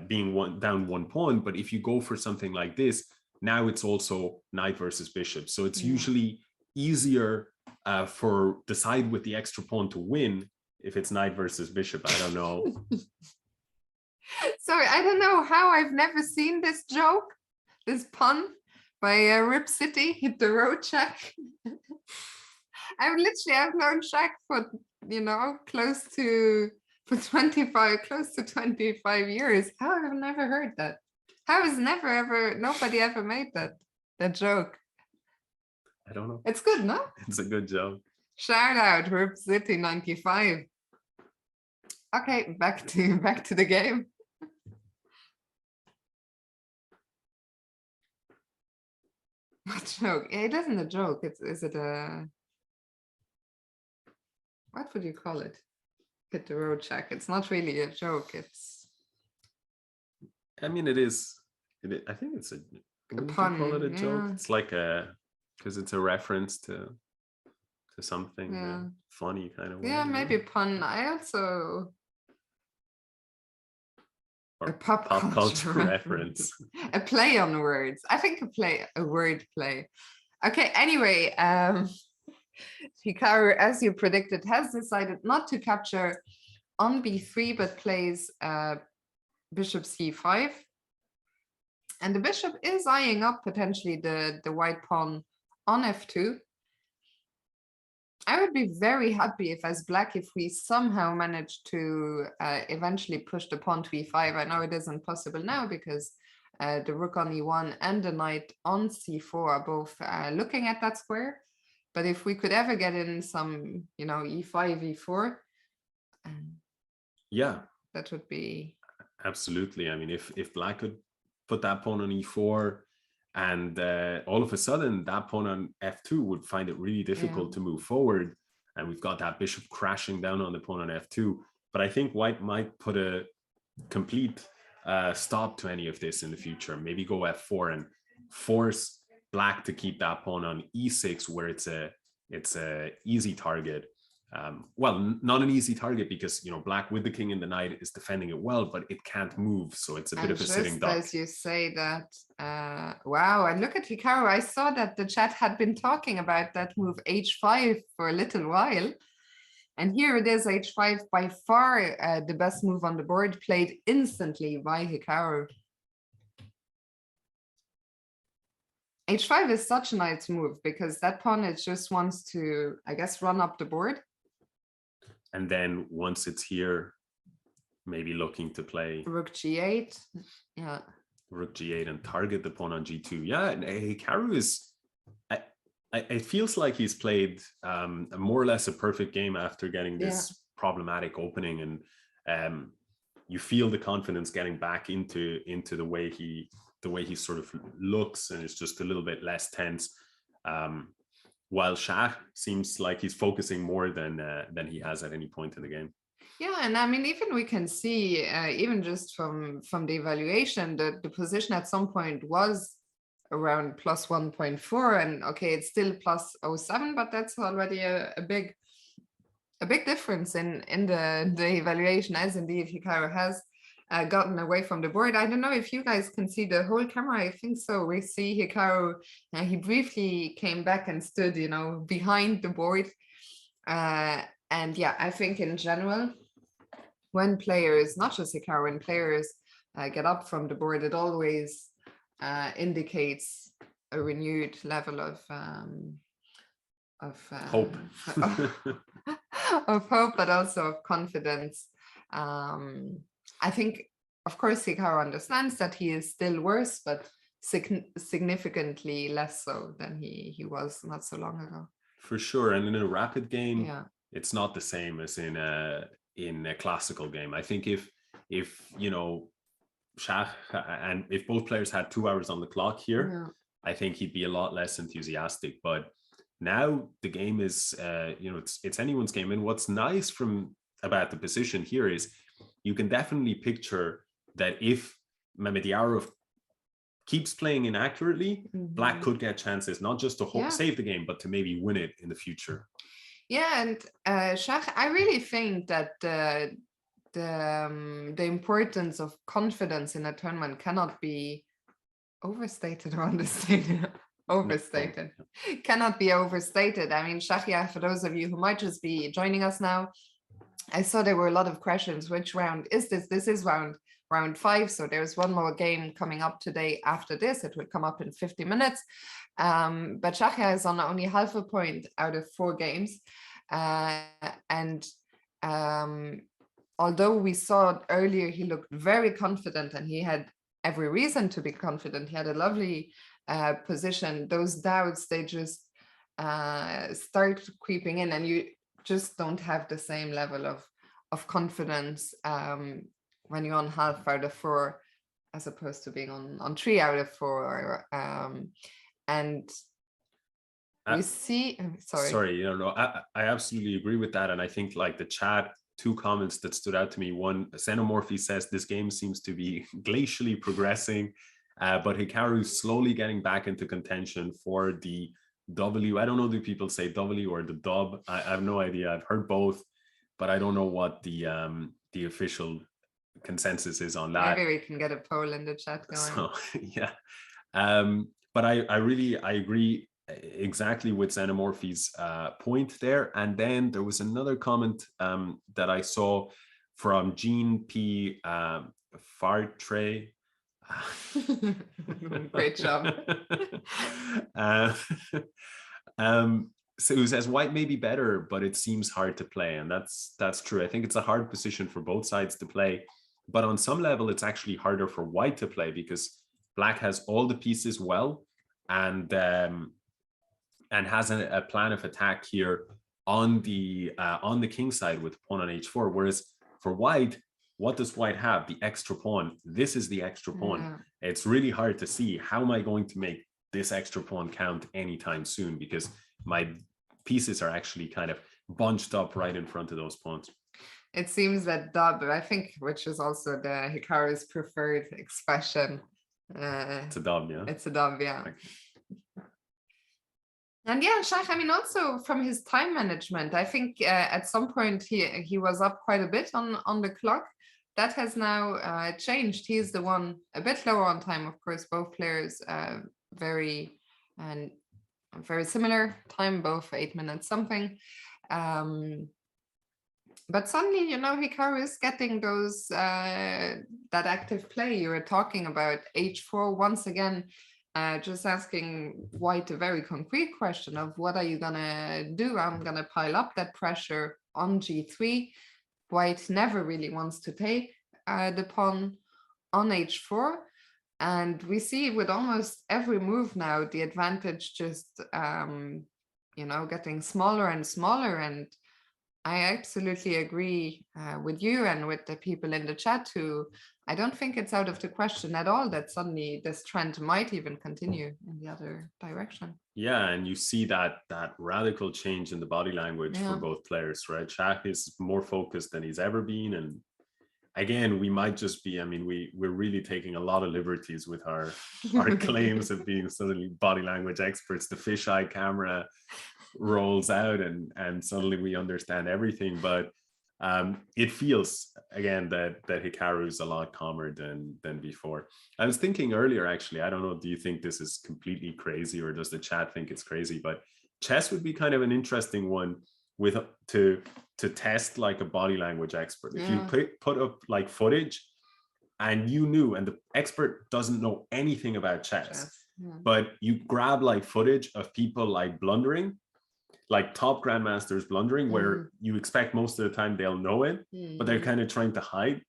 being down one pawn, but if you go for something like this, now it's also knight versus bishop. So it's usually easier for the side with the extra pawn to win if it's knight versus bishop. I don't know. Sorry, I don't know how I've never seen this joke, this pun by Rip City, hit the road check. I've known Shaq for, you know, close to 25 years. How I've never heard that? How has nobody ever made that joke? I don't know. It's good, no? It's a good joke. Shout out Rip City 95. Okay, back to the game. What joke? It isn't a joke. Is it a, what would you call it? Hit the road check. It's not really a joke. It's, I mean, it is. I think it's a pun. Call it a joke. It's like because it's a reference to something funny kind of way. Yeah, maybe pun. I also. Or a pop culture reference. A play on words. I think a word play. Okay, anyway, Hikaru, as you predicted, has decided not to capture on b3, but plays bishop c5. And the bishop is eyeing up potentially the white pawn on f2. I would be very happy if black, if we somehow manage to eventually push the pawn to e5. I know it isn't possible now because the rook on e1 and the knight on c4 are both looking at that square. But if we could ever get in some, you know, e5, e4, yeah, that would be absolutely. I mean, if black could put that pawn on e4, and all of a sudden that pawn on f2 would find it really difficult to move forward, and we've got that bishop crashing down on the pawn on f2. But I think white might put a complete stop to any of this in the future. Maybe go f4 and force black to keep that pawn on e6, where it's a easy target. Well, not an easy target, because, you know, black with the king and the knight is defending it well, but it can't move, so it's a bit of a sitting duck. As you say that, wow, and look at Hikaru. I saw that the chat had been talking about that move h5 for a little while, and here it is, h5, by far the best move on the board, played instantly by Hikaru. h5 is such a nice move because that pawn, it just wants to, I guess, run up the board. And then once it's here, maybe looking to play rook g8. Yeah. Rook g8 and target the pawn on g2. Yeah, and Hikaru is, it feels like he's played more or less a perfect game after getting this problematic opening, and you feel the confidence getting back into the way he sort of looks, and it's just a little bit less tense. While Shah seems like he's focusing more than he has at any point in the game. Yeah, and I mean, even we can see, even just from the evaluation, that the position at some point was around plus 1.4, and okay, it's still plus 0.7, but that's already a big difference in the evaluation, as indeed Hikaru has gotten away from the board. I don't know if you guys can see the whole camera. I think so. We see Hikaru, he briefly came back and stood, you know, behind the board. And yeah, I think in general, when players, not just Hikaru, when players get up from the board, it always indicates a renewed level of hope. of hope, but also of confidence. I think, of course, Hikaru understands that he is still worse, but significantly less so than he was not so long ago. For sure. And in a rapid game, yeah, it's not the same as in a classical game. I think if you know, Shach, and if both players had 2 hours on the clock here, yeah. I think he'd be a lot less enthusiastic. But now the game is, you know, it's anyone's game. And what's nice about the position here is you can definitely picture that if Mehmediarov keeps playing inaccurately, Black could get chances, not just to save the game, but to maybe win it in the future. Yeah, and Shach, I really think that the importance of confidence in a tournament cannot be overstated or understated. Overstated. No. Cannot be overstated. I mean, Shachia, for those of you who might just be joining us now, I saw there were a lot of questions. Which round is this? This is round 5. So there's one more game coming up today after this. It will come up in 50 minutes. But Shachia is on only half a point out of 4 games. And although we saw earlier, he looked very confident and he had every reason to be confident. He had a lovely position. Those doubts, they just start creeping in, and you just don't have the same level of confidence when you're on half out of 4 as opposed to being on 3 out of 4. And we see, sorry, you know, I absolutely agree with that. And I think, like, the chat, 2 comments that stood out to me. One, Xenomorphy says this game seems to be glacially progressing, but Hikaru's slowly getting back into contention for the W. I don't know, do people say W or the dub? I have no idea. I've heard both, but I don't know what the official consensus is on that. Maybe we can get a poll in the chat going. So yeah, but I agree exactly with Xenomorphy's point there. And then there was another comment that I saw from Jean P. Fartre. Great job. So who says white may be better, but it seems hard to play, and that's true. I think it's a hard position for both sides to play, but on some level it's actually harder for white to play because Black has all the pieces well, and has a plan of attack here on the king side with pawn on h4, whereas for white, what does white have? The extra pawn. This is the extra pawn. Yeah. It's really hard to see, how am I going to make this extra pawn count anytime soon, because my pieces are actually kind of bunched up right in front of those pawns. It seems that dub, I think, which is also the Hikaru's preferred expression. It's a dub, yeah. It's a dub, yeah. Okay. And yeah, Shach, I mean, also from his time management, I think at some point he was up quite a bit on the clock. That has now changed. He's the one a bit lower on time. Of course, both players very similar time, both 8 minutes something. But suddenly, you know, Hikaru is getting those that active play you were talking about. H4 once again. Just asking white a very concrete question of what are you gonna do? I'm gonna pile up that pressure on G3. White never really wants to take the pawn on H4. And we see with almost every move now, the advantage just, you know, getting smaller and smaller. And I absolutely agree with you and with the people in the chat who, I don't think it's out of the question at all that suddenly this trend might even continue in the other direction. Yeah, and you see that radical change in the body language for both players, right? Shach is more focused than he's ever been. And again, we might just be, I mean, we're really taking a lot of liberties with our claims of being suddenly body language experts. The fisheye camera rolls out and suddenly we understand everything. But It feels again that Hikaru is a lot calmer than before. I was thinking earlier, actually, I don't know, do you think this is completely crazy or does the chat think it's crazy? But chess would be kind of an interesting one with to test like a body language expert. If you put up like footage and you knew, and the expert doesn't know anything about chess, but you grab like footage of people like blundering, like top grandmasters blundering, where you expect most of the time they'll know it, but they're kind of trying to hide,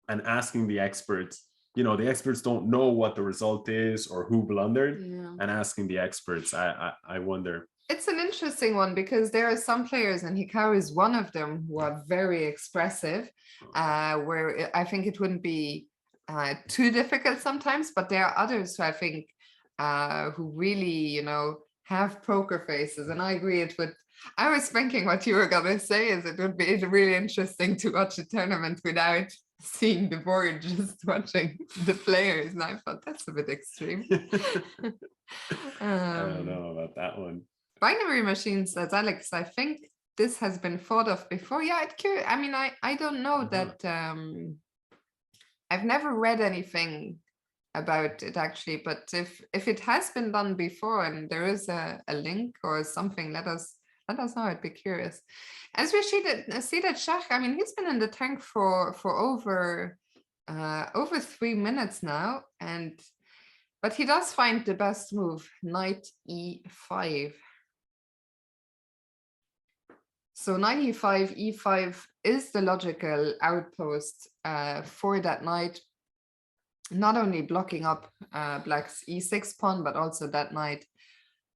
and asking the experts, you know, the experts don't know what the result is or who blundered, and asking the experts, I wonder. It's an interesting one because there are some players, and Hikaru is one of them, who are very expressive, where I think it wouldn't be too difficult sometimes, but there are others who I think who really, you know, have poker faces. And I agree, it would, I was thinking what you were gonna say is it would be really interesting to watch a tournament without seeing the board, just watching the players. And I thought that's a bit extreme. I don't know about that one. Binary machines, says Alex, I think this has been thought of before. Yeah, I mean, I don't know that. I've never read anything about it actually, but if it has been done before and there is a link or something, let us know. I'd be curious. As we see that Shach, I mean, he's been in the tank for over 3 minutes now, but he does find the best move, knight e5. So knight e5, e5 is the logical outpost for that knight, not only blocking up black's e6 pawn, but also that knight.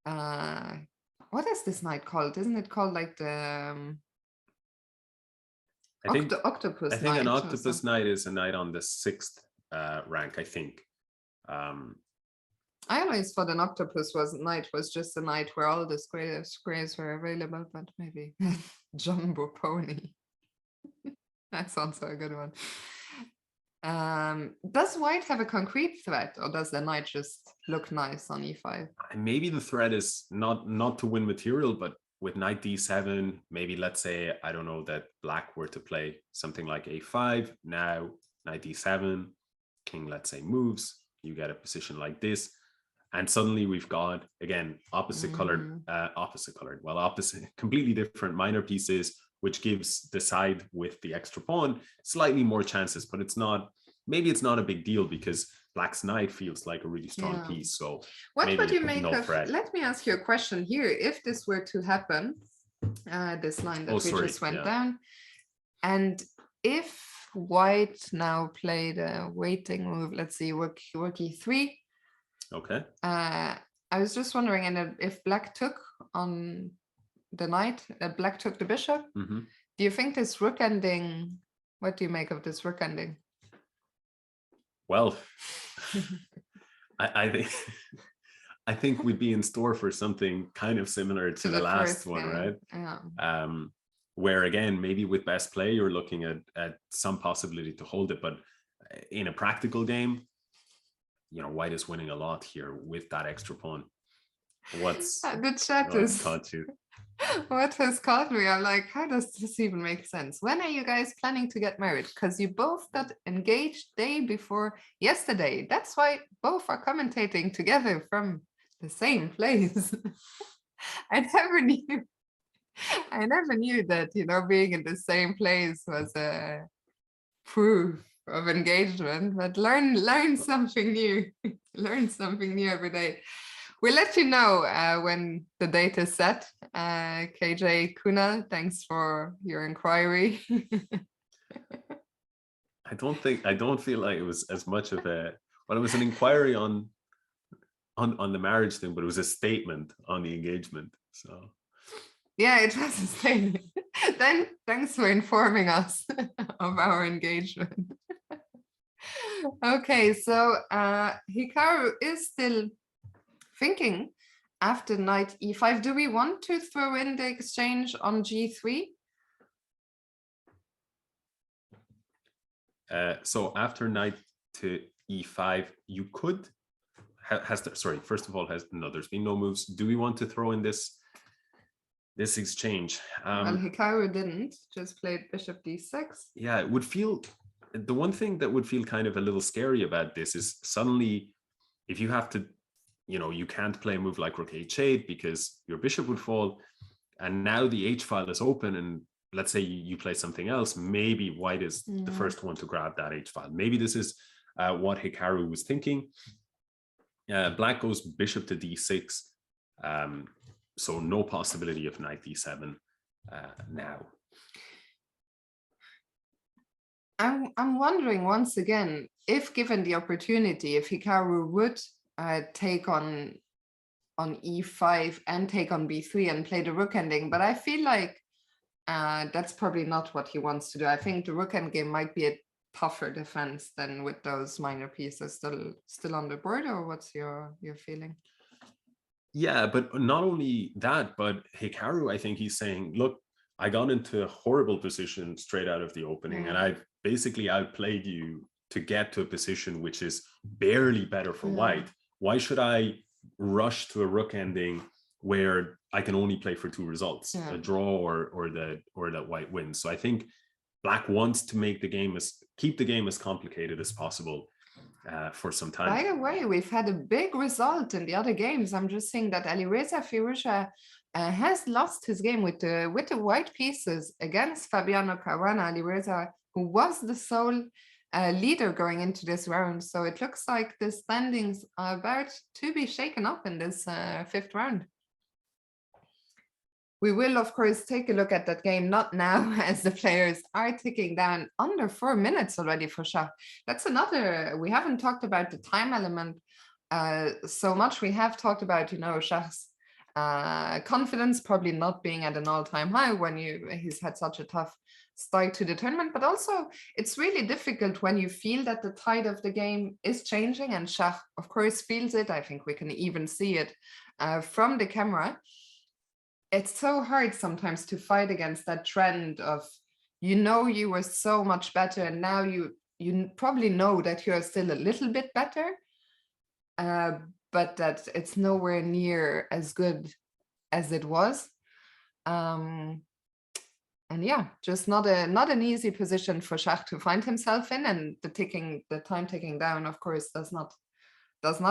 What is this knight called? Isn't it called like the octopus knight? I think an octopus knight is a knight on the 6th rank, I think. I always thought an octopus knight was just a knight where all the squares were available, but maybe jumbo pony. That's also a good one. Does white have a concrete threat, or does the knight just look nice on e5? Maybe the threat is not to win material, but with knight d7, maybe let's say, I don't know, that black were to play something like a5, now knight d7, king, let's say, moves, you get a position like this. And suddenly we've got, again, opposite, completely different minor pieces, which gives the side with the extra pawn slightly more chances, but maybe it's not a big deal because black's knight feels like a really strong piece. So what would you make of, let me ask you a question here. If this were to happen, this line that we just went down, and if white now played a waiting move, let's see, rook e3. Okay. I was just wondering, and if black took on the knight, black took the bishop, do you think this rook ending, what do you make of this rook ending? Well, I think we'd be in store for something kind of similar to the last one, right? Yeah. Where again, maybe with best play, you're looking at some possibility to hold it, but in a practical game, you know, white is winning a lot here with that extra pawn. The chat is caught you. What has caught me? I'm like, how does this even make sense? When are you guys planning to get married? Because you both got engaged day before yesterday. That's why both are commentating together from the same place. I never knew that, you know, being in the same place was a proof of engagement, but learn something new. Learn something new every day. We'll let you know when the date is set. KJ Kunal, thanks for your inquiry. I don't feel like it was as much of a, well, it was an inquiry on the marriage thing, but it was a statement on the engagement. So yeah, it was a statement. Then thanks for informing us of our engagement. Okay, so Hikaru is still thinking after knight e5. Do we want to throw in the exchange on g3? So after knight to e5, you could first of all, there's been no moves. Do we want to throw in this this exchange. Well, Hikaru didn't, just played bishop d6. Yeah, it would feel, the one thing that would feel kind of a little scary about this is suddenly if you have to, you can't play a move like rook h8 because your bishop would fall, and now the h file is open, and let's say you play something else, maybe white is the first one to grab that h file. Maybe this is what Hikaru was thinking. Black goes bishop to d6, so no possibility of knight d7 now. I'm wondering once again, if given the opportunity, if Hikaru would take on e5 and take on b3 and play the rook ending, but I feel like that's probably not what he wants to do. I think the rook endgame might be a tougher defense than with those minor pieces still on the board, or what's your feeling? Yeah, but not only that, but Hikaru, I think he's saying, look, I got into a horrible position straight out of the opening, and I've basically outplayed you to get to a position which is barely better for white. Why should I rush to a rook ending where I can only play for 2 results, a draw or that white wins? So I think Black wants to make the game keep the game as complicated as possible for some time. By the way, we've had a big result in the other games. I'm just saying that Alireza Firouzja has lost his game with the white pieces against Fabiano Caruana. Alireza, who was the sole leader going into this round. So it looks like the standings are about to be shaken up in this 5th round. We will, of course, take a look at that game, not now, as the players are ticking down under 4 minutes already for Schach. That's another, we haven't talked about the time element so much. We have talked about, Schach's confidence probably not being at an all-time high when he's had such a tough start to the tournament, but also it's really difficult when you feel that the tide of the game is changing, and Schach, of course, feels it. I think we can even see it from the camera. It's so hard sometimes to fight against that trend of, you were so much better, and now you probably know that you are still a little bit better, but that it's nowhere near as good as it was. And yeah, just not an easy position for Schach to find himself in, and the time ticking down, of course, does not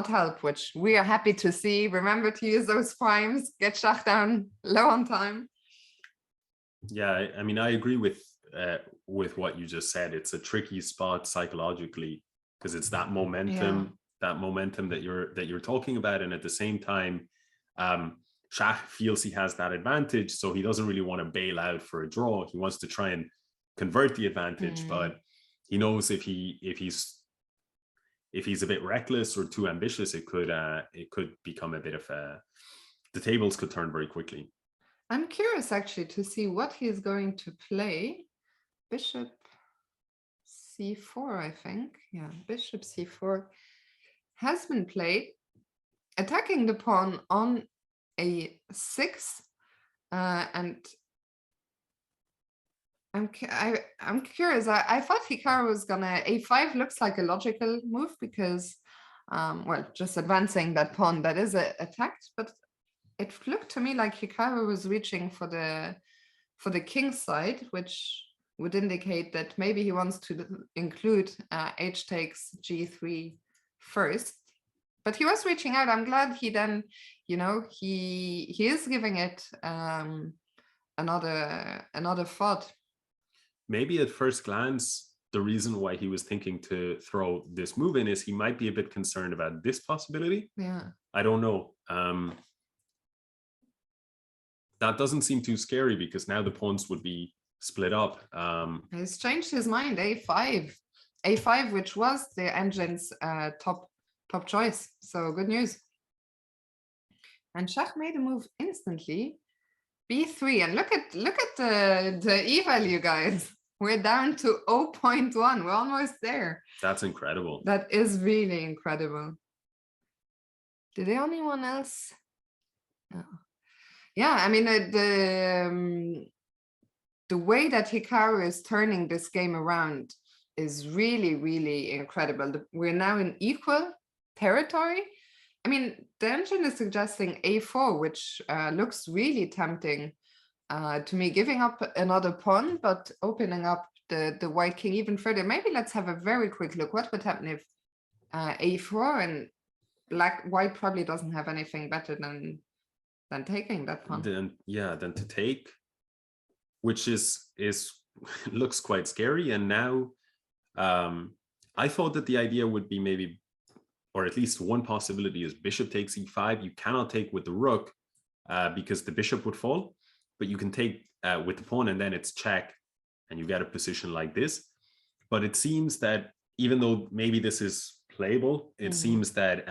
help, which we are happy to see. Remember to use those primes, get Schach down low on time. Yeah, I mean, I agree with what you just said. It's a tricky spot psychologically because it's that momentum, that you're talking about, and at the same time, Schach feels he has that advantage, so he doesn't really want to bail out for a draw. He wants to try and convert the advantage, but he knows if he's a bit reckless or too ambitious, it could become a bit of the tables could turn very quickly. I'm curious actually to see what he's going to play. Bishop c4, I think. Yeah, bishop c4 has been played, attacking the pawn on a6, and I'm curious. I thought Hikaru was gonna a5 looks like a logical move because, well, just advancing that pawn that is attacked. But it looked to me like Hikaru was reaching for the king side, which would indicate that maybe he wants to include h takes g3 first. But he was reaching out. I'm glad he then, he is giving it another thought. Maybe at first glance, the reason why he was thinking to throw this move in is he might be a bit concerned about this possibility. Yeah. I don't know. That doesn't seem too scary because now the pawns would be split up. He's changed his mind. A5, which was the engine's top choice. So good news. And Schach made a move instantly. B3, and look at the e-value, guys. We're down to 0.1. We're almost there. That's incredible. That is really incredible. Did anyone else? No. Yeah, I mean, the way that Hikaru is turning this game around is really, really incredible. We're now in equal territory. I mean, the engine is suggesting a4, which looks really tempting to me, giving up another pawn, but opening up the white king even further. Maybe let's have a very quick look. What would happen if a4 and white probably doesn't have anything better than taking that pawn. Then to take, which is looks quite scary. And now I thought that the idea would be maybe, or at least one possibility is bishop takes e5. You cannot take with the rook because the bishop would fall, but you can take with the pawn and then it's check and you get a position like this. But it seems that even though maybe this is playable, it seems that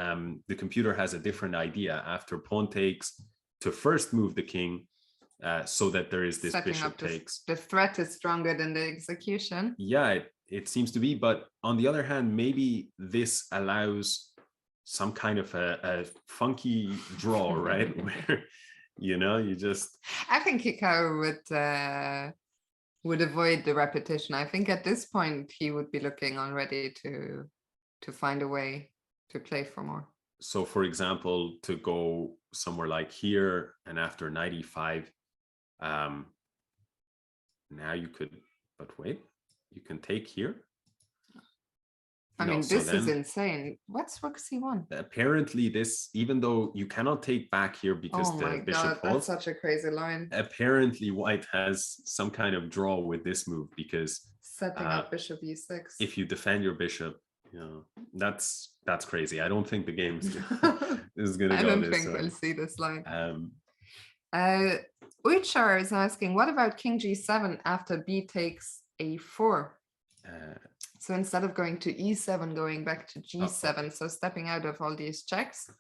the computer has a different idea after pawn takes to first move the king so that there is this setting bishop up takes. The threat is stronger than the execution. Yeah, it seems to be. But on the other hand, maybe this allows some kind of a funky draw, right? Where, you know, you just... I think Hikaru would avoid the repetition. I think at this point, he would be looking already to find a way to play for more. So for example, to go somewhere like here and after 95, now you could, but wait, you can take here. I mean, this is insane. What's Rook C1? Apparently this, even though you cannot take back here because the bishop falls. That's such a crazy line. Apparently white has some kind of draw with this move because setting up bishop e6. If you defend your bishop, you know, that's crazy. I don't think the game is gonna go this way. I don't think we'll see this line. Uchar is asking, what about king g7 after b takes a4? So instead of going to e7, going back to g7, so stepping out of all these checks.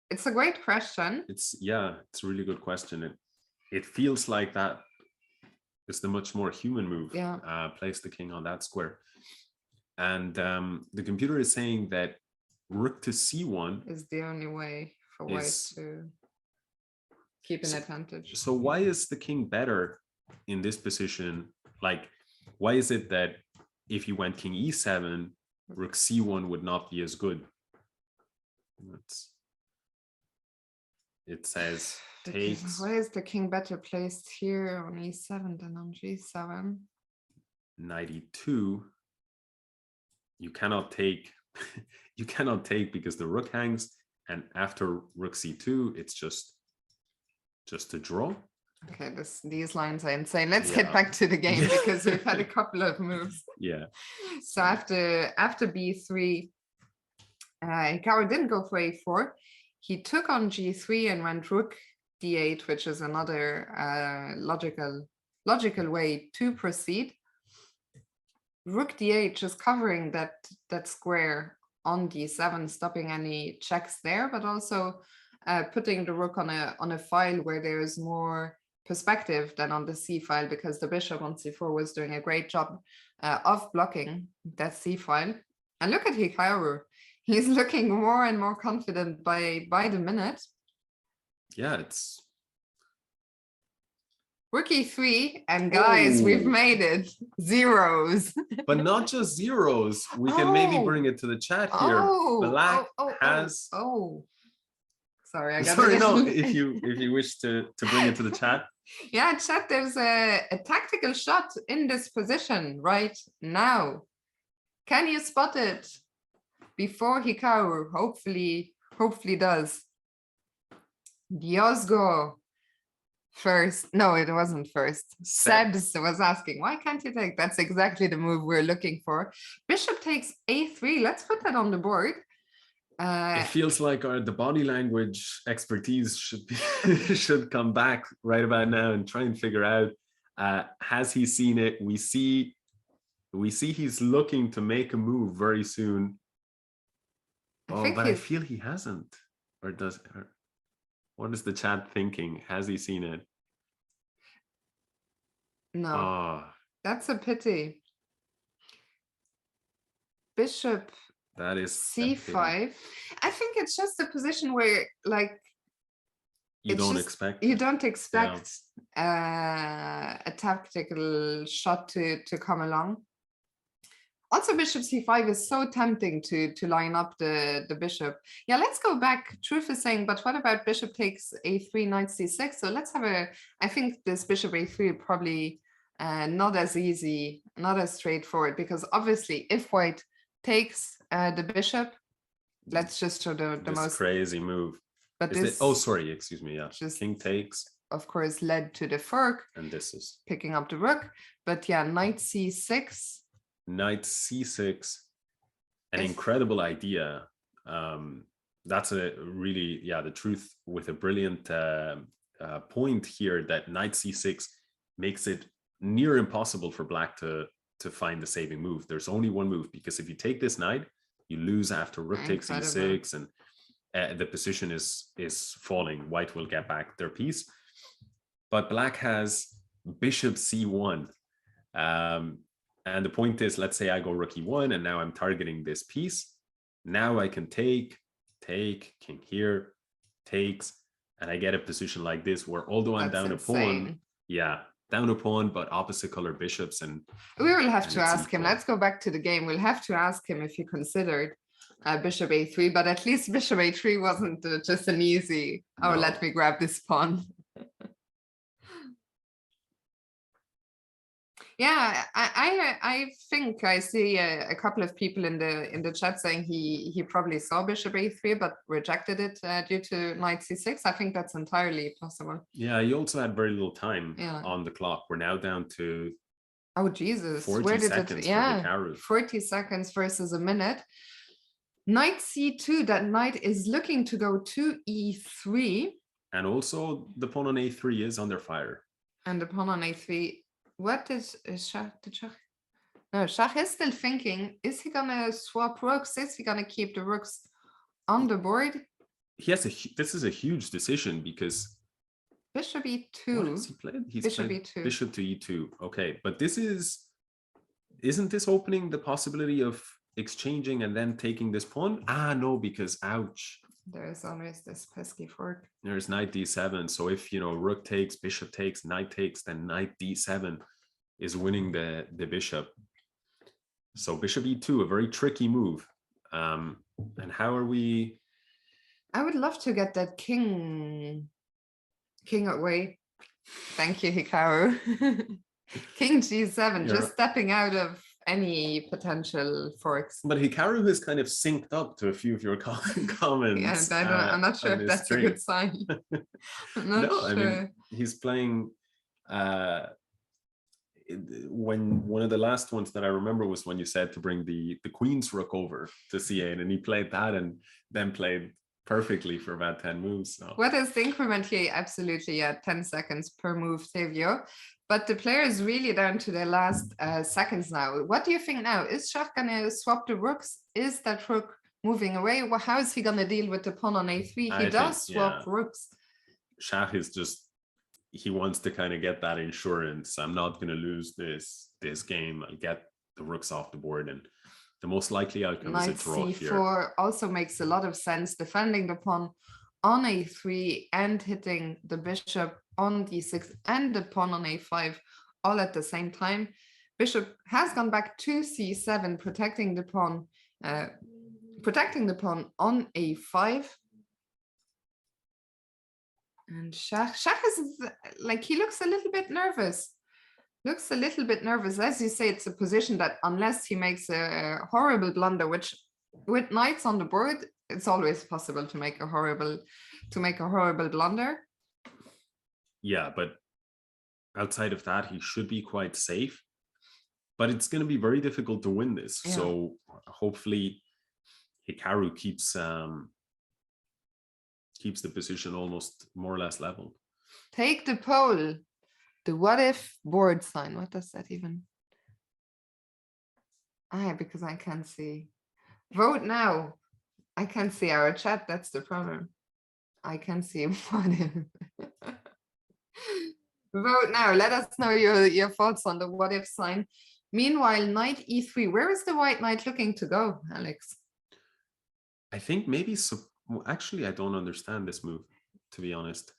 It's a great question. It's a really good question. It feels like that is the much more human move. Yeah. Place the king on that square. And the computer is saying that rook to c1 is the only way for white to keep an advantage. So why is the king better in this position? Like, why is it that if you went king e7, rook c1 would not be as good? It says takes. Why is the king better placed here on e7 than on g7? 92. You cannot take. You cannot take because the rook hangs, and after rook c2, it's just a draw. Okay, these lines are insane. Let's get back to the game because we've had a couple of moves. Yeah. So after b3, Hikaru didn't go for a4. He took on g3 and went rook d8, which is another logical way to proceed. Rook d8 just covering that square on d7, stopping any checks there, but also putting the rook on a file where there is more perspective than on the c file, because the bishop on c4 was doing a great job of blocking that c file. And look at Hikaru. He's looking more and more confident by the minute. Yeah, it's rook e3, and guys, we've made it. Zeros. But not just zeros. We can maybe bring it to the chat here. Black has. Sorry, I got Sorry, no. If you wish to bring it to the chat. Yeah, chat. There's a tactical shot in this position right now. Can you spot it before Hikaru hopefully does? Diosgo first. No, it wasn't first. Sebs was asking, why can't you take? That's exactly the move we're looking for. Bishop takes a3. Let's put that on the board. It feels like the body language expertise should come back right about now and try and figure out, has he seen it? We see he's looking to make a move very soon. I feel he hasn't. Or what is the chat thinking? Has he seen it? No. That's a pity. Bishop. That is c5. I think it's just a position where, like, you don't expect a tactical shot to come along. Also, bishop c5 is so tempting to line up the bishop. Yeah, let's go back. Truth is saying, but what about bishop takes a3, knight c6? So let's have I think this bishop a3 probably not as easy, not as straightforward, because obviously if white takes the bishop, let's just show the most crazy move. But is this, oh, sorry, excuse me. Yeah, just king takes, of course, led to the fork. And this is picking up the rook. But yeah, knight c6. Knight c6, an incredible idea. That's a really, yeah, the truth with a brilliant point here that knight c6 makes it near impossible for black to find the saving move. There's only one move, because if you take this knight, you lose after rook takes e6, and the position is falling. White will get back their piece, but black has bishop c1. And the point is, let's say I go rook e1, and now I'm targeting this piece. Now I can take, king here, takes, and I get a position like this where, although I'm down a pawn, down a pawn, but opposite color bishops. And we will have to ask him. Let's go back to the game. We'll have to ask him if he considered bishop a3, but at least bishop a3 wasn't just an easy, oh, let me grab this pawn. Yeah, I think I see a couple of people in the chat saying he probably saw bishop a3 but rejected it due to knight c6. I think that's entirely possible. Yeah, you also had very little time on the clock. We're now down to, oh Jesus, 40 where did seconds it? Yeah, for 40 seconds versus a minute. Knight c2. That knight is looking to go to e3, and also the pawn on a3 is under fire. And the pawn on a3. What is Shah? No, Shah is still thinking, is he gonna swap rooks? Is he gonna keep the rooks on the board? He has this is a huge decision, because bishop e2. What has he played? He's bishop played e2. Bishop to e2. Okay, but isn't this opening the possibility of exchanging and then taking this pawn? Ah, no, because ouch. There's always this pesky fork. There's knight d7. So if, rook takes, bishop takes, knight takes, then knight d7 is winning the bishop. So bishop e2, a very tricky move. And how are we? I would love to get that king away. Thank you, Hikaru. King g7, just stepping out of any potential forks. But Hikaru has kind of synced up to a few of your comments. Yeah, I'm not sure if that's a good sign. I'm not sure. I mean, he's playing. When one of the last ones that I remember was when you said to bring the queen's rook over to c8, and he played that and then played perfectly for about 10 moves. So. What is the increment here? Absolutely, 10 seconds per move, Savio. But the player is really down to their last seconds now. What do you think now? Is Shah gonna swap the rooks? Is that rook moving away? Well, how is he gonna deal with the pawn on a3? He does swap rooks. Shah is just, he wants to kind of get that insurance. I'm not gonna lose this game. I'll get the rooks off the board, and the most likely outcome is a draw here. Knight c4 also makes a lot of sense, defending the pawn on a3 and hitting the bishop on d6 and the pawn on a5 all at the same time. Bishop has gone back to c7, protecting the pawn on a5. And Shah is like, he looks a little bit nervous. As you say, it's a position that unless he makes a horrible blunder, which with knights on the board, it's always possible to make a horrible blunder. Yeah, but outside of that, he should be quite safe. But it's going to be very difficult to win this. Yeah. So hopefully Hikaru keeps the position almost more or less level. Take the poll. The what if board sign. What does that even? Because I can't see. Vote now. I can't see our chat. That's the problem. I can't see what if. Vote now. Let us know your thoughts on the what if sign. Meanwhile, knight e3. Where is the white knight looking to go, Alex? I think maybe so. Well, actually, I don't understand this move, to be honest.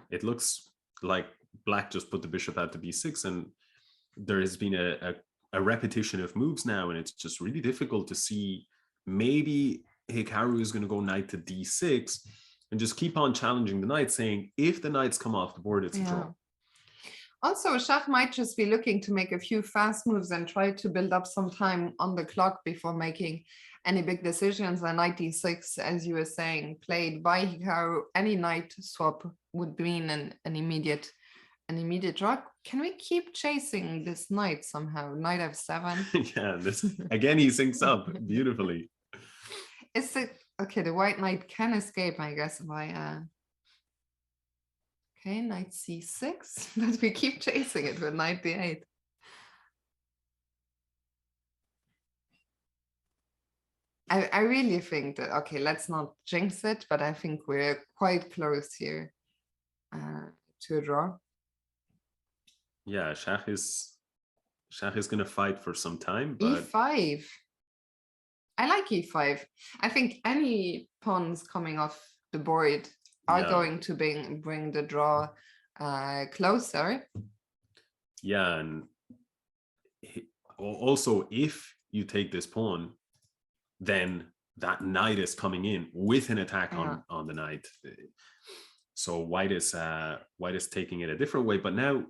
It looks like black just put the bishop out to b6, and there has been a a repetition of moves now, and it's just really difficult to see. Maybe Hikaru is going to go knight to d6 and just keep on challenging the knight, saying if the knights come off the board, it's a draw. Also, Schach might just be looking to make a few fast moves and try to build up some time on the clock before making any big decisions. And knight d6, as you were saying, played by Hikaru, any knight swap would mean an immediate draw. Can we keep chasing this knight somehow? Knight f7. Yeah, this again, he syncs up beautifully. Is it okay? The white knight can escape, I guess, by okay, knight c6, but we keep chasing it with knight d8. I really think that, okay, let's not jinx it, but I think we're quite close here to a draw. Yeah, Schach is going to fight for some time, but e5. I like e5. I think any pawns coming off the board are going to bring the draw closer. Yeah, and also if you take this pawn, then that knight is coming in with an attack on the knight. So white is taking it a different way. But now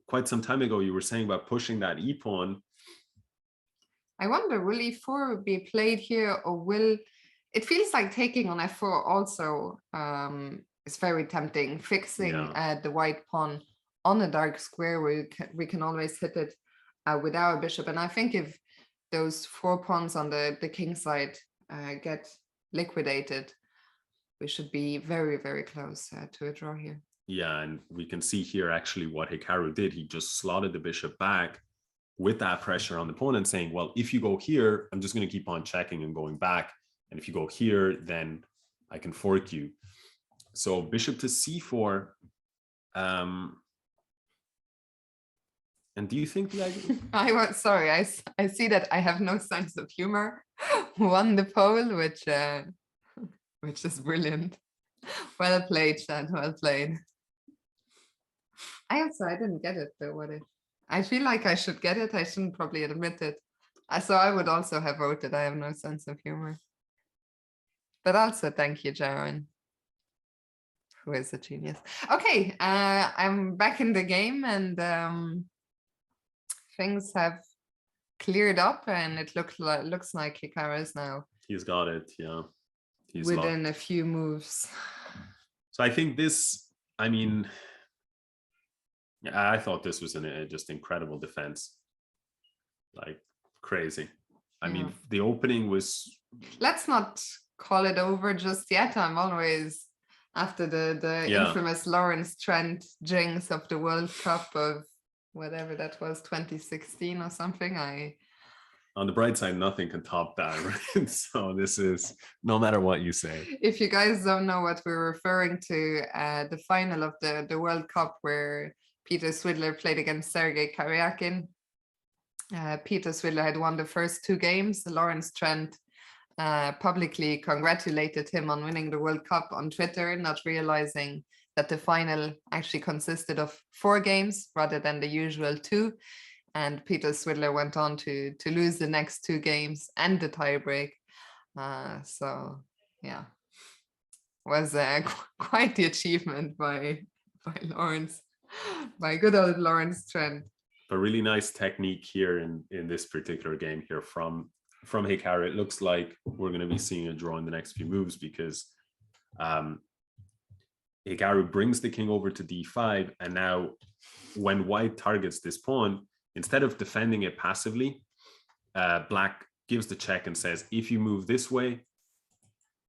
quite some time ago, you were saying about pushing that e pawn. I wonder, will e4 be played here, or will it feels like taking on f4 also is very tempting. Fixing the white pawn on a dark square where we can always hit it with our bishop. And I think if those 4 pawns on the king side get liquidated, we should be very, very close to a draw here. Yeah, and we can see here actually what Hikaru did. He just slotted the bishop back with that pressure on the opponent, saying, well, if you go here, I'm just going to keep on checking and going back. And if you go here, then I can fork you. So bishop to c4. And do you think the idea? Sorry, I see that I have no sense of humor. Won the poll, which is brilliant. Well played, Chad. Well played. I didn't get it though. I feel like I should get it. I shouldn't probably admit it. So I would also have voted. I have no sense of humor. But also thank you, Jaron, who is a genius. Okay, I'm back in the game, and things have cleared up, and it looks like Hikaru is now. He's got it, yeah. He's within a few moves. So I think this, I mean, I thought this was just incredible defense, like crazy. I mean, the opening was. Let's not call it over just yet. I'm always after the infamous Lawrence Trent jinx of the World Cup of whatever that was, 2016 or something. On the bright side, nothing can top that, right? So this is, no matter what you say. If you guys don't know what we're referring to, the final of the World Cup where Peter Swidler played against Sergei Karyakin. Peter Swidler had won the first 2 games. Lawrence Trent publicly congratulated him on winning the World Cup on Twitter, not realizing that the final actually consisted of 4 games rather than the usual 2. And Peter Swidler went on to lose the next 2 games and the tiebreak. So yeah, was quite the achievement by Lawrence, by good old Lawrence Trent. A really nice technique here in this particular game here from Hikaru. It looks like we're going to be seeing a draw in the next few moves because Hikaru brings the king over to d5, and now when white targets this pawn, instead of defending it passively, black gives the check and says, if you move this way,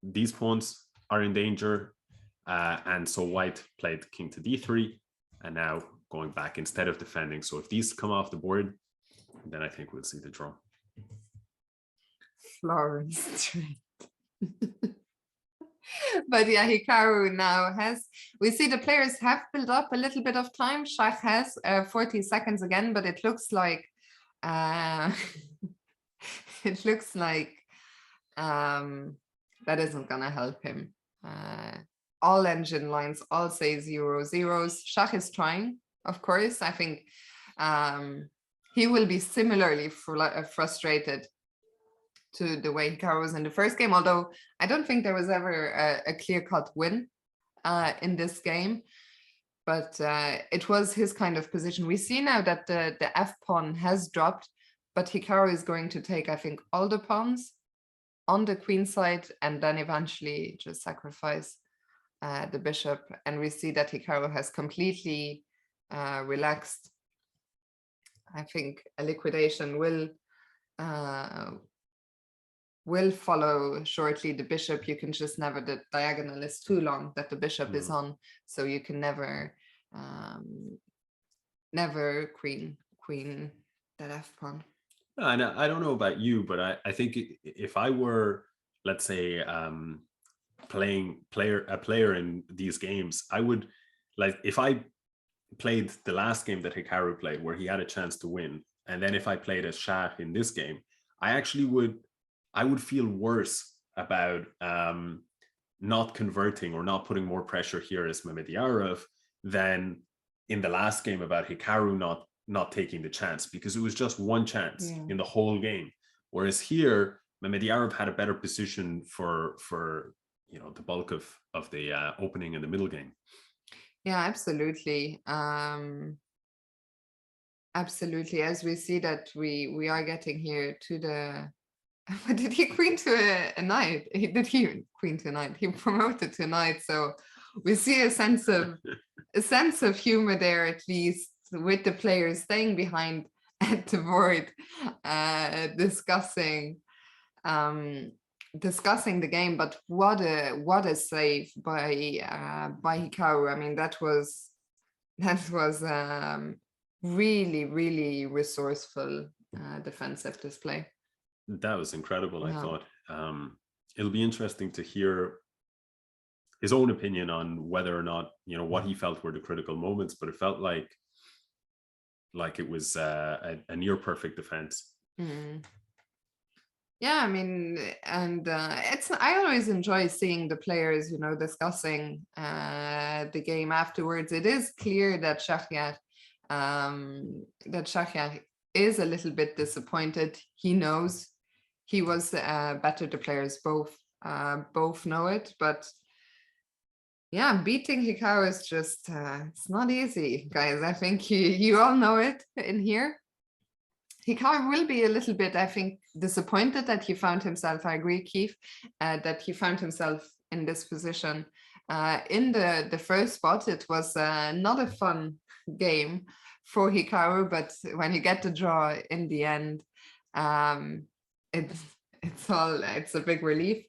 these pawns are in danger. And so white played king to d3, and now going back instead of defending. So if these come off the board, then I think we'll see the draw. Florence. But yeah, Hikaru now we see the players have built up a little bit of time. Schach has 40 seconds again, but it looks like that isn't gonna help him. All engine lines all say 0 zeros. Schach is trying, of course. I think he will be similarly frustrated to the way Hikaru was in the first game, although I don't think there was ever a clear-cut win in this game. But it was his kind of position. We see now that the F pawn has dropped, but Hikaru is going to take, I think, all the pawns on the queen side and then eventually just sacrifice the bishop. And we see that Hikaru has completely relaxed. I think a liquidation will follow shortly. The bishop, you can just never, the diagonal is too long that the bishop is on, so you can never queen that F pawn. And I don't know about you, but I think if I were, let's say, playing a player in these games, I would, like, if I played the last game that Hikaru played where he had a chance to win, and then if I played as Shah in this game, I would feel worse about not converting or not putting more pressure here as Mamedyarov than in the last game about Hikaru not taking the chance, because it was just one chance in the whole game. Whereas here, Mamedyarov had a better position for the bulk of the opening in the middle game. Yeah, absolutely. Absolutely. As we see that we are getting here to the did he queen to a knight? Did he queen to a knight? He promoted to a knight. So we see a sense of humor there, at least, with the players staying behind at the board, discussing the game. But what a save by Hikaru. I mean, that was really, really resourceful defensive display. That was incredible. I thought it'll be interesting to hear his own opinion on whether or not, what he felt were the critical moments, but it felt like it was a near perfect defense. Yeah, I mean, and I always enjoy seeing the players, discussing the game afterwards. It is clear that Shahryar is a little bit disappointed. He knows he was better. The players both know it, but yeah, beating Hikaru is just it's not easy, guys. I think you all know it in here. Hikaru will be a little bit, I think, disappointed that he found himself, I agree, Keith, that he found himself in this position. In the first spot, it was not a fun game for Hikaru, but when you get the draw in the end, it's a big relief.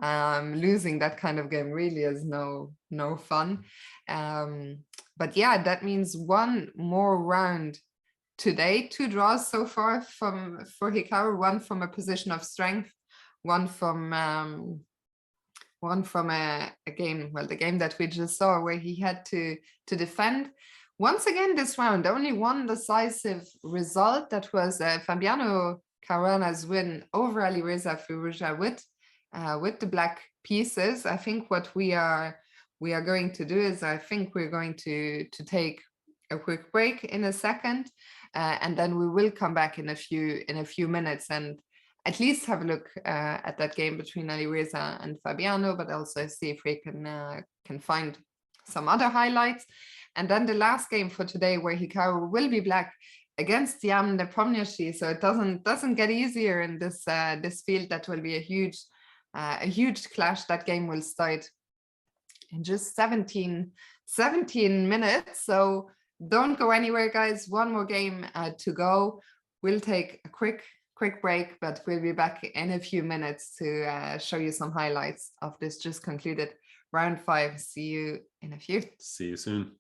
Losing that kind of game really is no fun. But yeah, that means one more round today, 2 draws so far for Hikaru, one from a position of strength, one from a game, well, the game that we just saw where he had to defend. Once again this round, only one decisive result, that was Fabiano Caruana's win over Alireza Firouzja with the black pieces. I think what we are going to do is, I think we're going to take a quick break in a second, and then we will come back in a few minutes and at least have a look at that game between Alireza and Fabiano, but also see if we can find some other highlights. And then the last game for today, where Hikaru will be black against Yam Nepomniachtchi. So it doesn't get easier in this field. That will be a huge clash. That game will start in just 17 minutes. So don't go anywhere, guys. One more game to go. We'll take a quick break, but we'll be back in a few minutes to show you some highlights of this just concluded round 5. See you in a few. See you soon.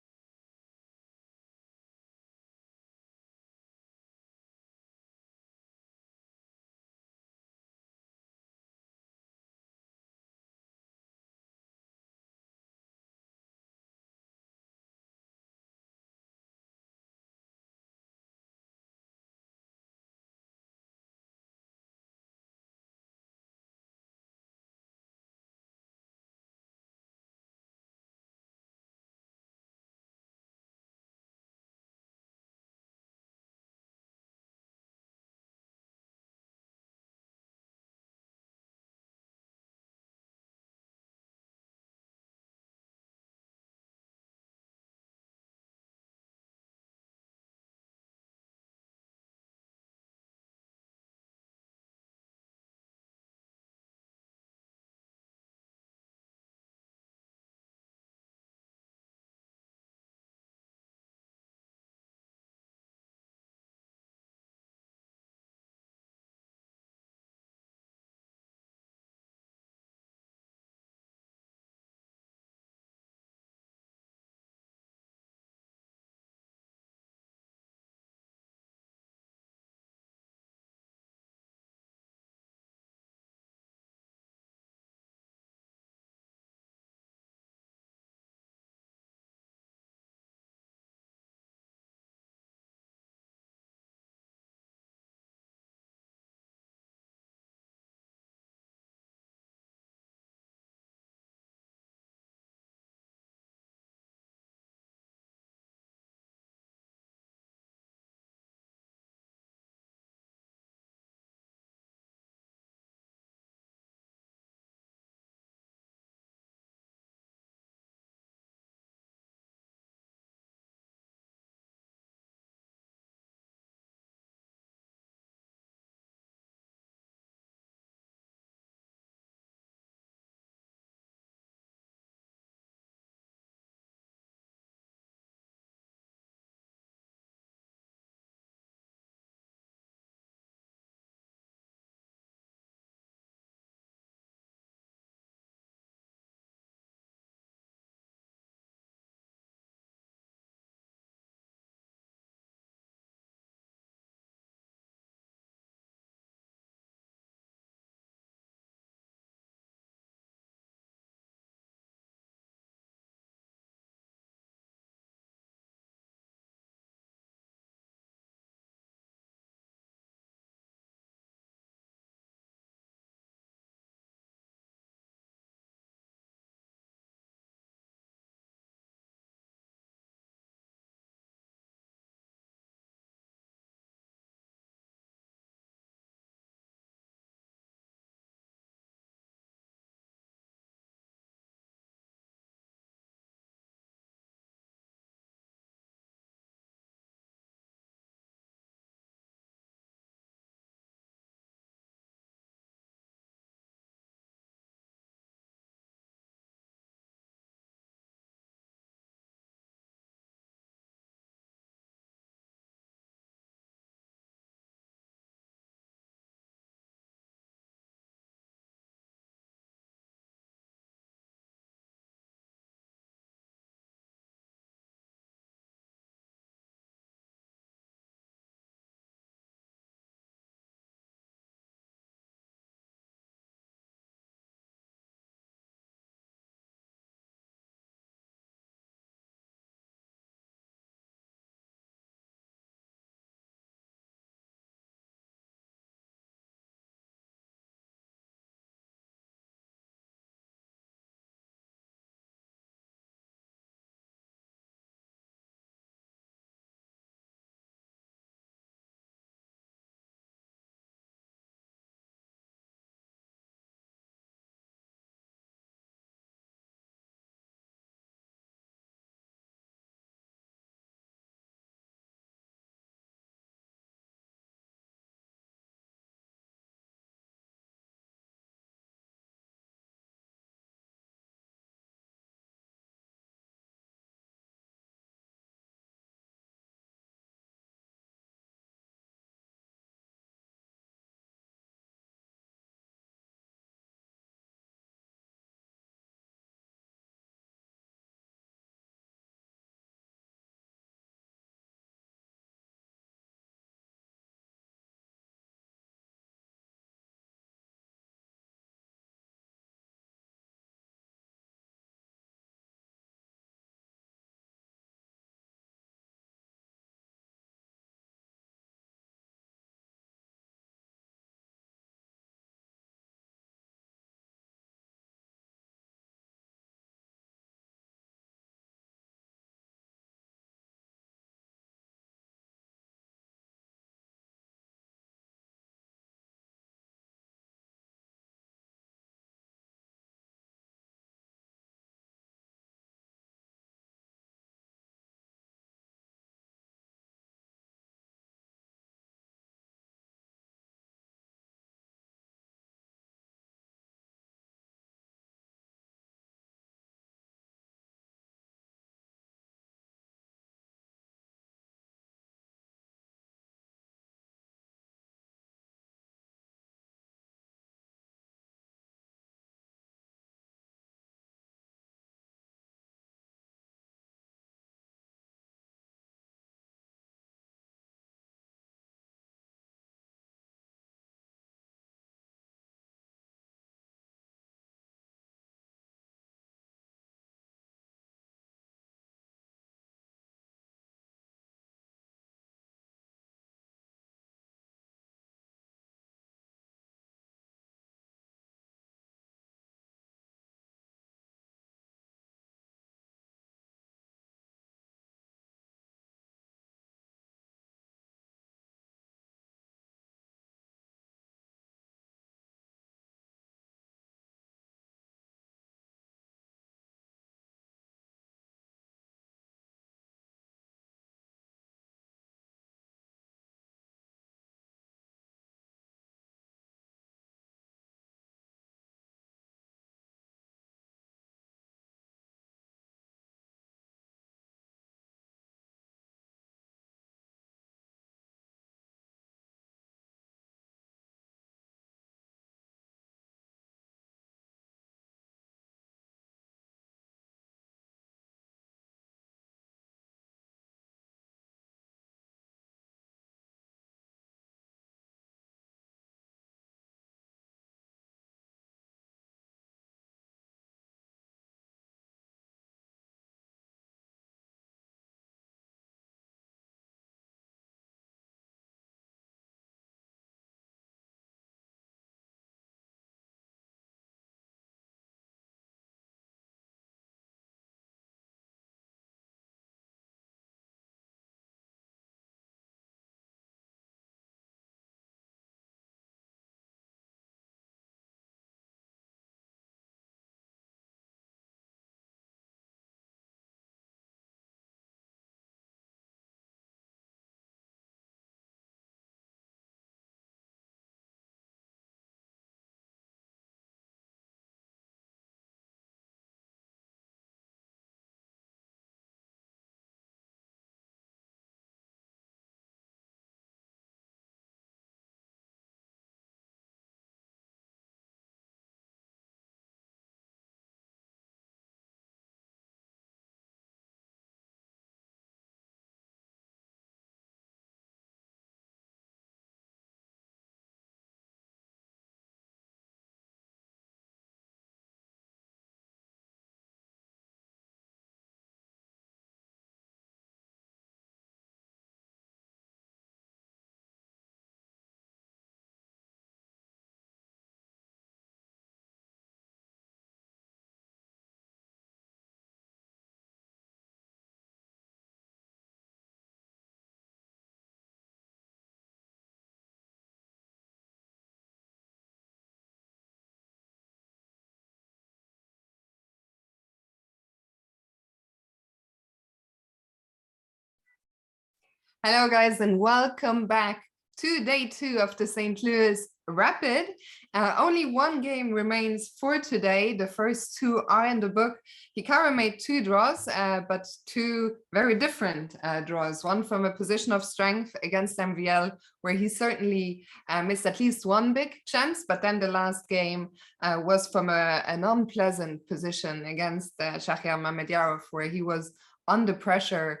Hello, guys, and welcome back to day 2 of the St. Louis Rapid. Only one game remains for today. The first 2 are in the book. Hikaru made 2 draws, but 2 very different draws. One from a position of strength against MVL, where he certainly missed at least one big chance, but then the last game was from an unpleasant position against Shahriar Mamedjarov, where he was under pressure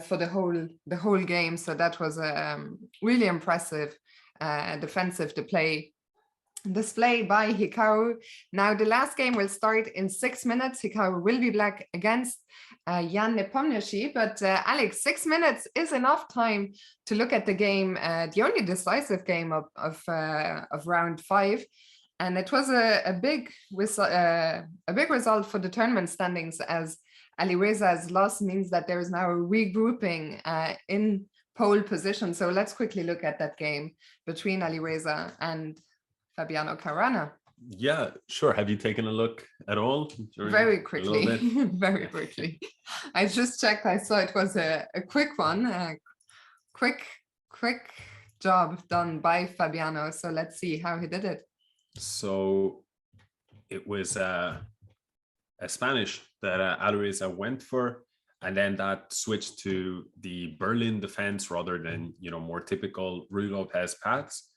for the whole game. So that was a really impressive defensive display by Hikaru. Now the last game will start in 6 minutes. Hikaru will be black against Jan Nepomniachtchi, but Alex, 6 minutes is enough time to look at the game, the only decisive game of round 5. And it was a big result for the tournament standings, as Alireza's loss means that there is now a regrouping in pole position. So let's quickly look at that game between Alireza and Fabiano Caruana. Yeah, sure. Have you taken a look at all? Very quickly, very quickly. I just checked. I saw it was a quick one, quick job done by Fabiano. So let's see how he did it. So it was a Spanish that Alireza went for, and then that switched to the Berlin defense rather than, more typical Ruy Lopez paths,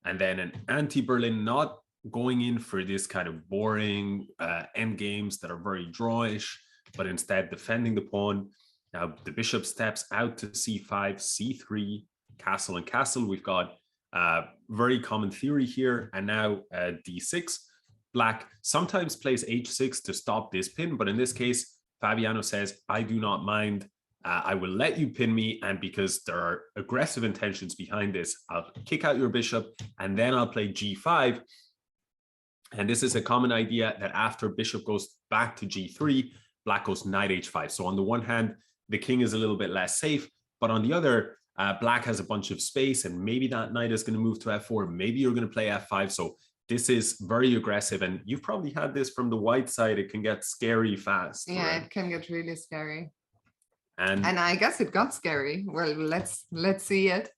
and then an anti-Berlin, not going in for this kind of boring end games that are very drawish, but instead defending the pawn. Now the bishop steps out to c5, c3, castle and castle. We've got very common theory here, and now d6. Black sometimes plays h6 to stop this pin, but in this case, Fabiano says, I do not mind. I will let you pin me, and because there are aggressive intentions behind this, I'll kick out your bishop, and then I'll play g5. And this is a common idea that after bishop goes back to g3, black goes knight h5. So on the one hand, the king is a little bit less safe, but on the other, black has a bunch of space, and maybe that knight is going to move to f4. Maybe you're going to play f5. So this is very aggressive, and you've probably had this from the white side. It can get scary fast. Yeah, right? It can get really scary. And I guess it got scary. Well, let's see it.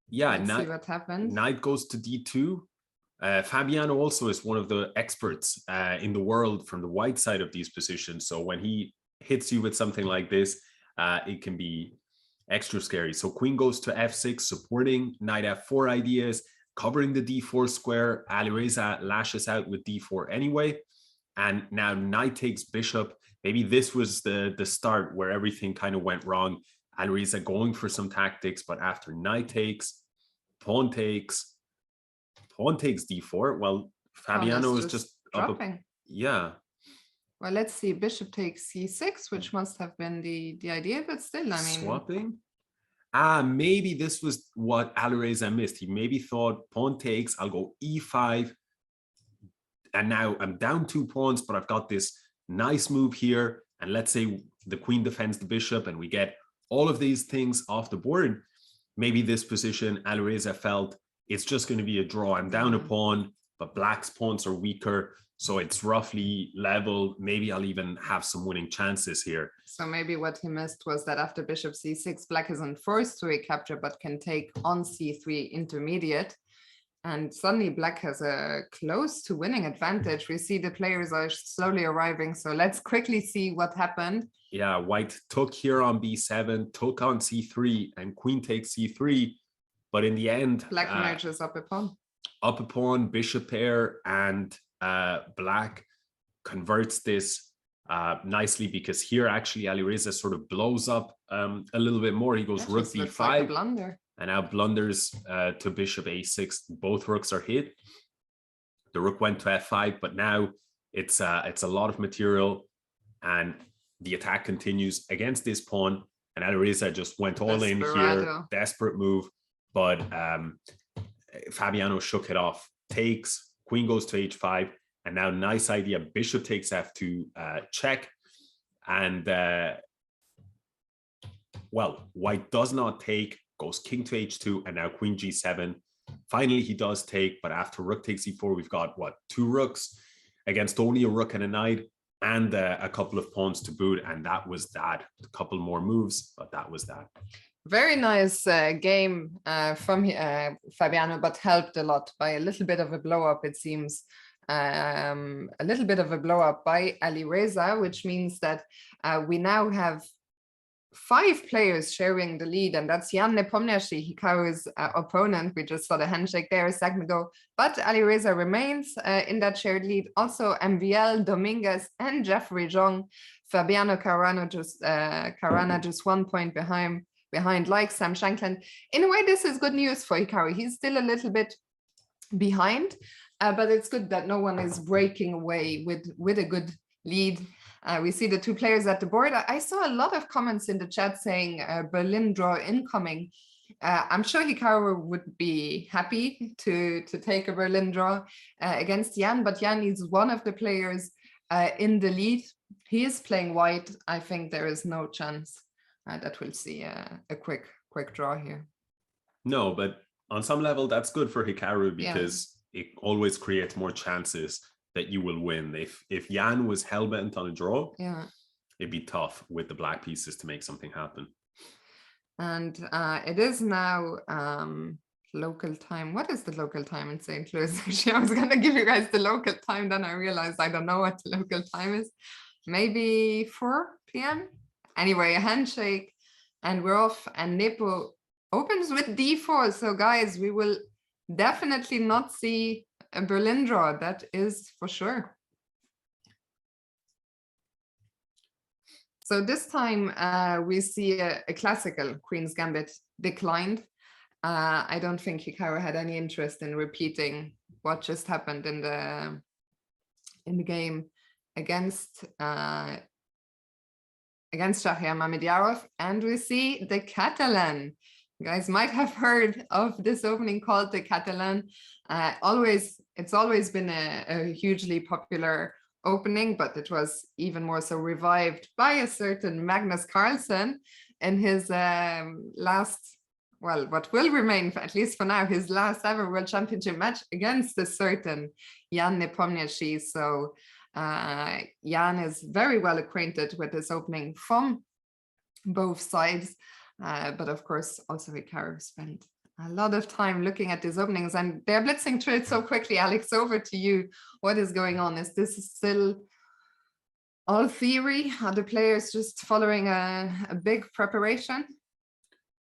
Yeah, let's see what happened. Knight goes to d2. Fabiano also is one of the experts in the world from the white side of these positions. So when he hits you with something like this, it can be extra scary. So queen goes to f6, supporting knight f4 ideas, covering the d4 square. Alireza lashes out with d4 anyway. And now knight takes bishop. Maybe this was the start where everything kind of went wrong. Alireza going for some tactics, but after knight takes, pawn takes d4. Well, Fabiano is just dropping. Yeah. Well, let's see. Bishop takes c6, which must have been the idea, but still, I mean, swapping. Maybe this was what Alireza missed. He maybe thought pawn takes, I'll go e5, and now I'm down 2 pawns, but I've got this nice move here, and let's say the queen defends the bishop and we get all of these things off the board. Maybe this position, Alireza felt, it's just going to be a draw. I'm down a pawn, but black's pawns are weaker, so it's roughly level. Maybe I'll even have some winning chances here. So maybe what he missed was that after bishop c6, black isn't forced to recapture, but can take on c3 intermediate. And suddenly black has a close to winning advantage. We see the players are slowly arriving. So let's quickly see what happened. Yeah, white took here on b7, took on c3, and queen takes c3. But in the end, black merges up a pawn. Up a pawn, bishop pair, and black converts this nicely, because here actually Alireza sort of blows up a little bit more. He goes rook b5, like a blunder. And now blunders to bishop a6. Both rooks are hit. The rook went to f5, but now it's a lot of material, and the attack continues against this pawn. And Alireza just went all in here, desperate move. But Fabiano shook it off. Takes, queen goes to h5, and now nice idea. Bishop takes f2, check. And well, white does not take, goes king to h2, and now queen g7. Finally, he does take, but after rook takes e4, we've got, what, 2 rooks against only a rook and a knight, and a couple of pawns to boot, and that was that. A couple more moves, but that was that. Very nice game from Fabiano, but helped a lot by a little bit of a blow up, it seems. A little bit of a blow up by Alireza, which means that we now have 5 players sharing the lead, and that's Jan Nepomniachtchi, Hikaru's opponent. We just saw the handshake there a second ago, but Alireza remains in that shared lead. Also MVL, Dominguez, and Jeffrey Zhong. Fabiano Caruana just 1 point behind, like Sam Shankland. In a way, this is good news for Hikaru. He's still a little bit behind, but it's good that no one is breaking away with a good lead. We see the 2 players at the board. I saw a lot of comments in the chat saying Berlin draw incoming. I'm sure Hikaru would be happy to take a Berlin draw against Jan, but Jan is one of the players in the lead. He is playing white. I think there is no chance that we'll see a quick draw here. No, but on some level, that's good for Hikaru because it always creates more chances that you will win. If Jan was hell-bent on a draw, it'd be tough with the black pieces to make something happen. And it is now local time. What is the local time in St. Louis? Actually, I was going to give you guys the local time, then I realized I don't know what the local time is. Maybe 4 p.m. Anyway, a handshake and we're off, and Nepo opens with d4. So guys, we will definitely not see a Berlin draw, that is for sure. So this time we see a classical Queen's Gambit declined. I don't think Hikaru had any interest in repeating what just happened in the game against Shahriar Mamediyarov, and we see the Catalan. You guys might have heard of this opening called the Catalan. It's always been a hugely popular opening, but it was even more so revived by a certain Magnus Carlsen in his last, well, what will remain, at least for now, his last ever World Championship match against a certain Jan Nepomniachtchi. So Jan is very well acquainted with this opening from both sides. But of course, also Hikaru spent a lot of time looking at these openings, and they're blitzing through it so quickly. Alex, over to you. What is going on? Is this still all theory? Are the players just following a big preparation?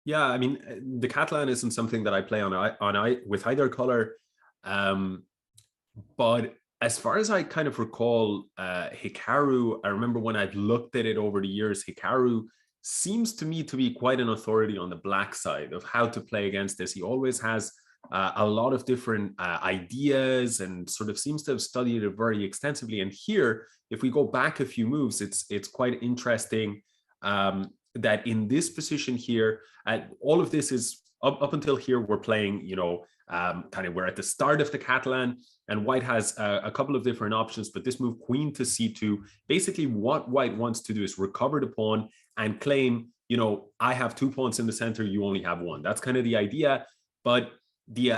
Yeah, I mean, the Catalan isn't something that I play with either color. But as far as I kind of recall, Hikaru, I remember when I've looked at it over the years, Hikaru seems to me to be quite an authority on the black side of how to play against this. He always has a lot of different ideas and sort of seems to have studied it very extensively. And here, if we go back a few moves, it's quite interesting that in this position here, all of this is up until here, we're playing, you know, kind of we're at the start of the Catalan, and white has a couple of different options, but this move, queen to c2, basically what white wants to do is recover the pawn and claim, you know, I have 2 pawns in the center, you only have 1. That's kind of the idea. But the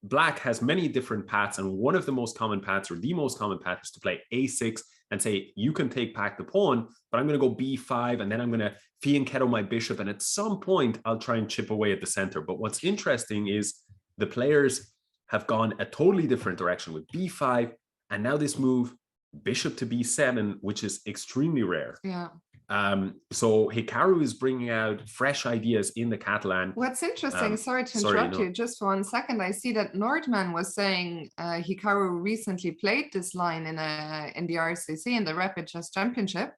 black has many different paths, and one of the most common paths, or the most common path, is to play a6 and say, you can take back the pawn, but I'm going to go b5, and then I'm going to Fionchetta my bishop, and at some point I'll try and chip away at the center. But what's interesting is the players have gone a totally different direction with b5, and now this move, bishop to b7, which is extremely rare. Yeah. So Hikaru is bringing out fresh ideas in the Catalan. What's interesting, sorry to interrupt you, just for 1 second, I see that Nordman was saying Hikaru recently played this line in the RCC, in the Rapid Chess Championship.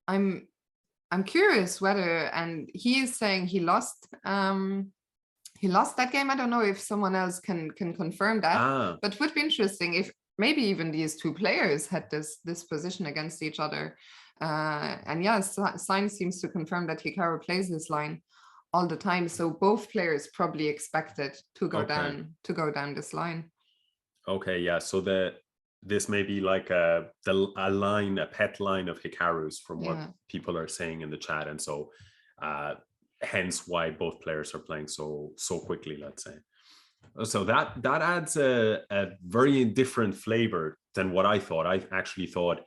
I'm curious whether, and he is saying he lost that game. I don't know if someone else can confirm that, but would be interesting if maybe even these 2 players had this position against each other. And yes, sign seems to confirm that Hikaru plays this line all the time. So both players probably expected to go down this line. Okay, yeah. So this may be like a pet line of Hikaru's from what people are saying in the chat, and so hence why both players are playing so quickly, let's say. So that adds a very different flavor than what I thought. I actually thought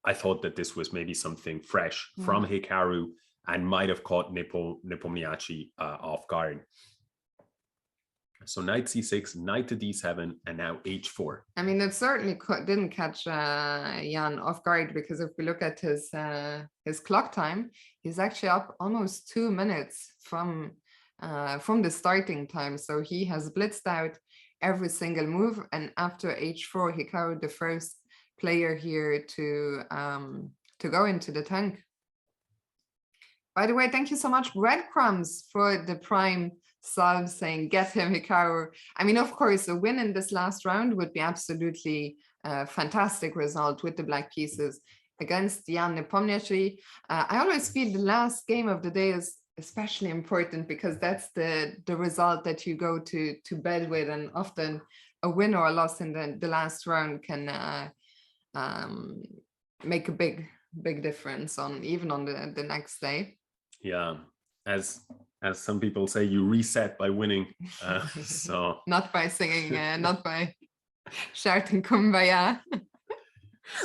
I thought that this was maybe something fresh from Hikaru, and might have caught Nepomniachtchi off guard. So knight c6, knight to d7, and now h4. I mean, it certainly didn't catch Jan off guard, because if we look at his clock time, he's actually up almost 2 minutes from the starting time. So he has blitzed out every single move, and after h4, Hikaru, the first player here to go into the tank. By the way, thank you so much, Breadcrumbs, for the prime sub saying, get him, Hikaru. I mean, of course, a win in this last round would be absolutely fantastic result with the black pieces against Jan Nepomniachtchi. I always feel the last game of the day is especially important, because that's the result that you go to bed with, and often a win or a loss in the last round can make a big difference even on the next day. Yeah, as some people say, you reset by winning. So not by singing, not by shouting kumbaya,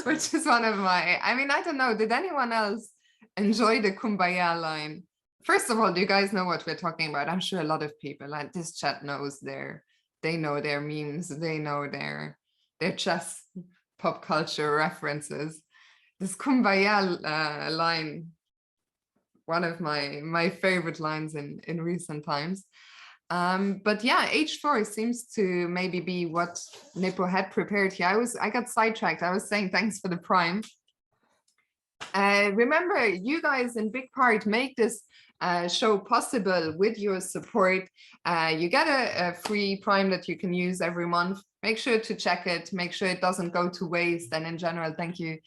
which is one of my, I mean, I don't know, did anyone else enjoy the kumbaya line? First of all, do you guys know what we're talking about? I'm sure a lot of people at this chat knows they know their memes, they know their chess pop culture references. This kumbaya line, one of my favorite lines in recent times. But yeah, h4 seems to maybe be what Nepo had prepared here. I got sidetracked. I was saying thanks for the prime. Remember, you guys in big part make this show possible with your support. You get a free prime that you can use every month. Make sure to check it, make sure it doesn't go to waste. And in general, thank you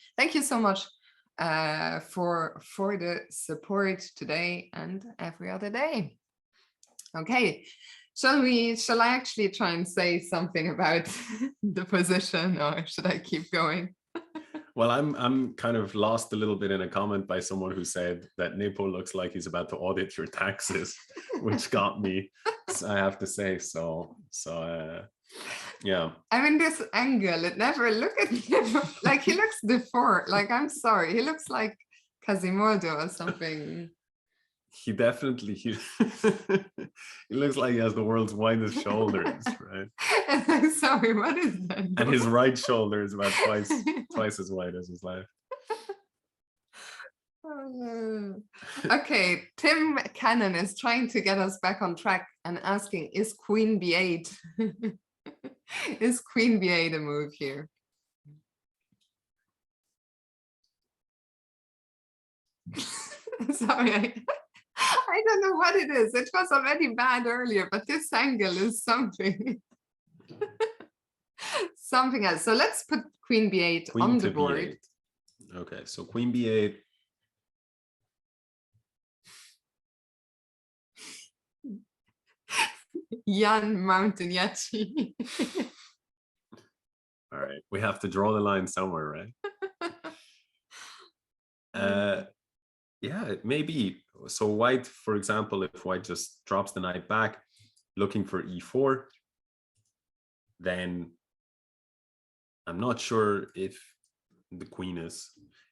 so much for the support today and every other day. Okay, shall I actually try and say something about the position, or should I keep going? Well, I'm kind of lost a little bit in a comment by someone who said that Nepo looks like he's about to audit your taxes, which got me, I have to say. So yeah. I mean, this angle, it never look at him like he looks deformed. Like, I'm sorry, he looks like Quasimodo or something. He definitely he looks like he has the world's widest shoulders, right? I'm sorry, what is that? And his right shoulder is about twice as wide as his left. Okay, Tim Cannon is trying to get us back on track and asking, is Queen B8? Is Queen B8 a move here? Sorry, I don't know what it is. It was already bad earlier, but this angle is something. Something else. So let's put Queen B8 on the board. B8. Okay, so Queen B8. Jan Mountainiachi. All right, we have to draw the line somewhere, right? Yeah, maybe. So white, for example, if white just drops the knight back, looking for e4, then I'm not sure if the queen is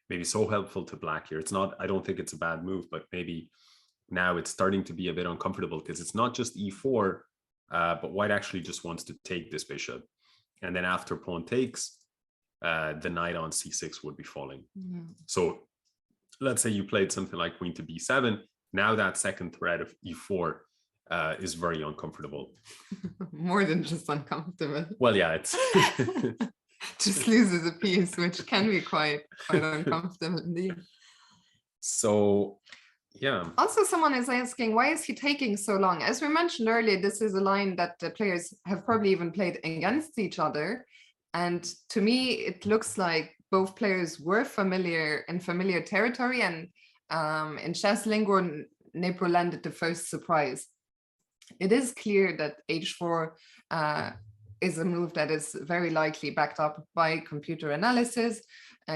maybe so helpful to black here. It's not, I don't think it's a bad move, but maybe now it's starting to be a bit uncomfortable because it's not just e4, but white actually just wants to take this bishop. And then after pawn takes, the knight on c6 would be falling. Mm-hmm. So let's say you played something like queen to b7. Now that second thread of e4 is very uncomfortable. More than just uncomfortable. Well, yeah, it's just loses a piece, which can be quite uncomfortable indeed. So, yeah. Also, someone is asking, why is he taking so long? As we mentioned earlier, this is a line that the players have probably even played against each other. And to me, it looks like both players were familiar territory, and in chess lingo, Nepo landed the first surprise. It is clear that h4 is a move that is very likely backed up by computer analysis,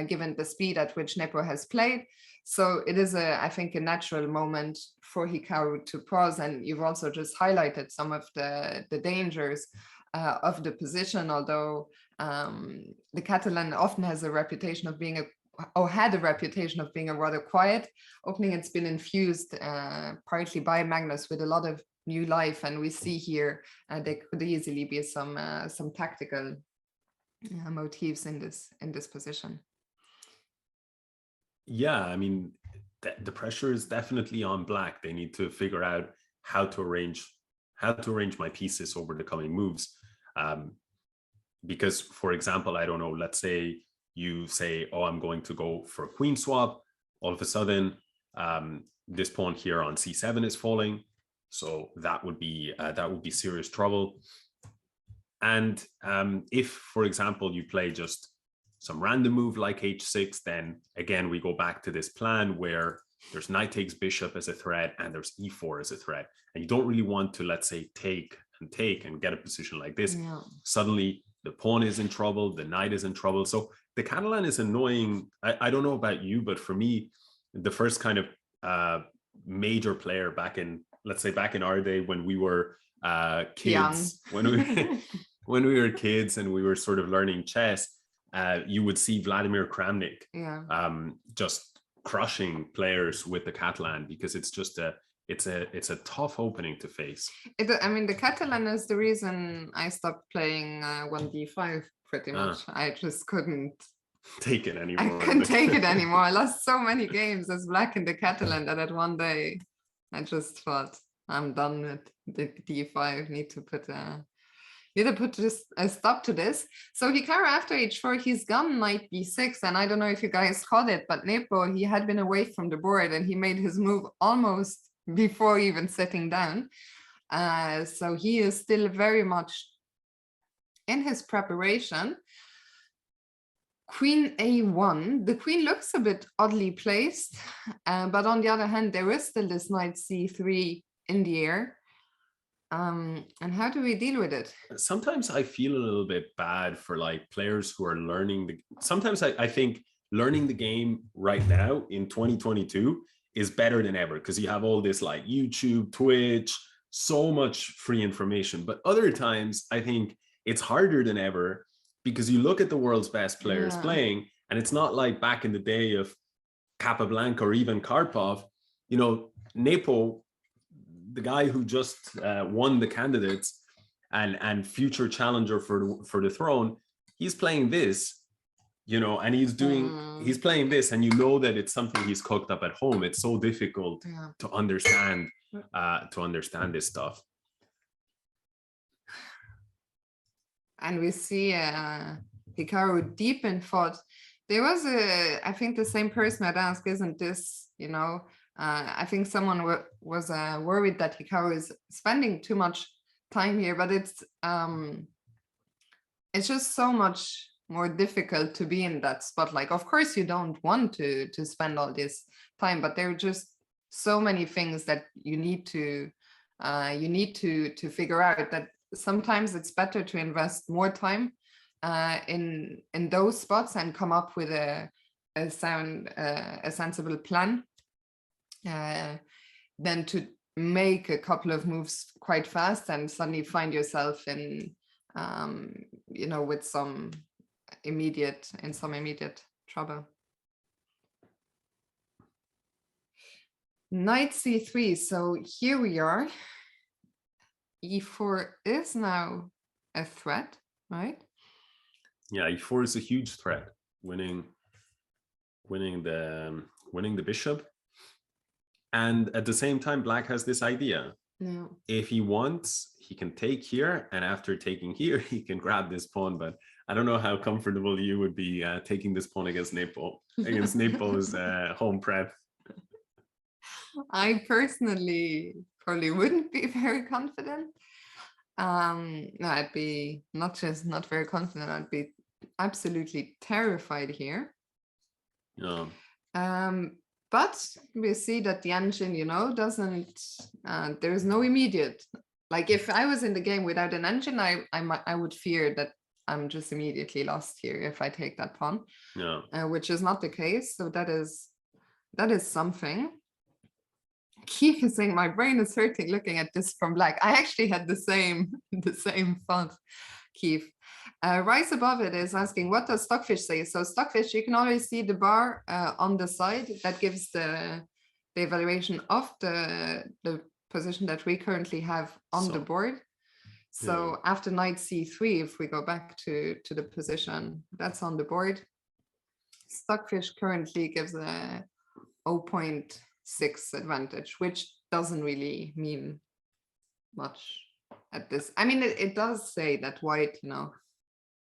given the speed at which Nepo has played. So it is, I think, a natural moment for Hikaru to pause. And you've also just highlighted some of the dangers of the position, although the Catalan often has a reputation of being or had a reputation of being a rather quiet opening. It's been infused partly by Magnus with a lot of new life, and we see here there could easily be some tactical motifs in this position. Yeah, I mean, the pressure is definitely on Black. They need to figure out how to arrange my pieces over the coming moves. Because, for example, I don't know, let's say you say, oh, I'm going to go for a queen swap. All of a sudden, this pawn here on c7 is falling. So that would be serious trouble. And if, for example, you play just some random move like h6, then again, we go back to this plan where there's knight takes bishop as a threat and there's e4 as a threat. And you don't really want to, let's say, take and get a position like this. Yeah. Suddenly the pawn is in trouble, the knight is in trouble. So the Catalan is annoying. I don't know about you, but for me, the first kind of major player back in, let's say back in our day when we were kids, when we were kids and we were sort of learning chess, you would see Vladimir Kramnik just crushing players with the Catalan, because it's just it's a tough opening to face. I mean, the Catalan is the reason I stopped playing 1d5 pretty much. I just couldn't take it anymore. I couldn't take it anymore. I lost so many games as Black in the Catalan that at one day I just thought, I'm done with the d5. Need to put a stop to this. So Hikaru after h4, he's gone knight b6, and I don't know if you guys caught it, but Nepo, he had been away from the board and he made his move almost before even sitting down. So he is still very much in his preparation. Queen a1, the queen looks a bit oddly placed, but on the other hand, there is still this knight c3 in the air. And how do we deal with it? Sometimes I feel a little bit bad for like players who are learning sometimes I think learning the game right now in 2022 is better than ever, because you have all this like YouTube, Twitch, so much free information. But other times I think it's harder than ever, because you look at the world's best players playing, and it's not like back in the day of Capablanca or even Karpov. You know, Nepo, the guy who just won the candidates and future challenger for the throne, he's playing this, you know, and he's playing this, and you know that it's something he's cooked up at home. It's so difficult to understand this stuff. And we see Hikaru deep in thought. There was I think the same person had asked, isn't this, you know, I think someone was worried that Hikaru is spending too much time here, but it's just so much more difficult to be in that spot. Like, of course, you don't want to spend all this time, but there are just so many things that you need to figure out, that sometimes it's better to invest more time in those spots and come up with a sensible plan than to make a couple of moves quite fast and suddenly find yourself in you know, with some immediate trouble. Knight c3. So here we are. e4 is now a threat, right? Yeah, e4 is a huge threat, winning the bishop. And at the same time, Black has this idea. Yeah. If he wants, he can take here, and after taking here, he can grab this pawn. But I don't know how comfortable you would be taking this pawn against Nepo, against Nepo's home prep. I personally probably wouldn't be very confident. No, I'd be not very confident. I'd be absolutely terrified here. Yeah. But we see that the engine, you know, doesn't. There's no immediate. Like if I was in the game without an engine, I would fear that I'm just immediately lost here if I take that pawn. Yeah. Which is not the case. So that is something. Keith is saying my brain is hurting looking at this from Black. I actually had the same thought, Keith. Right above it is asking, what does Stockfish say? So Stockfish, you can always see the bar on the side that gives the evaluation of the position that we currently have on the board. So after knight c3, if we go back to the position that's on the board, Stockfish currently gives a 0.6 advantage, which doesn't really mean much at this. I mean, it does say that white,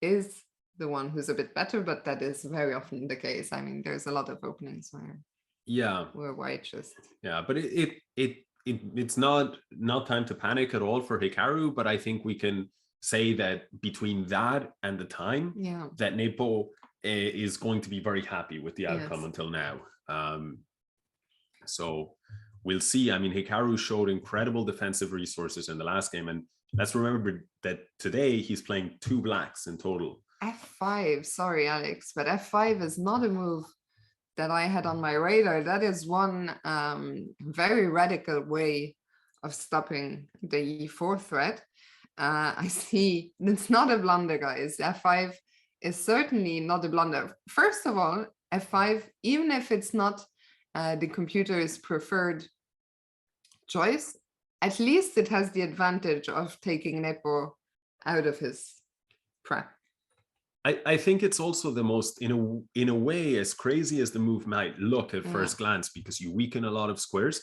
is the one who's a bit better, but that is very often the case. I mean, there's a lot of openings where white just but it's not time to panic at all for Hikaru, but I think we can say that between that and the time that Nepo is going to be very happy with the outcome until now. So we'll see. I mean, Hikaru showed incredible defensive resources in the last game, and let's remember that today he's playing 2 blacks in total. F5, sorry Alex, but F5 is not a move that I had on my radar. That is one very radical way of stopping the E4 threat. I see it's not a blunder, guys. F5 is certainly not a blunder. First of all, F5, even if it's not the computer's preferred choice, at least it has the advantage of taking Nepo out of his prep. I think it's also the most, in a way, as crazy as the move might look at first glance, because you weaken a lot of squares.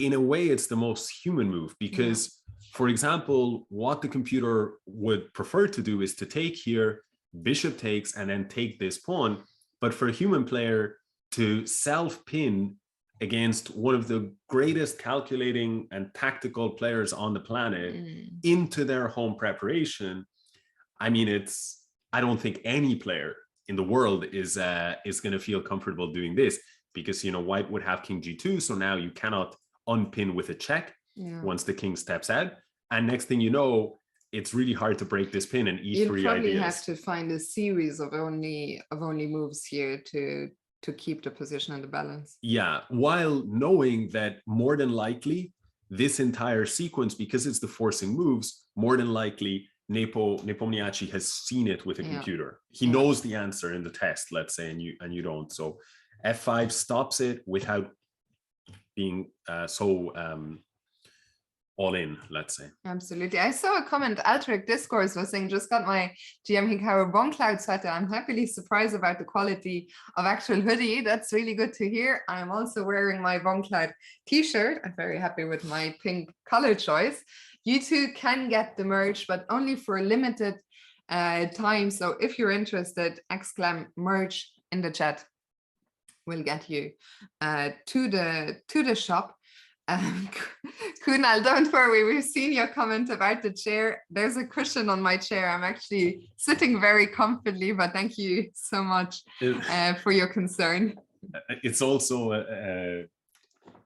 In a way, it's the most human move because, for example, what the computer would prefer to do is to take here, bishop takes, and then take this pawn. But for a human player to self-pin against one of the greatest calculating and tactical players on the planet into their home preparation, I mean, I don't think any player in the world is going to feel comfortable doing this because, white would have king g2. So now you cannot unpin with a check once the king steps out. And next thing you know, it's really hard to break this pin and e3 You'd probably ideas. have to find a series of only moves here to keep the position and the balance. Yeah, while knowing that more than likely this entire sequence, because it's the forcing moves, more than likely Nepomniachtchi has seen it with a computer. He knows the answer in the test, let's say, and you don't. So F5 stops it without being so all in, let's say. Absolutely. I saw a comment, Altric Discourse was saying, just got my GMHikaru Bomb Cloud sweater. I'm happily surprised about the quality of actual hoodie. That's really good to hear. I'm also wearing my Bomb Cloud t-shirt. I'm very happy with my pink color choice. You too can get the merch, but only for a limited time. So if you're interested, !merch in the chat will get you to the shop. Kunal, don't worry, we've seen your comment about the chair. There's a cushion on my chair. I'm actually sitting very comfortably, but thank you so much for your concern. It's also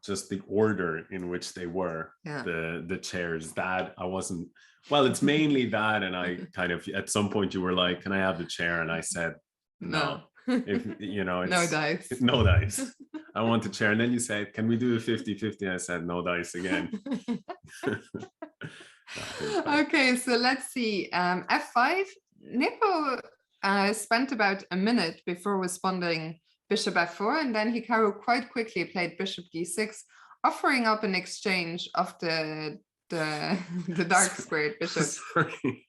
just the order in which they were, the chairs, that I wasn't, well, it's mainly that, and I kind of, at some point you were like, can I have the chair? And I said, no. If it's no dice. I want the chair. And then you said, can we do a 50-50? I said, no dice again. Okay, so let's see. F5, Nepo spent about a minute before responding bishop f4, and then Hikaru quite quickly played bishop d6, offering up an exchange of the dark squared bishop. Sorry.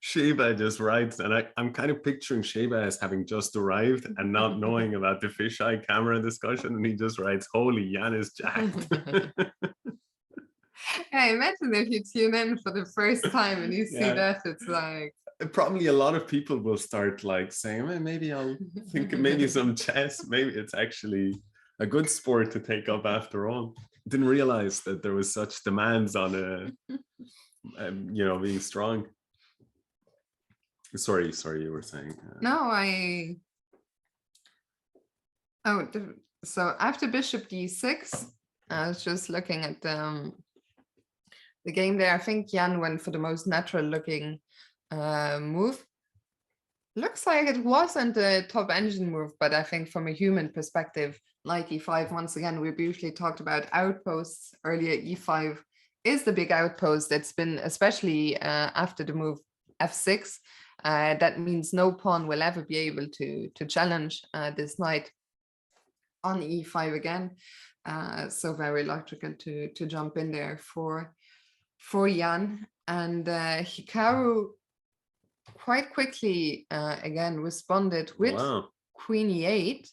Sheba just writes, and I'm kind of picturing Sheba as having just arrived and not knowing about the fisheye camera discussion, and he just writes, holy, Jan is jacked. Yeah, imagine if you tune in for the first time and you see that, it's like... Probably a lot of people will start like saying, well, maybe I'll think maybe some chess, maybe it's actually a good sport to take up after all. Didn't realize that there was such demands on being strong. Sorry, you were saying. So after bishop d6, I was just looking at the game there. I think Jan went for the most natural looking move. Looks like it wasn't a top engine move, but I think from a human perspective, like e5, once again, we briefly talked about outposts earlier. E5 is the big outpost that's been, especially after the move f6, That means no pawn will ever be able to challenge this knight on e5 again. So very logical to jump in there for Jan. And Hikaru quite quickly again responded with queen e8.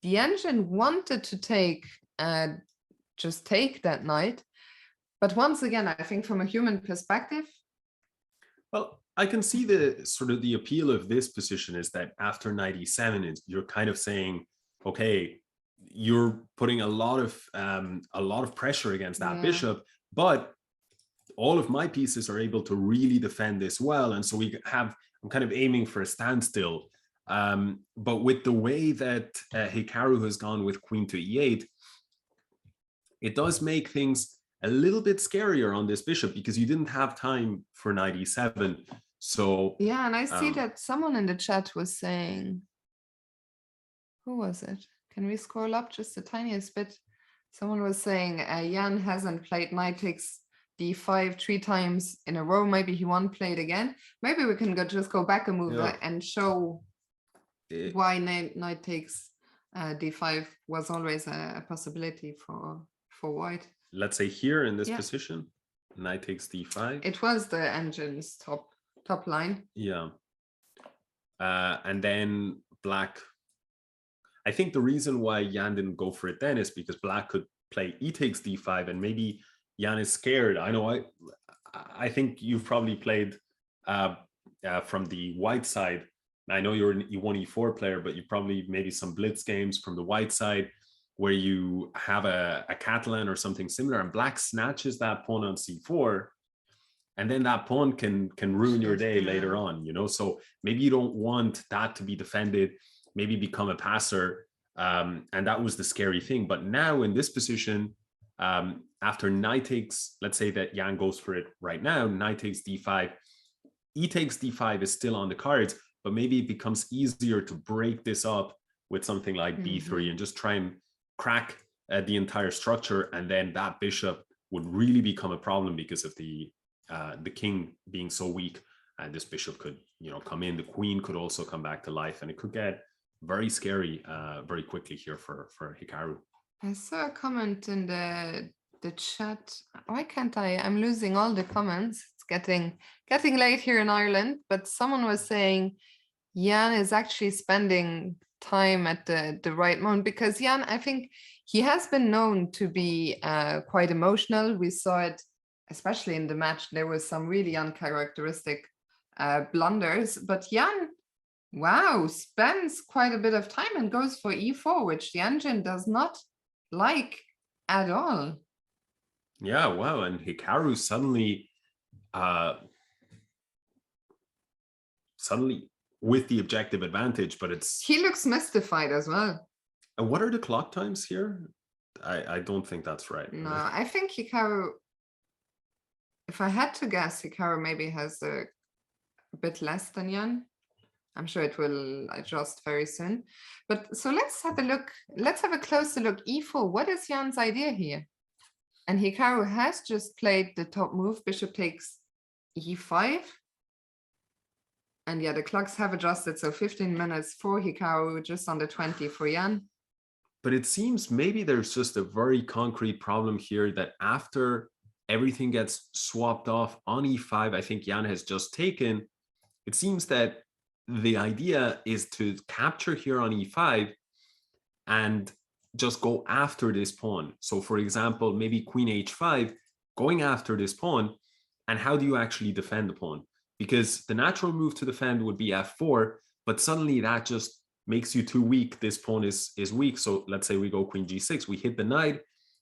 The engine wanted to just take that knight, but once again, I think from a human perspective, well, I can see the sort of the appeal of this position is that after knight e7, you're kind of saying, okay, you're putting a lot of pressure against that bishop, but all of my pieces are able to really defend this well, and so I'm kind of aiming for a standstill. But with the way that Hikaru has gone with queen to e8, it does make things a little bit scarier on this bishop because you didn't have time for knight e7. So yeah, and I see that someone in the chat was saying, who was it? Can we scroll up just the tiniest bit? Someone was saying Jan hasn't played knight takes d5 3 times in a row. Maybe he won't play it again. Maybe we can just go back a move and show why knight takes d5 was always a possibility for white. Let's say here in this position, knight takes d5. It was the engine's top line. Yeah. And then black. I think the reason why Jan didn't go for it then is because black could play e takes d5, and maybe Jan is scared. I know I think you've probably played from the white side. I know you're an e1, e4 player, but you probably maybe some Blitz games from the white side where you have a Catalan or something similar, and black snatches that pawn on c4, and then that pawn can ruin your day later on, you know? So maybe you don't want that to be defended, maybe become a passer, and that was the scary thing. But now in this position, after knight takes, let's say that Jan goes for it right now, knight takes d5, e takes d5 is still on the cards, but maybe it becomes easier to break this up with something like b3 and just try and crack the entire structure, and then that bishop would really become a problem because of the king being so weak, and this bishop could, you know, come in. The queen could also come back to life, and it could get very scary very quickly here for Hikaru. I saw a comment in the chat. Why can't I'm losing all the comments. It's getting late here in Ireland, but someone was saying Jan is actually spending time at the right moment, because Jan, I think he has been known to be quite emotional. We saw it especially in the match. There was some really uncharacteristic blunders, but Jan, wow, spends quite a bit of time and goes for e4, which the engine does not like at all. Yeah, wow. And Hikaru suddenly with the objective advantage, but he looks mystified as well. And what are the clock times here? I don't think that's right. No, I think Hikaru, if I had to guess, Hikaru maybe has a bit less than Jan. I'm sure it will adjust very soon. But so let's have a look. Let's have a closer look. e4. What is Jan's idea here? And Hikaru has just played the top move. Bishop takes e5. And yeah, the clocks have adjusted. So 15 minutes for Hikaru, just under 20 for Jan. But it seems maybe there's just a very concrete problem here that after everything gets swapped off on e5, I think Jan has just taken. It seems that the idea is to capture here on e5 and just go after this pawn. So for example, maybe queen h5, going after this pawn. And how do you actually defend the pawn? Because the natural move to defend would be f4, but suddenly that just makes you too weak. This pawn is weak. So let's say we go queen g6, we hit the knight,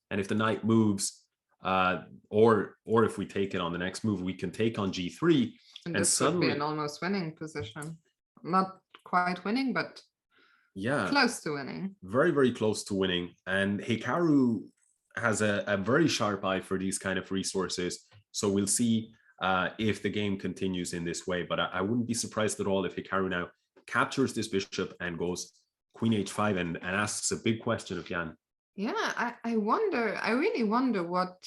and if the knight moves, or if we take it on the next move, we can take on g3, and this suddenly would be an almost winning position. Not quite winning, but yeah, close to winning. Very, very close to winning. And Hikaru has a very sharp eye for these kind of resources. So we'll see if the game continues in this way. But I wouldn't be surprised at all if Hikaru now captures this bishop and goes queen h5 and asks a big question of Jan. Yeah, I really wonder what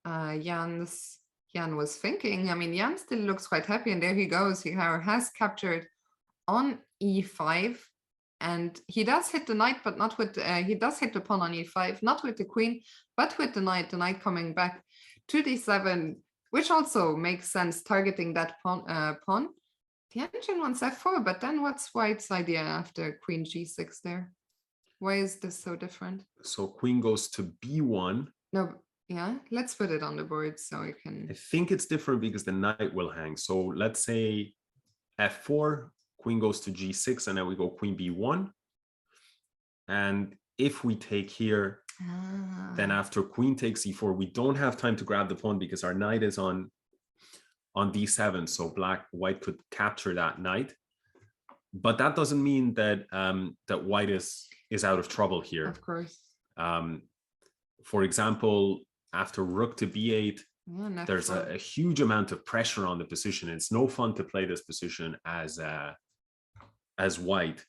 Jan's Jan was thinking. I mean, Jan still looks quite happy, and there he goes. Hikaru has captured on e5, and he does hit the knight, but not with, he does hit the pawn on e5, not with the queen, but with the knight coming back to d7, which also makes sense, targeting that pawn. The engine wants f4, but then what's white's idea after queen g6 there? Why is this so different? So queen goes to b1. No, yeah, let's put it on the board so we can... I think it's different because the knight will hang. So let's say f4, queen goes to g6, and then we go queen b1. And if we take here, then after queen takes e4, we don't have time to grab the pawn because our knight is on d7. So white could capture that knight. But that doesn't mean that that white is out of trouble here. Of course. For example, after rook to b8, there's a huge amount of pressure on the position. It's no fun to play this position as white.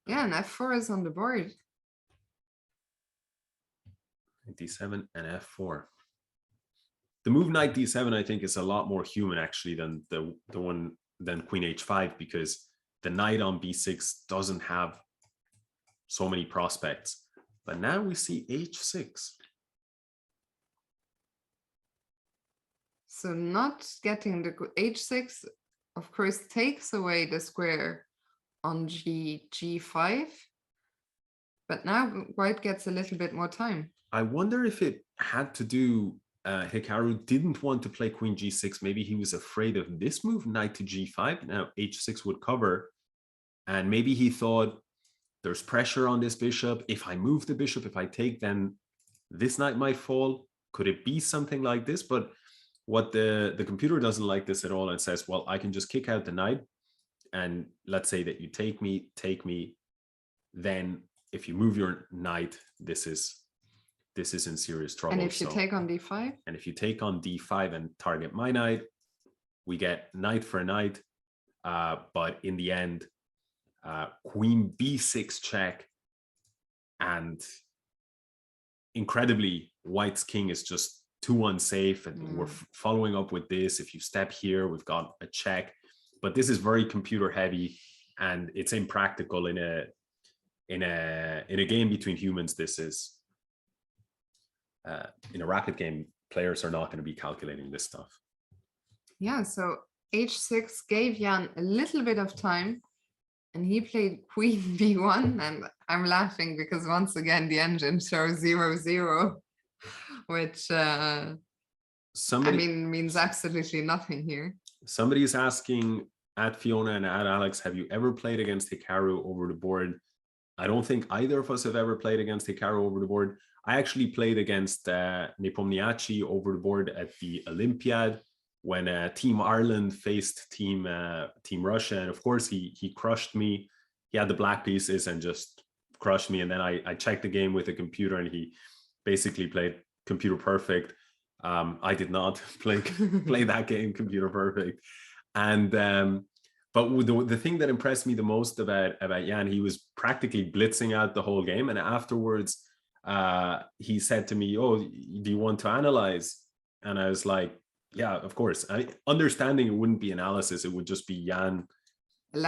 Yeah, and f4 is on the board. d7 and f4. The move knight d7, I think, is a lot more human actually than the one than queen h5, because the knight on b6 doesn't have so many prospects. But now we see h6. So not getting the h6, of course, takes away the square on g5. But now white gets a little bit more time. I wonder if it had to do, Hikaru didn't want to play queen g6. Maybe he was afraid of this move, knight to g5. Now h6 would cover. And maybe he thought, there's pressure on this bishop. If I move the bishop, if I take, then this knight might fall. Could it be something like this? But what the computer doesn't like this at all, and says, well, I can just kick out the knight. And let's say that you take me. Then if you move your knight, this is in serious trouble. And if you take on d5? And if you take on d5 and target my knight, we get knight for knight. But in the end, queen b6 check, and incredibly, white's king is just too unsafe, and we're following up with this. If you step here, we've got a check, but this is very computer heavy, and it's impractical in a game between humans. This is in a rapid game, players are not going to be calculating this stuff. Yeah, so h6 gave Jan a little bit of time, and he played queen b1, and I'm laughing because once again the engine shows 0-0, which I mean means absolutely nothing here. Somebody is asking at Fiona and at Alex, have you ever played against Hikaru over the board? I don't think either of us have ever played against Hikaru over the board. I actually played against Nepomniachtchi over the board at the Olympiad when Team Ireland faced Team Russia, and of course he crushed me. He had the black pieces and just crushed me, and then I checked the game with the computer, and he basically played computer perfect. I did not play that game computer perfect, and but the thing that impressed me the most about Jan, he was practically blitzing out the whole game, and afterwards he said to me, "Oh, do you want to analyze?" And I was like, yeah, of course. Understanding it wouldn't be analysis; it would just be Jan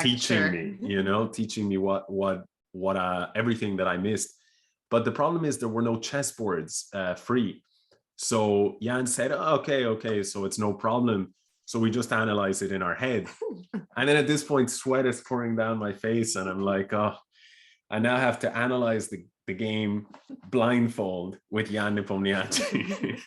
teaching me, teaching me what everything that I missed. But the problem is there were no chessboards free. So Jan said, okay, so it's no problem. So we just analyze it in our head. And then at this point, sweat is pouring down my face, and I'm like, oh, I now have to analyze the game blindfold with Jan Nepomniachtchi.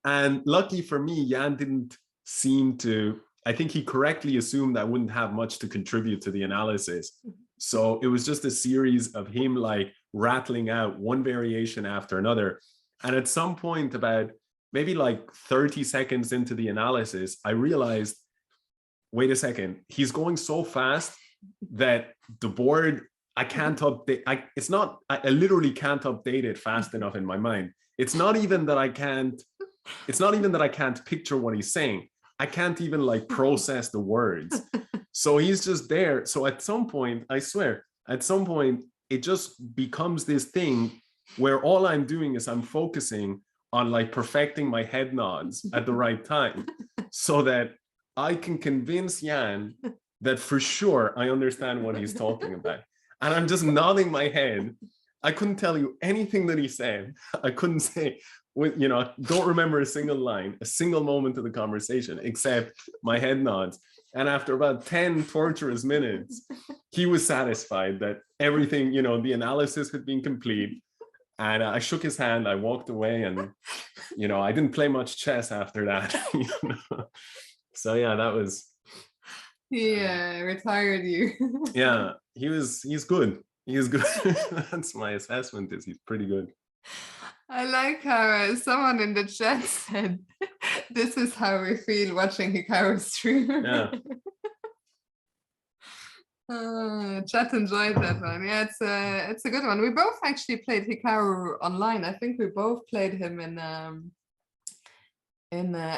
And lucky for me, Jan didn't seem to, I think he correctly assumed I wouldn't have much to contribute to the analysis. So it was just a series of him like rattling out one variation after another. And at some point, about maybe like 30 seconds into the analysis, I realized, wait a second, he's going so fast that the board, I can't update. I literally can't update it fast enough in my mind. It's not even that I can't picture what he's saying. I can't even like process the words. So he's just there. So at some point, I swear, it just becomes this thing where all I'm doing is I'm focusing on like perfecting my head nods at the right time so that I can convince Jan that for sure I understand what he's talking about. And I'm just nodding my head. I couldn't tell you anything that he said. I couldn't say, you know, don't remember a single line, a single moment of the conversation, except my head nods. And after about 10 torturous minutes, he was satisfied that everything, you know, the analysis had been complete. And I shook his hand, I walked away, and, you know, I didn't play much chess after that. You know? So yeah, that was. Yeah, retired you. Yeah, he's good. He's good. That's my assessment, is he's pretty good. I like how someone in the chat said, this is how we feel watching Hikaru stream. Yeah. Chat enjoyed that one. Yeah, it's a good one. We both actually played Hikaru online. I think we both played him in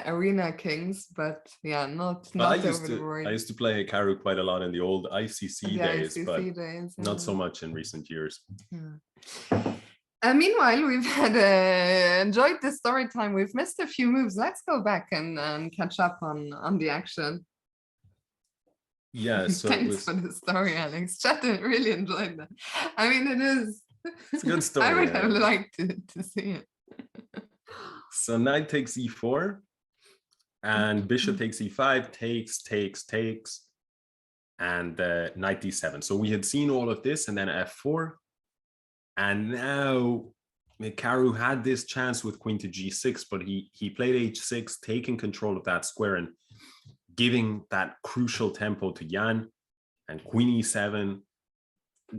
Arena Kings, but yeah, not over the board. I used to play Hikaru quite a lot in the old ICC days, but days, not so much in recent years. Yeah. Meanwhile, we've had enjoyed the story time. We've missed a few moves. Let's go back and catch up on the action. Yeah, so thanks for the story, Alex. Chat really enjoyed that. I mean, it's a good story. I would have liked to see it. So knight takes e4, and bishop takes e5, takes, and knight d7. So we had seen all of this, and then f4, and now Hikaru had this chance with queen to g6, but he played h6, taking control of that square and giving that crucial tempo to Jan, and queen e7.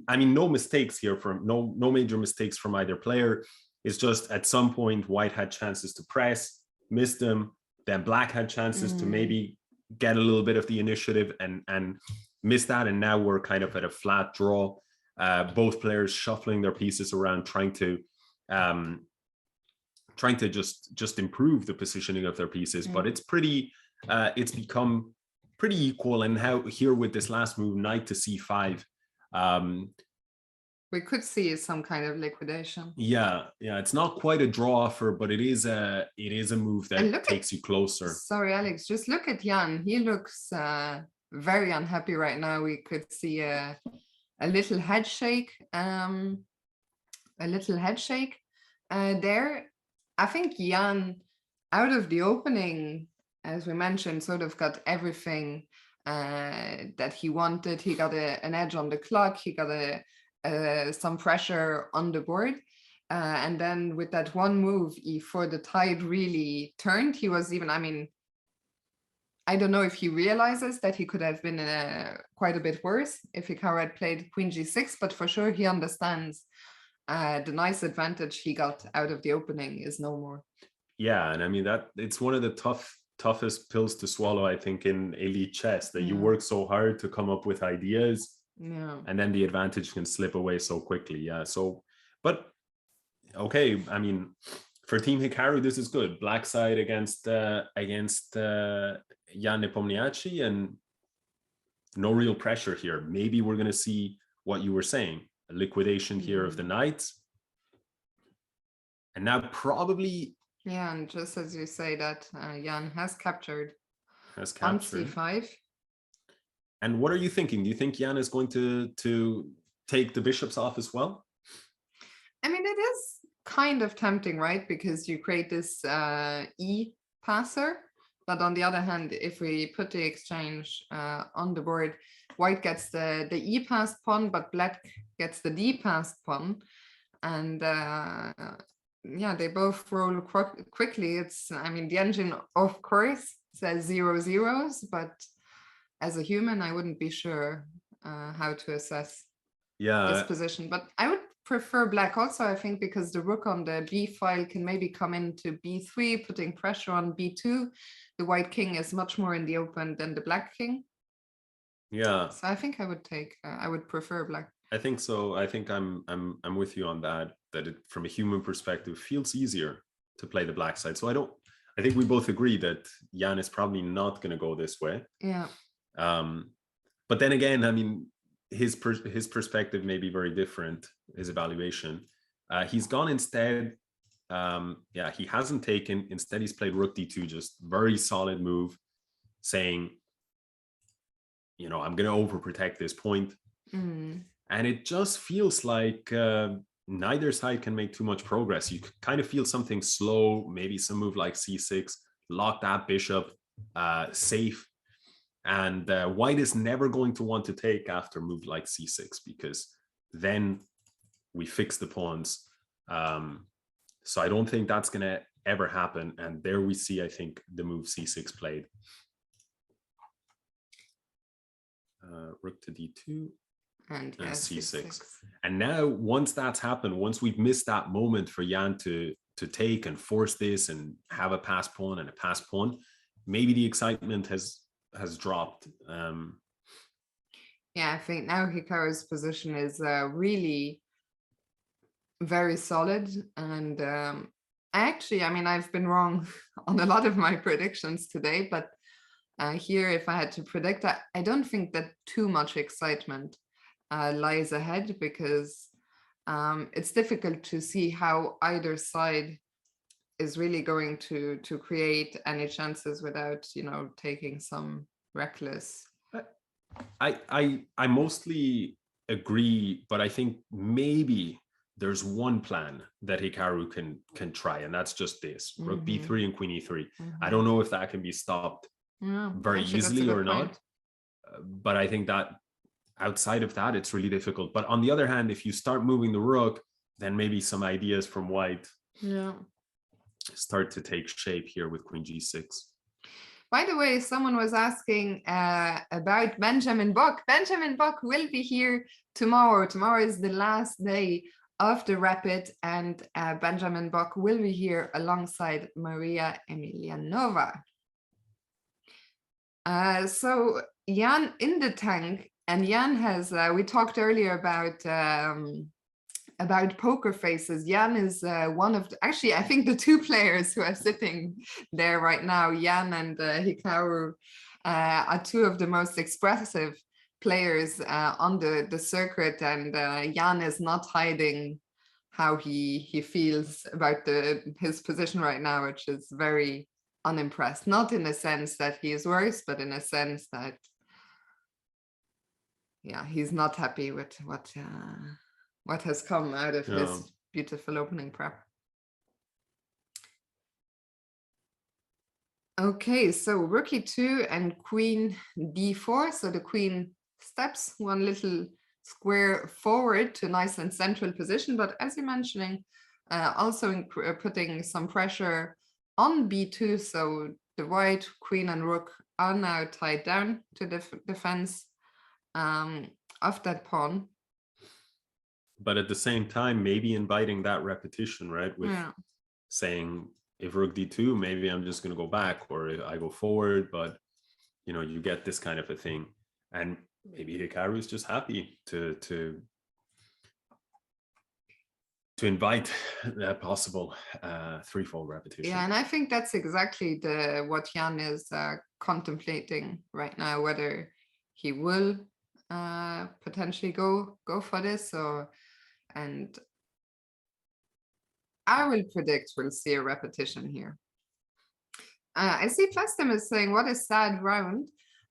I mean, no mistakes here from no major mistakes from either player. It's just at some point white had chances to press, missed them. Then black had chances to maybe get a little bit of the initiative and miss that. And now we're kind of at a flat draw. Both players shuffling their pieces around, trying to just improve the positioning of their pieces. But it's pretty. It's become pretty equal. And how here with this last move, knight to c5. We could see some kind of liquidation. Yeah, it's not quite a draw offer, but it is a move that takes you closer. Sorry, Alex, just look at Jan. He looks very unhappy right now. We could see a little head shake. There. I think Jan, out of the opening, as we mentioned, sort of got everything that he wanted. He got an edge on the clock. He got some pressure on the board, and then with that one move, for the tide really turned. He was even, I mean, I don't know if he realizes that he could have been quite a bit worse if Hikaru had played queen g6, but for sure he understands the nice advantage he got out of the opening is no more. Yeah, and I mean that it's one of the toughest pills to swallow, I think, in elite chess, that you work so hard to come up with ideas. Yeah. And then the advantage can slip away so quickly. Yeah. So, but okay. I mean, for Team Hikaru, this is good. Black side against Jan Nepomniachtchi, and no real pressure here. Maybe we're going to see what you were saying, a liquidation here of the knights. And now probably. Yeah, and just as you say that, Jan has captured. On c5. And what are you thinking? Do you think Jan is going to take the bishops off as well? I mean, it is kind of tempting, right? Because you create this E passer. But on the other hand, if we put the exchange on the board, white gets the E passed pawn, but black gets the D passed pawn. And yeah, they both roll quickly. I mean, the engine, of course, says 0 zeros, but as a human, I wouldn't be sure how to assess this position. But I would prefer black also, I think, because the rook on the b file can maybe come into b3, putting pressure on b2. The white king is much more in the open than the black king. Yeah. So I think I would prefer black. I think so. I think I'm with you on that. That it, from a human perspective, feels easier to play the black side. So I think we both agree that Jan is probably not going to go this way. Yeah. But then again, I mean, his perspective may be very different, his evaluation. He's gone instead Yeah, he hasn't taken. Instead, he's played Rook D2, just very solid move, saying, you know, I'm going to overprotect this point. And it just feels like neither side can make too much progress. You kind of feel something slow, maybe some move like C6, lock that bishop, safe. And white is never going to want to take after a move like C6, because then we fix the pawns. So I don't think that's going to ever happen. And there we see, I think, the move C6 played. Rook to D2. And C6. And now, once that's happened, once we've missed that moment for Jan to take and force this and have a pass pawn and a pass pawn, maybe the excitement has dropped. Yeah, I think now Hikaru's position is really very solid. And I mean, I've been wrong on a lot of my predictions today, but here, if I had to predict, I don't think that too much excitement lies ahead, because it's difficult to see how either side is really going to create any chances without, you know, taking some reckless. I mostly agree, but I think maybe there's one plan that Hikaru can try, and that's just this: Rook B3 and Queen E3. I don't know if that can be stopped very easily or not, but I think that outside of that, it's really difficult. But on the other hand, if you start moving the rook, then maybe some ideas from white start to take shape here with Queen G6. By the way, someone was asking about Benjamin Buck. Benjamin Buck will be here tomorrow. Tomorrow is the last day of the Rapid, and Benjamin Buck will be here alongside Maria Emelianova. So Jan in the tank. And Jan has, we talked earlier about poker faces. Jan is one of, actually, I think the two players who are sitting there right now, Jan and Hikaru, are two of the most expressive players on the circuit. And Jan is not hiding how he feels about his position right now, which is very unimpressed. Not in a sense that he is worse, but in a sense that, yeah, he's not happy with what has come out of his beautiful opening prep. Okay, so Rook E2 and Queen D4. So the queen steps one little square forward to a nice and central position, but as you're mentioning, also putting some pressure on B2. So the white queen and rook are now tied down to the defense of that pawn. But at the same time, maybe inviting that repetition, right? With saying, if Rook D2, maybe I'm just going to go back, or I go forward, but, you know, you get this kind of a thing. And maybe Hikaru is just happy to invite that possible threefold repetition. Yeah, and I think that's exactly what Jan is contemplating right now, whether he will potentially go for this, and I will predict we'll see a repetition here. I see Plastim is saying, what a sad round.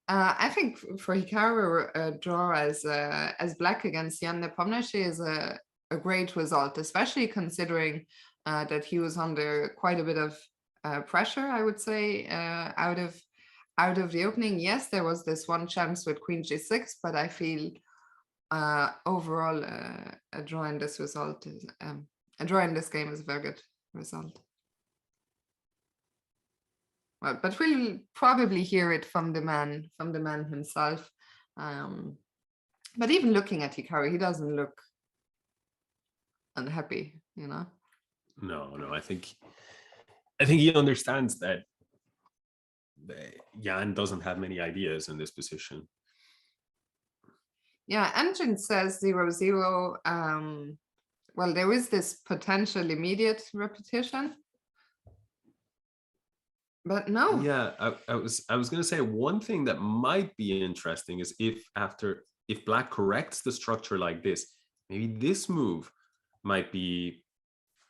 I think for Hikaru, a draw as black against Jan Nepomniachtchi is a great result, especially considering that he was under quite a bit of pressure, I would say, out of the opening. Yes, there was this one chance with Queen G6, but I feel overall a draw in this result is a draw in this game is a very good result. Well, but we'll probably hear it from the man himself. But even looking at Hikaru, he doesn't look unhappy, you know. No, I think he understands that Jan doesn't have many ideas in this position. Yeah, Engine says 0-0. Well, there is this potential immediate repetition, but no. Yeah, I was going to say one thing that might be interesting is if black corrects the structure like this, maybe this move might be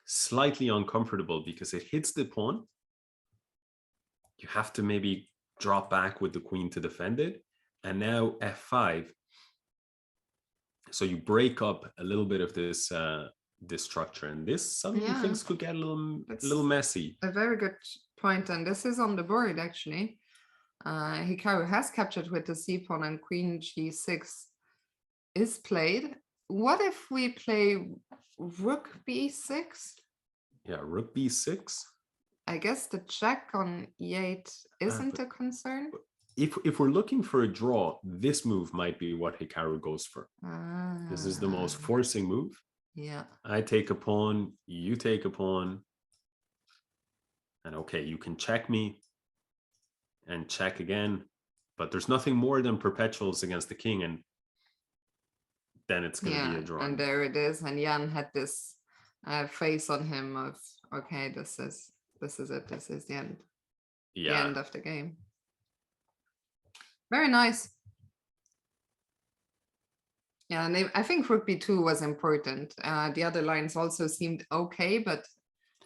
slightly uncomfortable because it hits the pawn. You have to maybe drop back with the queen to defend it. And now f5. So you break up a little bit of this this structure, and this suddenly things could get a little messy. A very good point, and this is on the board actually. Hikaru has captured with the c pawn, and queen g6 is played. What if we play rook b6? Yeah, rook b6. I guess the check on e8 isn't a concern. If we're looking for a draw, this move might be what Hikaru goes for. This is the most forcing move. Yeah. I take a pawn, you take a pawn. And okay, you can check me and check again, but there's nothing more than perpetuals against the king, and then it's going to be a draw. And there it is. And Jan had this face on him of, okay, this is it. This is the end. Yeah. The end of the game. Very nice. Yeah, and I think rook b2 was important. The other lines also seemed okay, but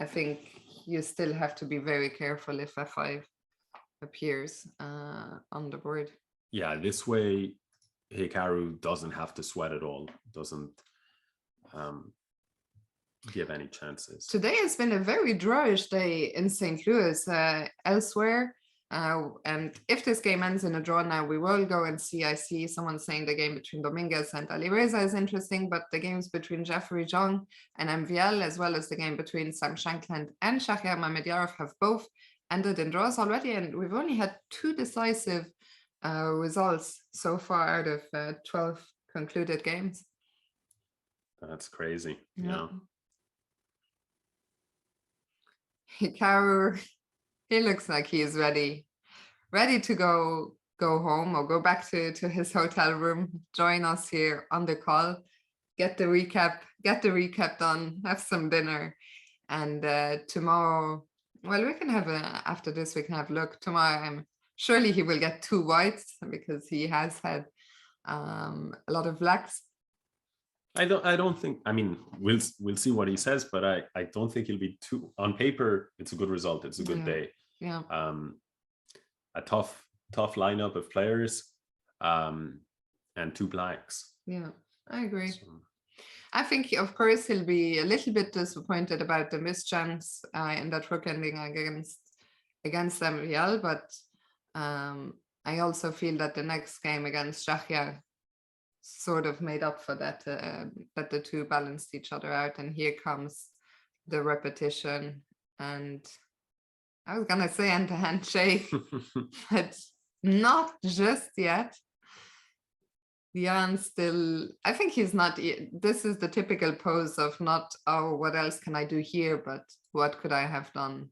I think you still have to be very careful if f5 appears on the board. Yeah, this way Hikaru doesn't have to sweat at all, doesn't give any chances. Today has been a very drawish day in St. Louis. Elsewhere, and if this game ends in a draw now, we will go and see. I see someone saying the game between Dominguez and Alireza is interesting, but the games between Jeffrey Zhang and MVL, as well as the game between Sam Shankland and Shahriar Mamedyarov, have both ended in draws already, and we've only had 2 decisive results so far out of 12 concluded games. That's crazy. Yeah. Hikaru, he looks like he is ready to go home or go back to his hotel room, join us here on the call, get the recap done, have some dinner, and tomorrow, well, we can have after this we can have a look. Tomorrow, surely he will get 2 whites because he has had a lot of blacks. I don't think, I mean, we'll see what he says, but I don't think he'll be too, on paper it's a good result, it's a good day. Yeah. A tough lineup of players, and 2 blacks. Yeah, I agree. So, I think, of course, he'll be a little bit disappointed about the mischance in that rook ending against MVL, but I also feel that the next game against Shahriar sort of made up for that, that the 2 balanced each other out. And here comes the repetition, and I was gonna say and the handshake, but not just yet. Jan still, I think he's not, this is the typical pose of not, oh, what else can I do here, but what could I have done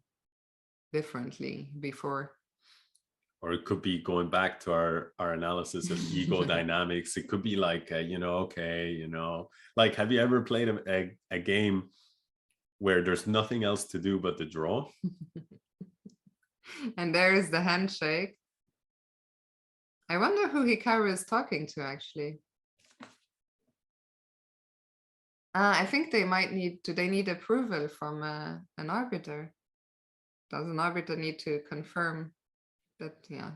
differently before? Or it could be going back to our analysis of ego dynamics. It could be like, like, have you ever played a game where there's nothing else to do but the draw? And there is the handshake. I wonder who Hikaru is talking to, actually. I think they might need, do they need approval from an arbiter? Does an arbiter need to confirm that? Yeah.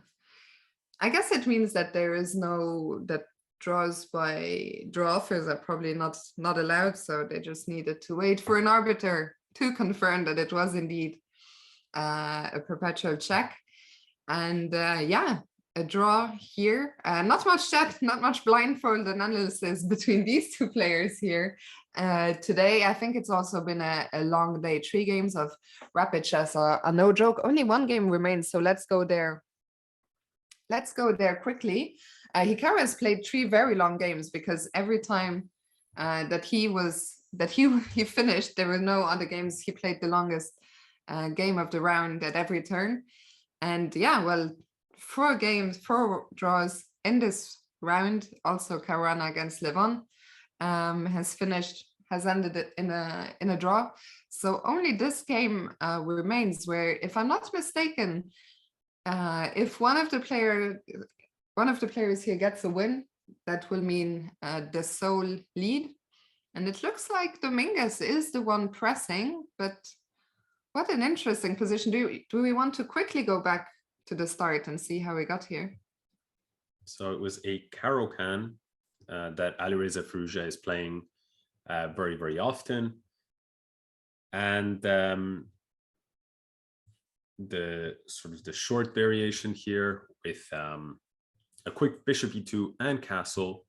I guess it means that there is no, that draws by draw offers are probably not allowed, so they just needed to wait for an arbiter to confirm that it was indeed a perpetual check. And yeah, a draw here. Not much chat, not much blindfold analysis between these 2 players here today. I think it's also been a long day. 3 games of rapid chess are no joke. Only 1 game remains, so let's go there. Let's go there quickly. Hikaru has played 3 very long games because every time that he finished, there were no other games. He played the longest game of the round at every turn. And yeah, well, 4 games, 4 draws in this round. Also Caruana against Levon has ended it in a draw. So only this game remains, where, if I'm not mistaken, if one of the players here gets a win, that will mean the sole lead. And it looks like Dominguez is the one pressing, but what an interesting position. Do we want to quickly go back to the start and see how we got here? So it was a Caro-Kann that Alireza Firouzja is playing very, very often. And the sort of the short variation here with a quick bishop e2 and castle.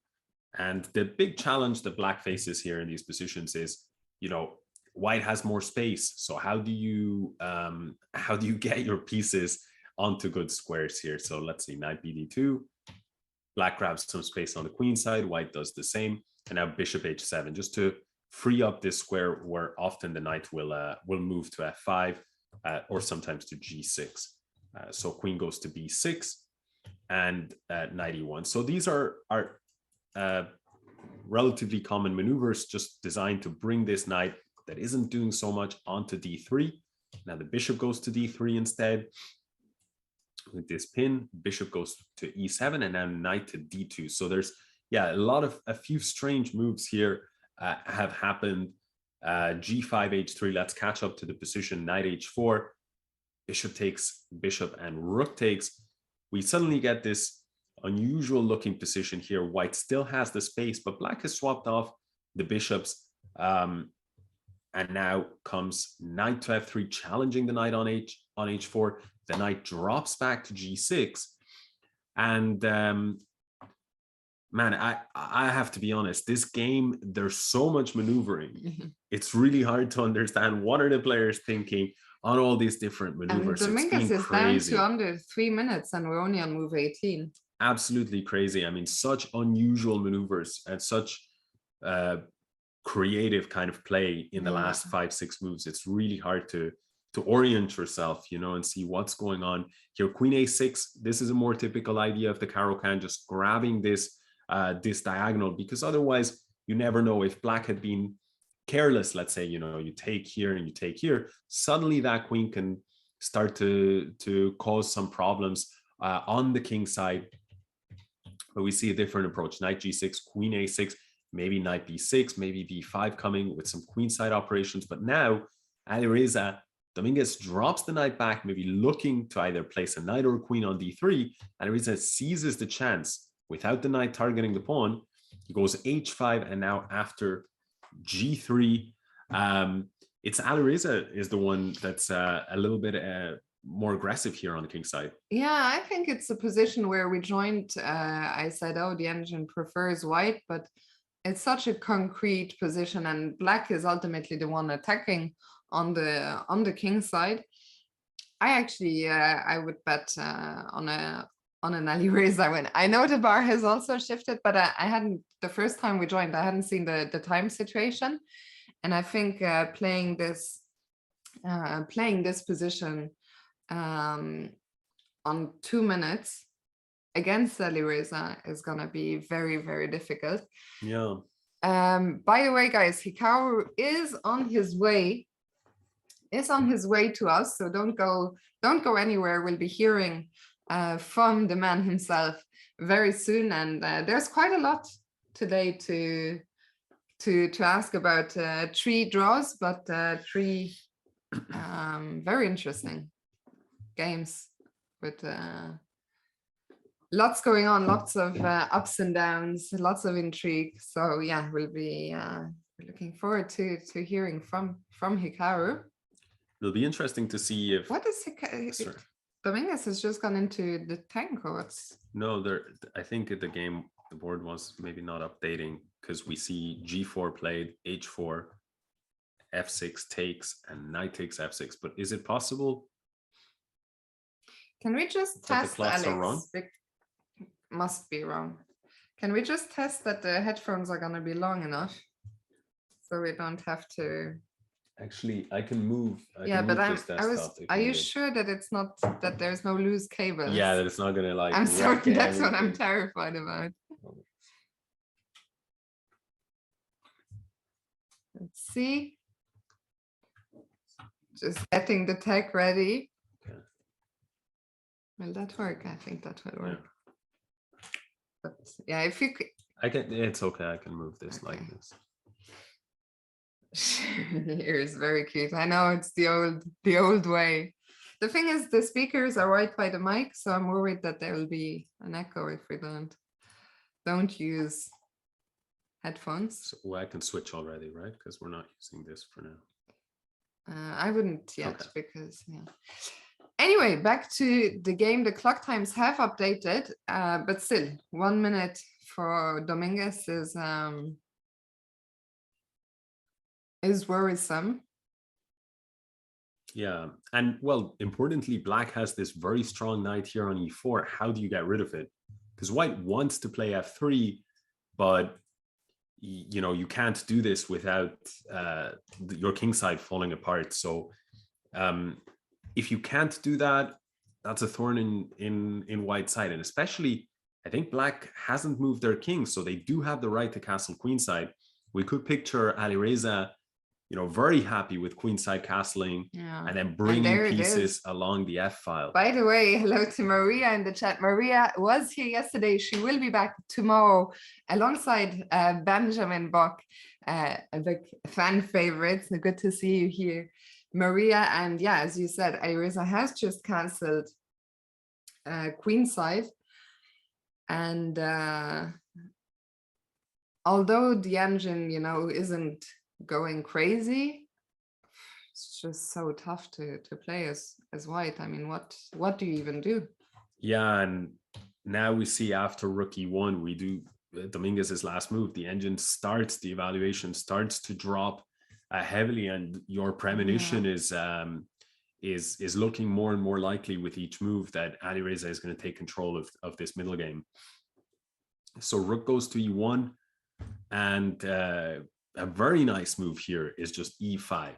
And the big challenge that black faces here in these positions is, you know, white has more space. So how do you get your pieces onto good squares here? So let's see, knight bd2, black grabs some space on the queen side, white does the same, and now bishop h7, just to free up this square where often the knight will move to f5 or sometimes to g6. So queen goes to b6 and knight e1. So these are relatively common maneuvers, just designed to bring this knight that isn't doing so much onto d3. Now the bishop goes to d3 instead. With this pin, bishop goes to e7, and now knight to d2. So there's, yeah, a few strange moves here have happened. G5, h3, let's catch up to the position, knight h4, bishop takes, bishop and rook takes. We suddenly get this unusual looking position here. White still has the space, but black has swapped off the bishops. And now comes knight to f3, challenging the knight on h4. The knight drops back to g6. And man, I have to be honest, this game, there's so much maneuvering. It's really hard to understand what are the players thinking on all these different maneuvers. And Dominguez is down to under 3 minutes and we're only on move 18. Absolutely crazy. I mean, such unusual maneuvers and such creative kind of play in the last 5-6 moves. It's really hard to orient yourself, you know, and see what's going on here. Queen a6, this is a more typical idea of the Caro-Kann, just grabbing this this diagonal, because otherwise you never know. If black had been careless, let's say, you know, you take here and you take here, suddenly that queen can start to cause some problems on the king side. But we see a different approach. Knight g6, queen a6, maybe knight b6, maybe b5 coming with some queenside operations. But now Alireza Dominguez drops the knight back, maybe looking to either place a knight or a queen on d3. Alireza seizes the chance without the knight targeting the pawn. He goes h5, and now after g3, it's Alireza is the one that's a little bit more aggressive here on the king side. Yeah, I think it's a position where we joined. I said, oh, the engine prefers white, but it's such a concrete position, and black is ultimately the one attacking on the king side. I actually I would bet on an Alireza win. I know the bar has also shifted, but I hadn't, the first time we joined, I hadn't seen the time situation, and I think playing this position on 2 minutes against Alireza is gonna be very, very difficult. Yeah. By the way, guys, Hikaru is on his way to us, so don't go anywhere. We'll be hearing from the man himself very soon, and there's quite a lot today to ask about. 3 draws, but 3 very interesting games with lots going on, lots of ups and downs, lots of intrigue. So yeah, we'll be looking forward to hearing from Hikaru. It'll be interesting to see if what is Hikaru? Dominguez has just gone into the tank, or what's? No, I think at the game the board was maybe not updating, because we see g4 played, h4, f6 takes, and knight takes f6. But is it possible? Can we just test, the clocks Alex? are wrong? Must be wrong. Can we just test that the headphones are going to be long enough so we don't have to? Actually, I can move. Are you sure that it's not, that there's no loose cables? Yeah, that it's not going to like. I'm sorry, that's what I'm terrified about. Let's see. Just getting the tech ready. Okay. Will that work? I think that will work. Yeah. But yeah, if you could. It's okay. I can move this like this. Here is very cute. I know it's the old way. The thing is, the speakers are right by the mic, so I'm worried that there will be an echo if we don't use headphones. So, well, I can switch already, right? Because we're not using this for now. I wouldn't yet, because yeah. Anyway, back to the game. The clock times have updated, but still 1 minute for Dominguez is worrisome. Yeah, and well, importantly, Black has this very strong knight here on e4. How do you get rid of it? Because White wants to play f3, but you know, you can't do this without your king side falling apart. So if you can't do that, that's a thorn in White's side. And especially, I think Black hasn't moved their king, so they do have the right to castle queenside. We could picture Alireza, you know, very happy with queenside castling, and then bringing pieces along the f file. By the way, hello to Maria in the chat. Maria was here yesterday. She will be back tomorrow alongside Benjamin Bock, a big fan favorite. So good to see you here, Maria. And yeah, as you said, Alireza has just cancelled queenside, and although the engine, you know, isn't going crazy, it's just so tough to play as White. I mean, what do you even do? Yeah, and now we see after Rook e1, we do Dominguez's last move. The engine starts, the evaluation starts to drop heavily, and your premonition is looking more and more likely with each move that Alireza is going to take control of this middle game. So Rook goes to e1, and a very nice move here is just e5,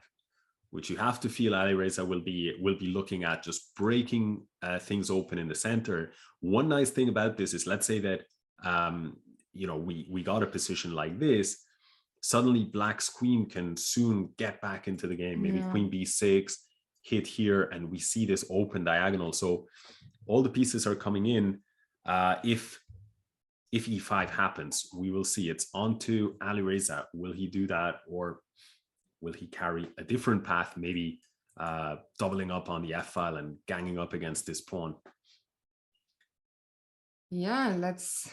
which you have to feel Alireza will be looking at, just breaking things open in the center. One nice thing about this is, let's say that you know, we got a position like this, suddenly Black's queen can soon get back into the game. Maybe queen b6, hit here, and we see this open diagonal. So all the pieces are coming in. If e5 happens, we will see it's onto Alireza. Will he do that, or will he carry a different path, maybe doubling up on the f file and ganging up against this pawn? Yeah, let's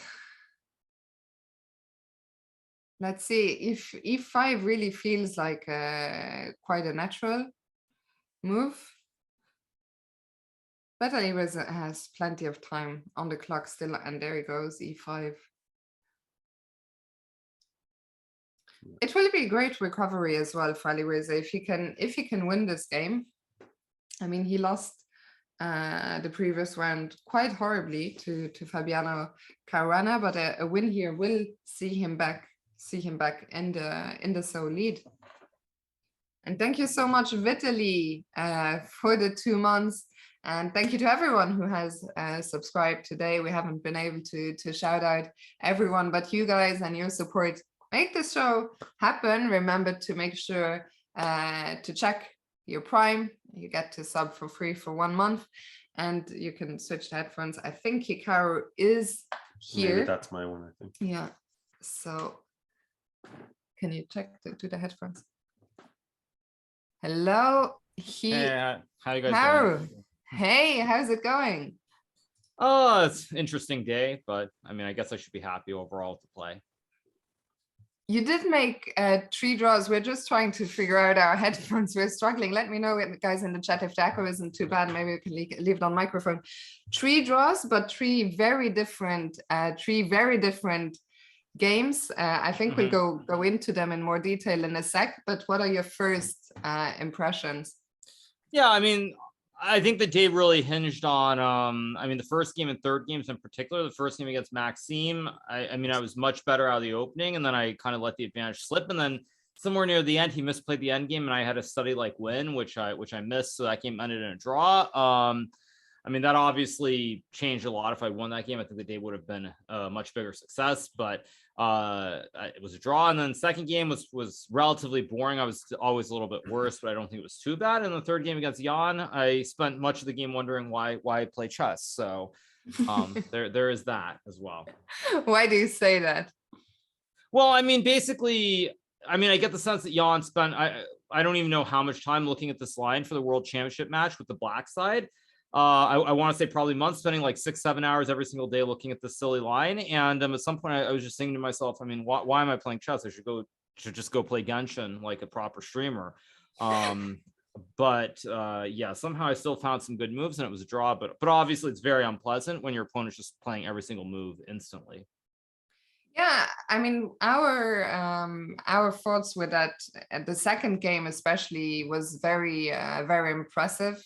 see if e5 really feels like quite a natural move. But Alireza has plenty of time on the clock still, and there he goes, e5. It will be a great recovery as well for Alireza if he can win this game. I mean, he lost the previous round quite horribly to Fabiano Caruana, but a win here will see him back in the sole lead. And thank you so much, Vitaly, for the 2 months. And thank you to everyone who has subscribed today. We haven't been able to shout out everyone, but you guys and your support make this show happen. Remember to make sure to check your Prime. You get to sub for free for 1 month, and you can switch to headphones. I think Hikaru is here. Maybe that's my one, I think. Yeah. So can you check to the headphones? Hello. Hey, how you guys doing? Hey, how's it going? Oh, it's an interesting day, but I mean, I guess I should be happy overall to play. You did make 3 draws. We're just trying to figure out our headphones. We're struggling. Let me know, guys, in the chat if the echo isn't too bad. Maybe we can leave it on microphone. 3 draws, but 3 very different games. I think we'll go into them in more detail in a sec. But what are your first impressions? Yeah, I mean, I think the day really hinged on, I mean, the first game and third games in particular. The first game against Maxime, I mean, I was much better out of the opening, and then I kind of let the advantage slip. And then somewhere near the end, he misplayed the end game, and I had to study like WIM, which I missed. So that game ended in a draw. I mean, that obviously changed a lot. If I won that game, I think the day would have been a much bigger success, but it was a draw. And then the second game was relatively boring. I was always a little bit worse, but I don't think it was too bad. And the third game against Jan, I spent much of the game wondering why I play chess. So there is that as well. Why do you say that? Well, I mean, basically, I mean, I get the sense that Jan spent, I don't even know how much time looking at this line for the World Championship match with the black side. I want to say probably months, spending like 6-7 hours every single day looking at this silly line. And at some point I was just thinking to myself, I mean, why am I playing chess? I should just go play Genshin like a proper streamer. But yeah, somehow I still found some good moves and it was a draw, but obviously it's very unpleasant when your opponent's just playing every single move instantly. Yeah, I mean, our thoughts with that, the second game especially was very impressive.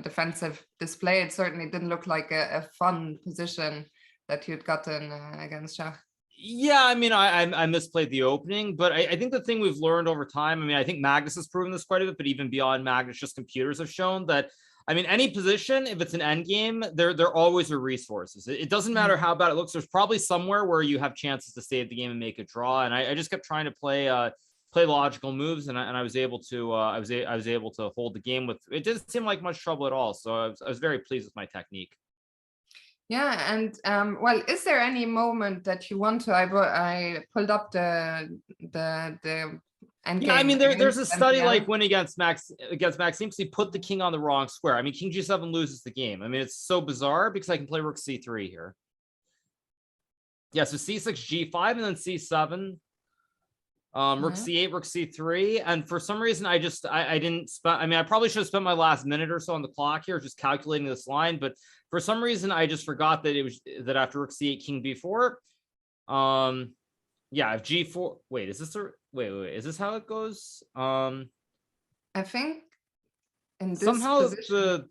Defensive display. It certainly didn't look like a fun position that you'd gotten against Schach. Yeah, I mean, I misplayed the opening, but I think the thing we've learned over time, I mean, I think Magnus has proven this quite a bit, but even beyond Magnus, just computers have shown that, I mean, any position, if it's an end game, there always are resources. It doesn't matter how bad it looks. There's probably somewhere where you have chances to save the game and make a draw. And I just kept trying to play logical moves, and I was able to I was able to hold the game with. It didn't seem like much trouble at all. So I was very pleased with my technique. Yeah, and well, is there any moment that you want to? I pulled up the endgame. Yeah, I mean, there's a study like when against Maxime, because he put the king on the wrong square. I mean, King G7 loses the game. I mean, it's so bizarre because I can play Rook C3 here. Yeah, so C6, G5, and then C7. Rook C8, Rook C3, and for some reason I didn't spend. I mean, I probably should have spent my last minute or so on the clock here, just calculating this line. But for some reason, I just forgot that it was that after Rook C8, King B4. Yeah, if G4. Wait, is this is this how it goes? I think in this somehow position.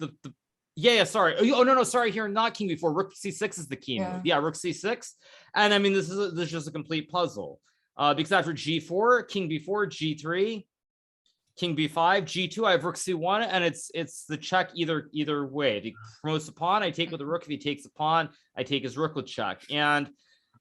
Yeah, sorry. Oh no, sorry. Here, not King B4. Rook C6 is the key move. Yeah, Rook C6, and I mean, this is just a complete puzzle. Because after G4, King B4, G3, King B5, G2, I have Rook C1, and it's the check either way. If he promotes the pawn, I take with the Rook. If he takes the pawn, I take his Rook with check. And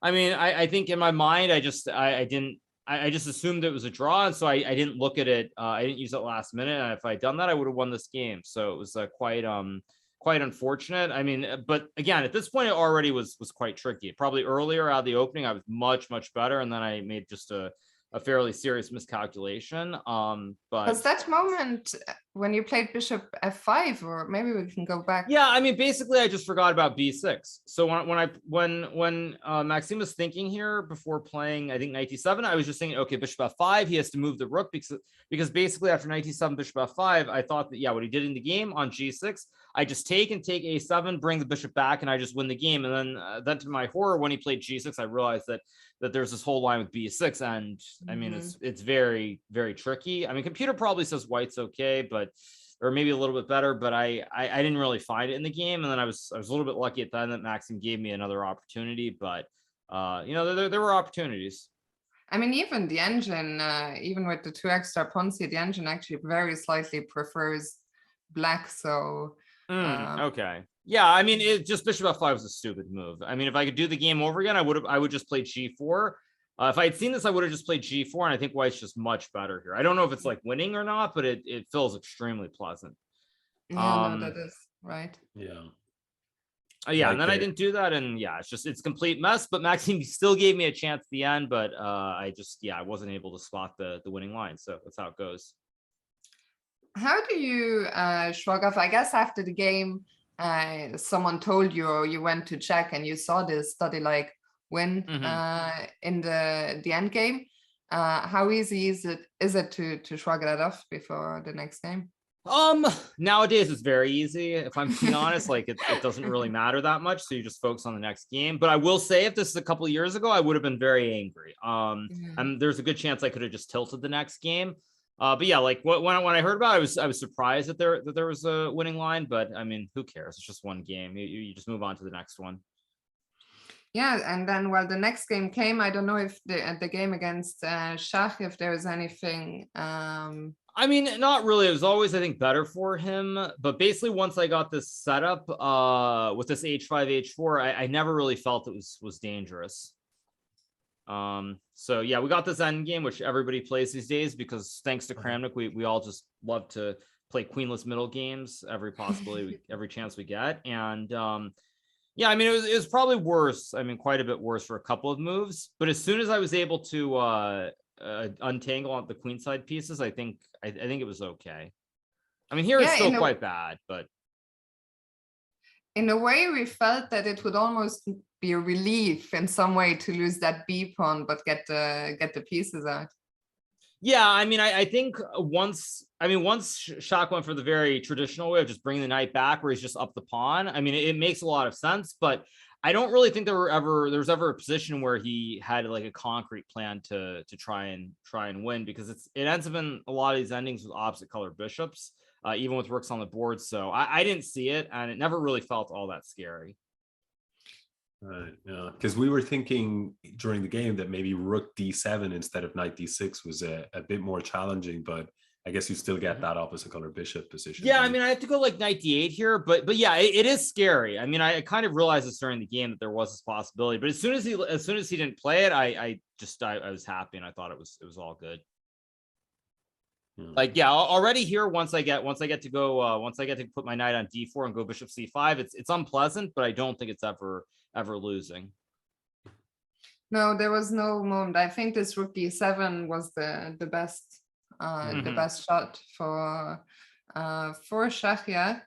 I mean, I think in my mind, I just assumed it was a draw, and so I didn't look at it. I didn't use it last minute, and if I had done that, I would have won this game. So it was quite unfortunate. I mean, but again, at this point, it already was quite tricky. Probably earlier out of the opening, I was much better, and then I made just a fairly serious miscalculation. But was that moment when you played Bishop F5, or maybe we can go back? Yeah, I mean, basically, I just forgot about B6. So when Maxime was thinking here before playing, I think Knight D7, I was just thinking, okay, Bishop F5, he has to move the Rook because basically after Knight D7, Bishop F5, I thought that what he did in the game on G6, I just take A7, bring the bishop back, and I just win the game. And then to my horror, when he played G6, I realized that there's this whole line with B6, and I mean, it's very tricky. I mean, computer probably says white's okay, but or maybe a little bit better, but I didn't really find it in the game. And then I was a little bit lucky at the end that Maxime gave me another opportunity, but there were opportunities. I mean, even the engine, even with the 2 extra pawns here, the engine actually very slightly prefers black. So okay. Yeah, I mean, it just Bishop F5 was a stupid move. I mean, if I could do the game over again, I would just play G4. If I had seen this, I would have just played G4, and I think white's just much better here. I don't know if it's like winning or not, but it feels extremely pleasant. Yeah, no, that is right. Yeah. Yeah, and then I didn't do that, and yeah, it's complete mess. But Maxime still gave me a chance at the end, but I wasn't able to spot the winning line. So that's how it goes. How do you shrug off? I guess after the game, someone told you, or you went to check and you saw this study like win in the end game. How easy is it to shrug that off before the next game? Nowadays it's very easy. If I'm being honest, like it doesn't really matter that much. So you just focus on the next game. But I will say, if this is a couple of years ago, I would have been very angry. And there's a good chance I could have just tilted the next game. But yeah, like when I heard about it, I was surprised that there was a winning line. But I mean, who cares? It's just one game. You just move on to the next one. Yeah, and then the next game came. I don't know if the game against Schach, if there's anything. I mean, not really. It was always, I think, better for him. But basically, once I got this setup with this H5, H4, I never really felt it was dangerous. So yeah, we got this end game, which everybody plays these days because thanks to Kramnik, we all just love to play queenless middle games every chance we get. And Yeah, I mean, it was probably worse. I mean, quite a bit worse for a couple of moves. But as soon as I was able to untangle the queenside pieces, I think it was okay. I mean, here it's still quite bad, but in a way, we felt that it would almost be a relief in some way to lose that B pawn, but get the pieces out. Yeah, I mean, I think once Shaq went for the very traditional way of just bringing the knight back, where he's just up the pawn. I mean, it makes a lot of sense, but I don't really think there was ever a position where he had like a concrete plan to try and win, because it ends up in a lot of these endings with opposite color bishops, even with rooks on the board. So I didn't see it, and it never really felt all that scary. Yeah, because we were thinking during the game that maybe rook d7 instead of knight d6 was a bit more challenging, but I guess you still get that opposite color bishop position. Yeah, I mean, I have to go like knight d8 here, but yeah, it is scary. I mean, I kind of realized this during the game that there was this possibility, but as soon as he didn't play it, I was happy, and I thought it was all good. Like, yeah, already here, once I get to put my knight on d4 and go bishop c5, it's unpleasant, but I don't think it's ever losing. No, there was no moment. I think this rook d7 was the best the best shot for Shaq.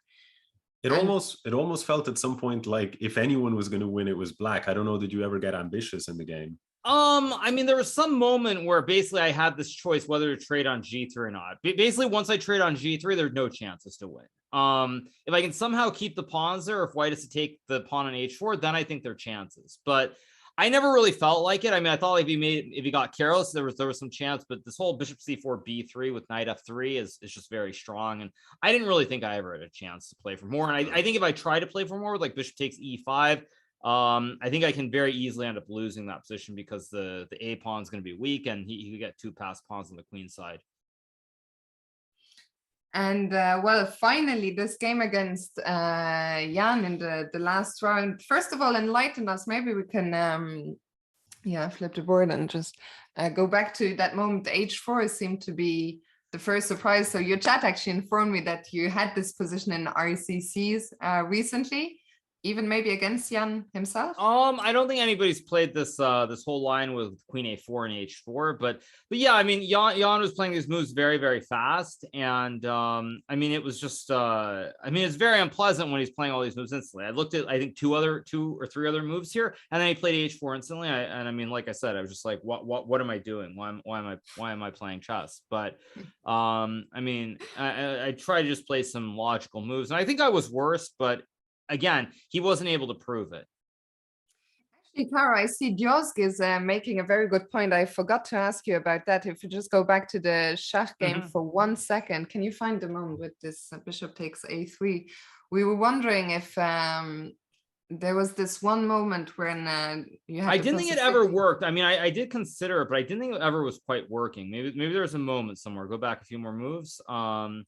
It almost felt at some point like if anyone was going to win, it was black. I don't know, did you ever get ambitious in the game? I mean, there was some moment where basically I had this choice whether to trade on g3 or not. Basically, once I trade on g3, there's no chances to win. If I can somehow keep the pawns there, if white is to take the pawn on h4, then I think there are chances. But I never really felt like it. I mean, I thought if he got careless, there was some chance. But this whole bishop c4 b3 with knight f3 is just very strong, and I didn't really think I ever had a chance to play for more. And I think if I try to play for more with like bishop takes e5, I think I can very easily end up losing that position, because the a pawn is going to be weak, and he could get two passed pawns on the queen side. And well, finally, this game against Jan in the last round, first of all, enlighten us. Maybe we can flip the board and just go back to that moment. H4 seemed to be the first surprise. So your chat actually informed me that you had this position in RCCs recently, even maybe against Jan himself. I don't think anybody's played this this whole line with queen a4 and h4, but yeah, I mean, Jan was playing these moves very, very fast, and I mean, it was just I mean, it's very unpleasant when he's playing all these moves instantly. I looked at, I think, two or three other moves here, and then he played h4 instantly. And I mean, like I said, I was just like, what am I doing? Why am I playing chess? But I mean, I try to just play some logical moves, and I think I was worse, but again, he wasn't able to prove it. Actually, Tara, I see Diosk is making a very good point. I forgot to ask you about that. If you just go back to the Schach game for 1 second, can you find the moment with this bishop takes a3? We were wondering if there was this one moment when you had. I didn't think it ever worked. I mean, I did consider it, but I didn't think it ever was quite working. Maybe there was a moment somewhere. Go back a few more moves. I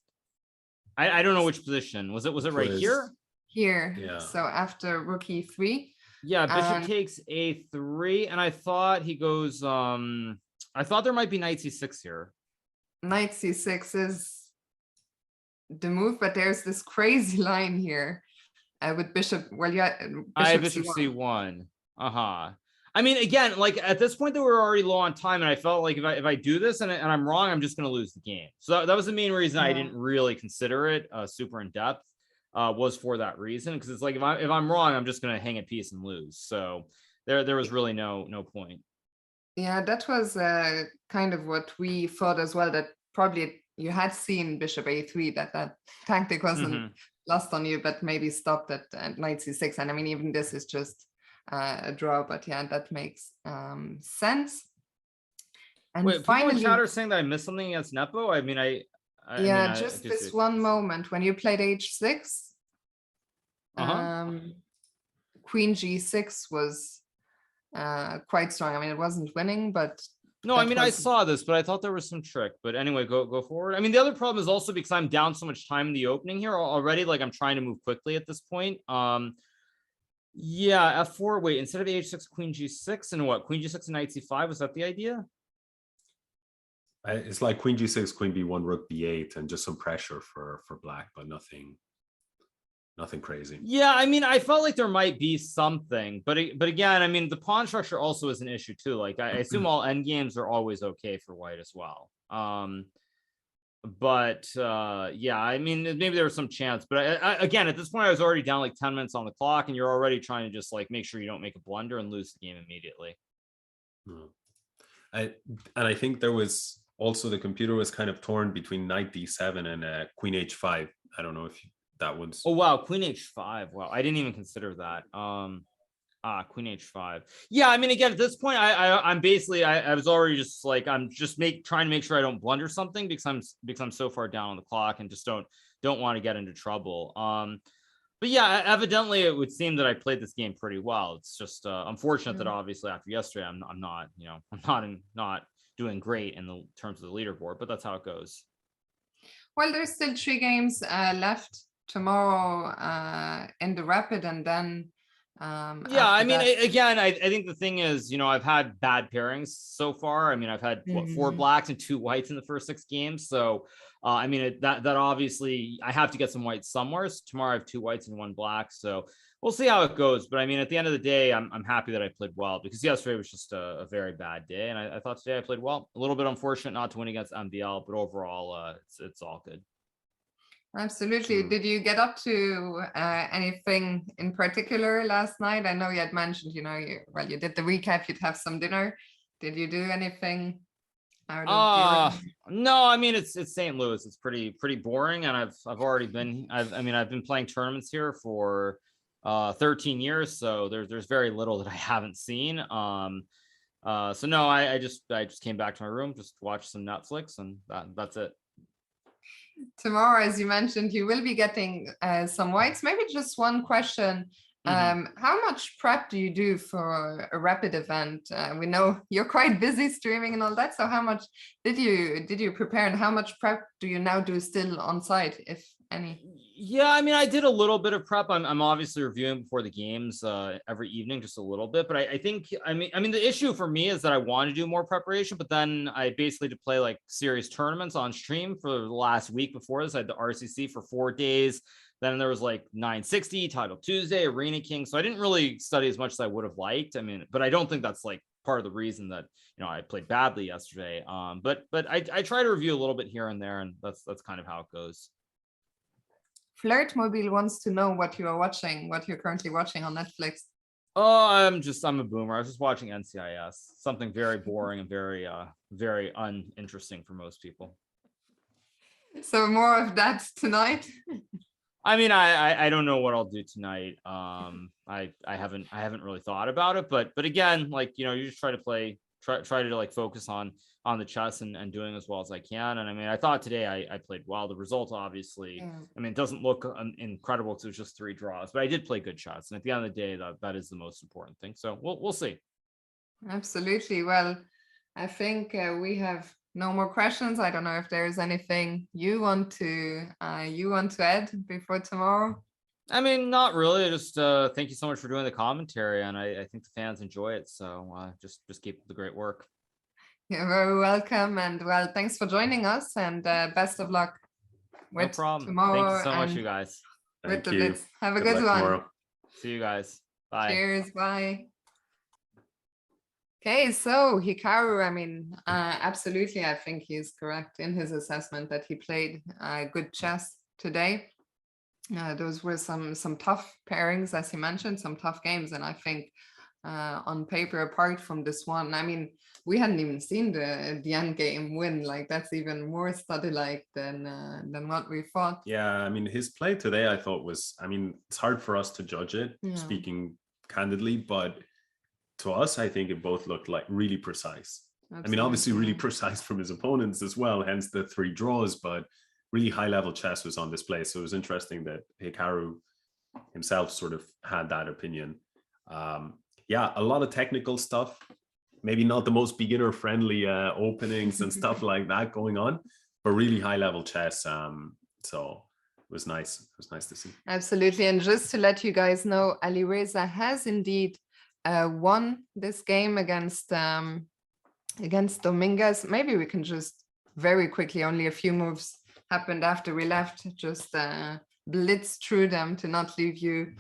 don't know which position. Was it right here? Here, yeah. So after rook e3, yeah, bishop takes a3, and I thought he goes. I thought there might be knight c6 here. Knight c6 is the move, but there's this crazy line here with bishop. Well, yeah, bishop c1. I mean, again, like at this point, they were already low on time, and I felt like if I do this and I'm wrong, I'm just going to lose the game. So that was the main reason I didn't really consider it super in depth. Was for that reason, because it's like if I'm wrong, I'm just going to hang a piece and lose. So there was really no point. Yeah, that was kind of what we thought as well, that probably you had seen bishop a3, that tactic wasn't lost on you, but maybe stopped at knight c6. And I mean, even this is just a draw, but yeah, that makes sense. And wait, finally, people in chat are saying that I missed something against Nepo. I mean, just this one moment when you played h6, queen g6 was quite strong. I mean, it wasn't winning, but no, I mean, I saw this, but I thought there was some trick. But anyway, go forward. I mean, the other problem is also because I'm down so much time in the opening here already. Like, I'm trying to move quickly at this point. Yeah, f4. Wait, instead of h6, queen g6, and what? Queen g6 and knight c5. Was that the idea? It's like queen g6, queen b1, rook b8, and just some pressure for black, but nothing Nothing crazy. Yeah, I mean, I felt like there might be something, but again, I mean, the pawn structure also is an issue too. Like, I assume all end games are always okay for white as well. But yeah, I mean, maybe there was some chance, but again, at this point, I was already down like 10 minutes on the clock, and you're already trying to just like make sure you don't make a blunder and lose the game immediately. And I think there was also, the computer was kind of torn between knight d7 and queen h5. I don't know if that was. Oh wow, queen h5. Wow, I didn't even consider that. Queen h5. Yeah, I mean, again, at this point, I'm basically, I was already just like, I'm just trying to make sure I don't blunder something because I'm so far down on the clock and just don't want to get into trouble. But yeah, evidently it would seem that I played this game pretty well. It's just unfortunate that obviously after yesterday, I'm not, you know, I'm not doing great in the terms of the leaderboard, but that's how it goes. Well, there's still 3 games left tomorrow in the rapid, and then yeah, I mean, again, I think the thing is, you know, I've had bad pairings so far. I mean, I've had 4 blacks and 2 whites in the first 6 games. So, I mean, that obviously I have to get some whites somewhere. So tomorrow I have 2 whites and 1 black. So we'll see how it goes. But I mean, at the end of the day, I'm happy that I played well, because yesterday was just a very bad day. And I thought today I played well. A little bit unfortunate not to win against MBL, but overall, it's all good. Absolutely. Did you get up to anything in particular last night? I know you had mentioned, you know, you did the recap, you'd have some dinner. Did you do anything out of no, I mean, it's St. Louis. It's pretty boring, and I've already been I've been playing tournaments here for 13 years, so there's very little that I haven't seen. So no, I just came back to my room, just watched some Netflix, and that's it. Tomorrow, as you mentioned, you will be getting some whites. Maybe just one question. How much prep do you do for a rapid event? We know you're quite busy streaming and all that. So how much did you prepare, and how much prep do you now do still on site, if any? Yeah, I mean, I did a little bit of prep. I'm obviously reviewing before the games every evening, just a little bit. But I think, I mean, the issue for me is that I want to do more preparation, but then I basically had to play like serious tournaments on stream for the last week before this. I had the RCC for 4 days. Then there was like 960, Title Tuesday, Arena King. So I didn't really study as much as I would have liked. I mean, but I don't think that's like part of the reason that, you know, I played badly yesterday. But I try to review a little bit here and there, and that's kind of how it goes. Flirt Mobile wants to know what you are watching, what you're currently watching on Netflix. Oh, I'm a boomer. I was just watching NCIS, something very boring and very uninteresting for most people. So more of that tonight. I mean, I don't know what I'll do tonight. I haven't really thought about it, but again, like, you know, you just try to like focus on the chess and doing as well as I can. And I mean, I thought today I played well. The result, obviously, I mean, it doesn't look incredible because it was just 3 draws, but I did play good shots. And at the end of the day, that is the most important thing. So we'll see. Absolutely. Well, I think we have no more questions. I don't know if there's anything you want to add before tomorrow. I mean, not really. Just thank you so much for doing the commentary, and I think the fans enjoy it. So just keep up the great work. You're very welcome, and well, thanks for joining us, and best of luck with no problem. tomorrow. Thank you so much, you guys. With the Blitz. Have a good one. Tomorrow. See you guys. Bye. Cheers. Bye. Okay, so Hikaru, I mean, absolutely, I think he's correct in his assessment that he played good chess today. Those were some tough pairings, as he mentioned, some tough games, and I think on paper, apart from this one, I mean, we hadn't even seen the end game win. Like, that's even more study-like than what we thought. Yeah, I mean, his play today, I thought was, I mean, it's hard for us to judge it, speaking candidly, but to us, I think it both looked like really precise. Absolutely. I mean, obviously really precise from his opponents as well, hence the 3 draws, but really high level chess was on display. So it was interesting that Hikaru himself sort of had that opinion. Yeah, a lot of technical stuff, maybe not the most beginner friendly openings and stuff like that going on, but really high level chess. So it was nice. It was nice to see. Absolutely. And just to let you guys know, Alireza has indeed won this game against Dominguez. Maybe we can just very quickly, only a few moves happened after we left, just blitz through them to not leave you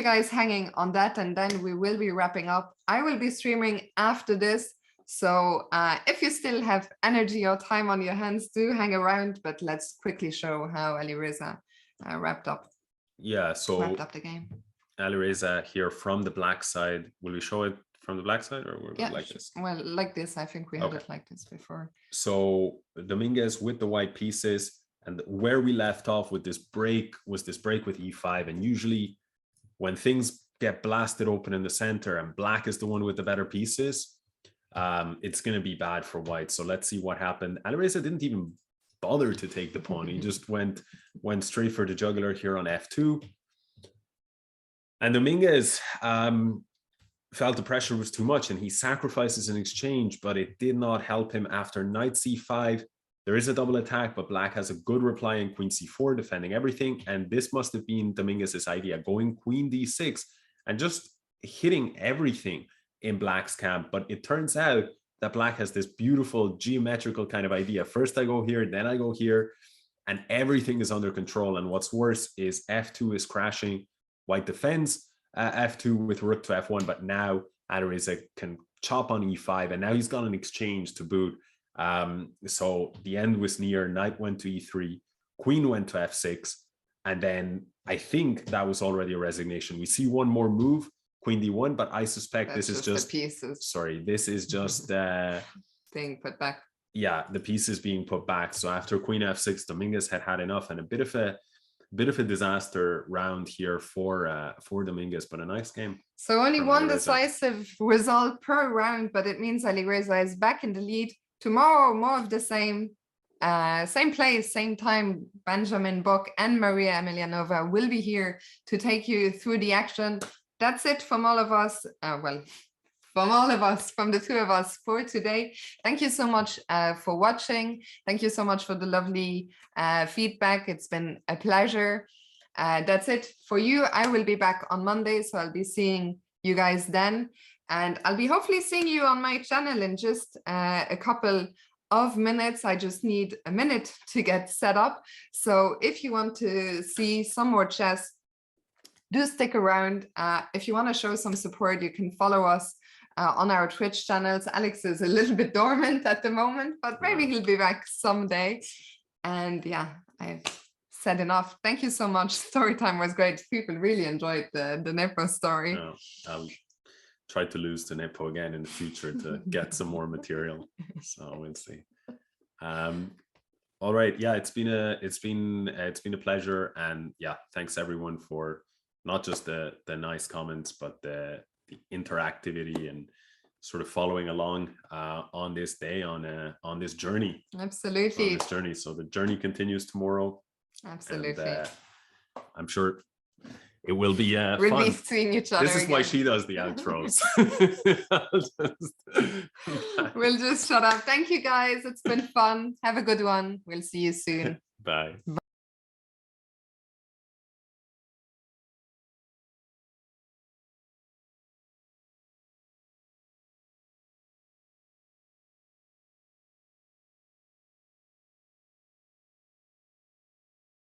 guys hanging on that. And then we will be wrapping up. I will be streaming after this. So if you still have energy or time on your hands, do hang around. But let's quickly show how Alireza wrapped up the game. Alireza here from the black side. Will we show it from the black side, or like this? Well, like this. I think we had it like this before. So Dominguez with the white pieces, and where we left off with this break was this break with e5. And usually when things get blasted open in the center and black is the one with the better pieces, it's going to be bad for white. So let's see what happened. Alireza didn't even bother to take the pawn. He just went straight for the jugular here on f2. And Dominguez felt the pressure was too much, and he sacrifices an exchange, but it did not help him. After knight c5, there is a double attack, but black has a good reply in queen c4, defending everything. And this must have been Dominguez's idea, going queen d6 and just hitting everything in black's camp. But it turns out that black has this beautiful geometrical kind of idea. First I go here, then I go here, and everything is under control. And what's worse is f2 is crashing. White defends f2 with rook to f1, but now Alireza can chop on e5, and now he's got an exchange to boot. So the end was near. Knight went to e3, queen went to f6, and then I think that was already a resignation. We see one more move, queen d1, but I suspect this is just pieces. Sorry, this is just being put back. Yeah, the pieces being put back. So after queen f6, Dominguez had enough, and a bit of a disaster round here for Dominguez, but a nice game. So only one decisive result per round, but it means Alireza is back in the lead. Tomorrow, more of the same. Same place, same time. Benjamin Book and Maria Emelianova will be here to take you through the action. That's it from all of us. From the two of us for today. Thank you so much for watching. Thank you so much for the lovely feedback. It's been a pleasure. That's it for you. I will be back on Monday, so I'll be seeing you guys then. And I'll be hopefully seeing you on my channel in just a couple of minutes. I just need a minute to get set up. So if you want to see some more chess, do stick around. If you want to show some support, you can follow us on our Twitch channels. Alex is a little bit dormant at the moment, but maybe he'll be back someday. And yeah, I've said enough. Thank you so much. Story time was great. People really enjoyed the Nepo story. I'll try to lose to Nepo again in the future to get some more material. So we'll see. All right. Yeah, it's been a pleasure. And yeah, thanks everyone for not just the nice comments, but the interactivity and sort of following along on this day, on this journey. Absolutely. On this journey. So the journey continues tomorrow. Absolutely. And, I'm sure it will be we'll fun. be seeing each other. This is again. why she does the outros. We'll just shut up. Thank you guys. It's been fun. Have a good one. We'll see you soon. Bye. Bye.